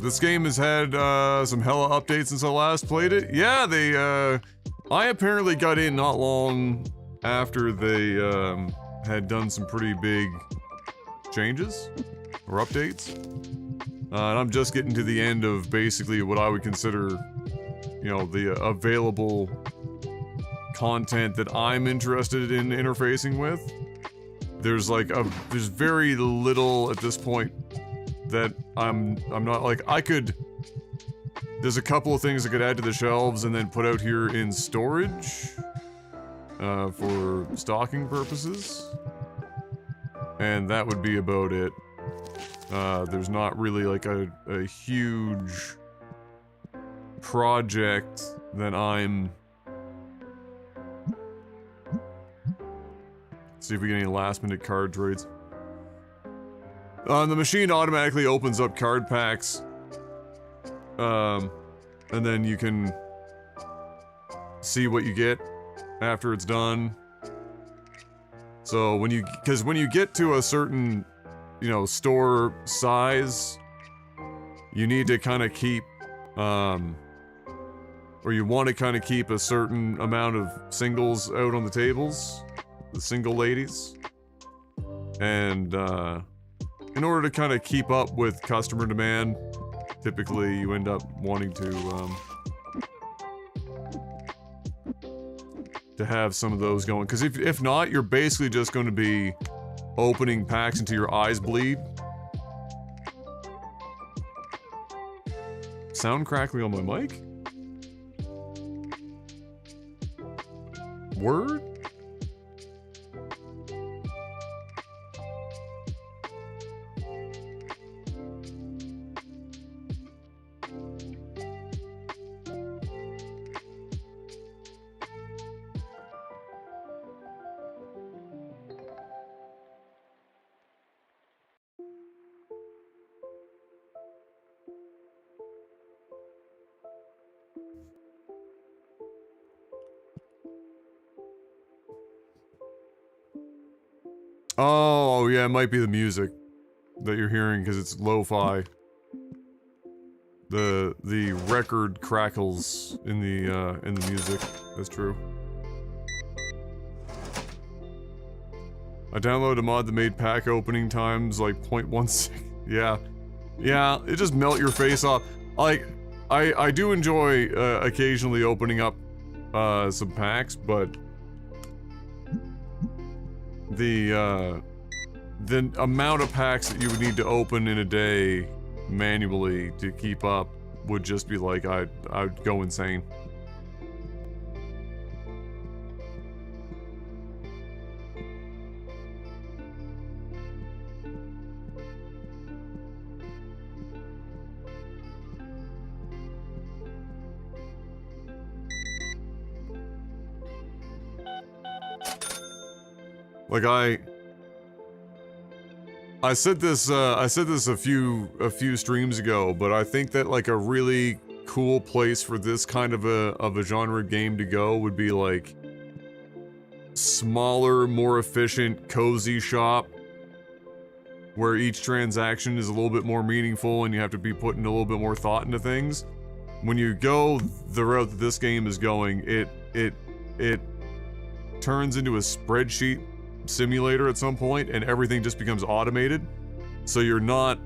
This game has had some hella updates since I last played it. Yeah, I apparently got in not long after they had done some pretty big changes or updates. And I'm just getting to the end of basically what I would consider, you know, the available content that I'm interested in interfacing with. There's like there's very little at this point that I'm not like, there's a couple of things I could add to the shelves and then put out here in storage for stocking purposes, and that would be about it. There's not really like a huge project that I'm... See if we get any last minute card trades. The machine automatically opens up card packs. And then you can see what you get after it's done. So when you get to a certain, you know, store size, you need to kind of keep, or you want to kind of keep a certain amount of singles out on the tables, the single ladies. And, in order to kind of keep up with customer demand, typically you end up wanting to have some of those going. Because if not, you're basically just going to be opening packs until your eyes bleed. Sound crackling on my mic? Word? Oh, yeah, it might be the music that you're hearing because it's lo-fi. The record crackles in the music. That's true. I downloaded a mod that made pack opening times like 0.16. Yeah. Yeah, it just melt your face off. Like, I do enjoy occasionally opening up some packs, but the amount of packs that you would need to open in a day manually to keep up would just be like, I'd go insane. Like I said this a few streams ago, but I think that like a really cool place for this kind of a genre game to go would be like smaller, more efficient, cozy shop where each transaction is a little bit more meaningful and you have to be putting a little bit more thought into things. When you go the route that this game is going, it turns into a spreadsheet simulator at some point and everything just becomes automated. So you're not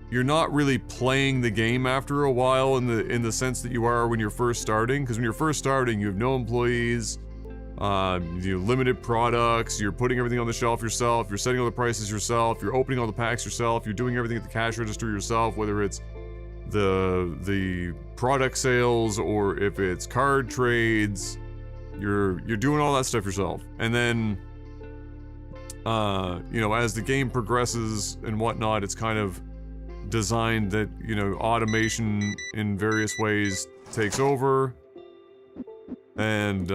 really playing the game after a while in the sense that you are when you're first starting, because when you're first starting you have no employees, you have limited products, you're putting everything on the shelf yourself, you're setting all the prices yourself, you're opening all the packs yourself, you're doing everything at the cash register yourself, whether it's the product sales or if it's card trades, you're doing all that stuff yourself. And then you know, as the game progresses and whatnot, it's kind of designed that, you know, automation in various ways takes over. And,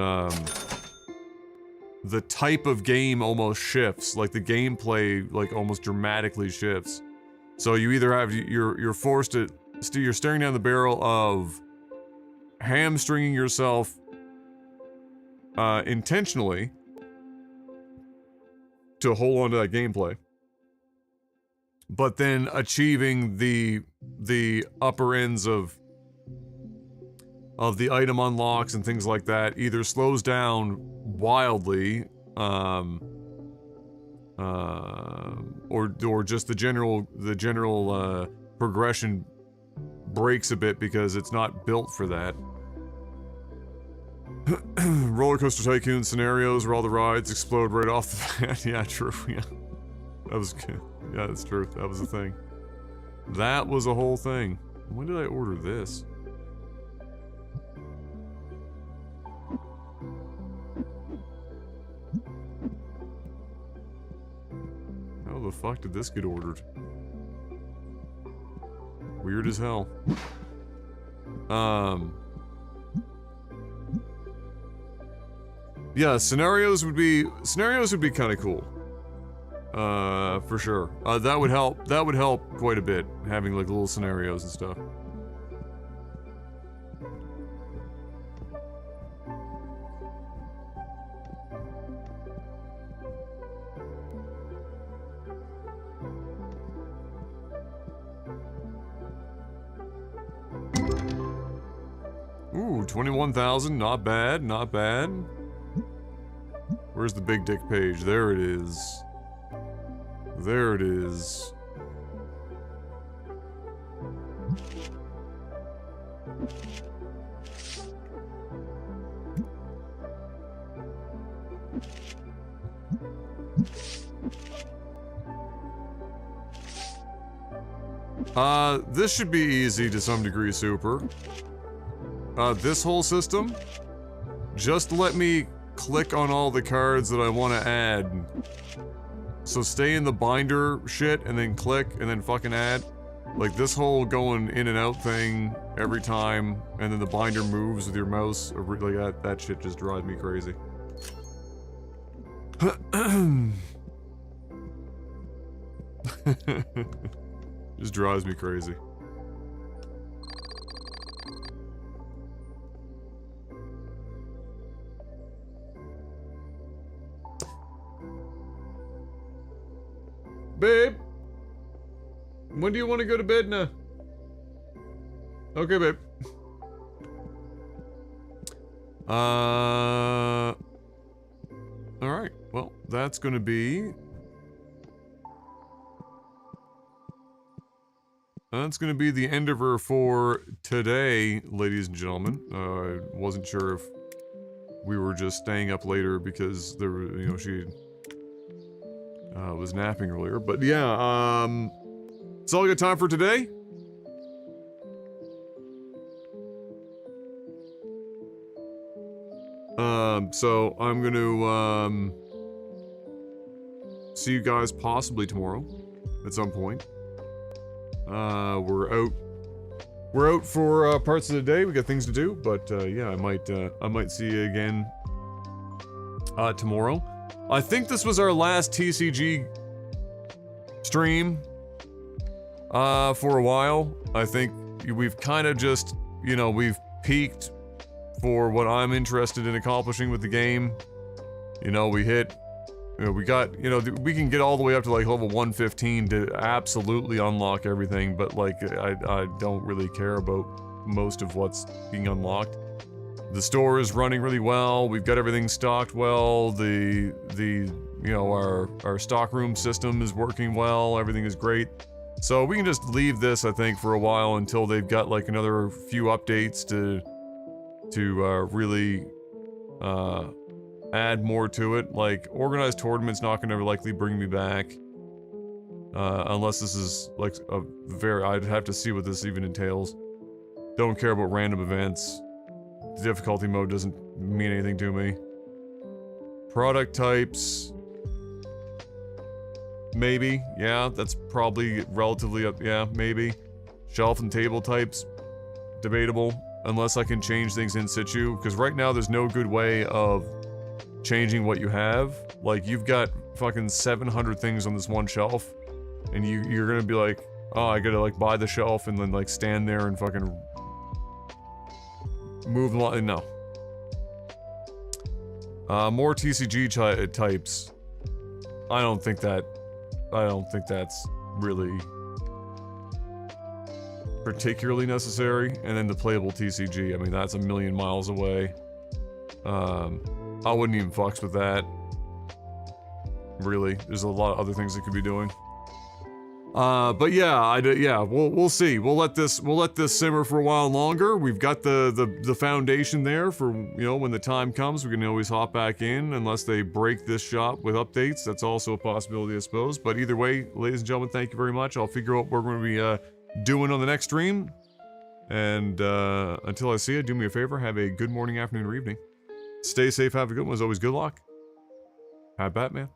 the type of game almost shifts, like the gameplay, like, almost dramatically shifts. So you either have, you're forced to, you're staring down the barrel of hamstringing yourself, intentionally to hold on to that gameplay, but then achieving the upper ends of the item unlocks and things like that either slows down wildly, or just the general progression breaks a bit because it's not built for that. Roller Coaster Tycoon scenarios where all the rides explode right off the bat. Yeah, true. Yeah, that was good. Yeah, that's true. That was a thing. That was a whole thing. When did I order this? How the fuck did this get ordered? Weird as hell. Yeah, scenarios would be kind of cool. For sure. That would help quite a bit, having like little scenarios and stuff. Ooh, 21,000, not bad, not bad. Where's the big dick page? There it is. There it is. This should be easy to some degree, Super. This whole system, just let me click on all the cards that I want to add. So stay in the binder shit and then click and then fucking add. Like this whole going in and out thing every time, and then the binder moves with your mouse. Like that shit just drives me crazy. Just drives me crazy. Babe, when do you want to go to bed now? Okay, babe. Alright, well, that's gonna be... That's gonna be the end of her for today, ladies and gentlemen. I wasn't sure if we were just staying up later because there were, you know, she was napping earlier, but yeah, it's all I got time for today. So I'm gonna, see you guys possibly tomorrow at some point. We're out for, parts of the day. We got things to do, but, yeah, I might see you again, tomorrow. I think this was our last TCG stream, for a while. I think we've kind of just, you know, we've peaked for what I'm interested in accomplishing with the game. You know, we hit, you know, we got, you know, we can get all the way up to like level 115 to absolutely unlock everything, but like, I don't really care about most of what's being unlocked. The store is running really well. We've got everything stocked well. The you know, our stockroom system is working well. Everything is great. So we can just leave this, I think, for a while until they've got like another few updates to really add more to it. Like organized tournaments not going to likely bring me back unless this is like a very. I'd have to see what this even entails. Don't care about random events. The difficulty mode doesn't mean anything to me. Product types. Maybe. Yeah, that's probably relatively up. Yeah, maybe. Shelf and table types. Debatable. Unless I can change things in situ. Because right now there's no good way of changing what you have. Like, you've got fucking 700 things on this one shelf. And you're gonna be like, oh, I gotta like buy the shelf and then like stand there and fucking move along. No. More TCG types. I don't think that's really particularly necessary. And then the playable TCG, I mean, that's a million miles away. I wouldn't even fucks with that. Really, there's a lot of other things it could be doing. But yeah, we'll see. We'll let this simmer for a while longer. We've got the foundation there for, you know, when the time comes, we can always hop back in unless they break this shop with updates. That's also a possibility, I suppose. But either way, ladies and gentlemen, thank you very much. I'll figure out what we're going to be doing on the next stream. And until I see you, do me a favor, have a good morning, afternoon, or evening. Stay safe, have a good one. As always, good luck. Pat Batman.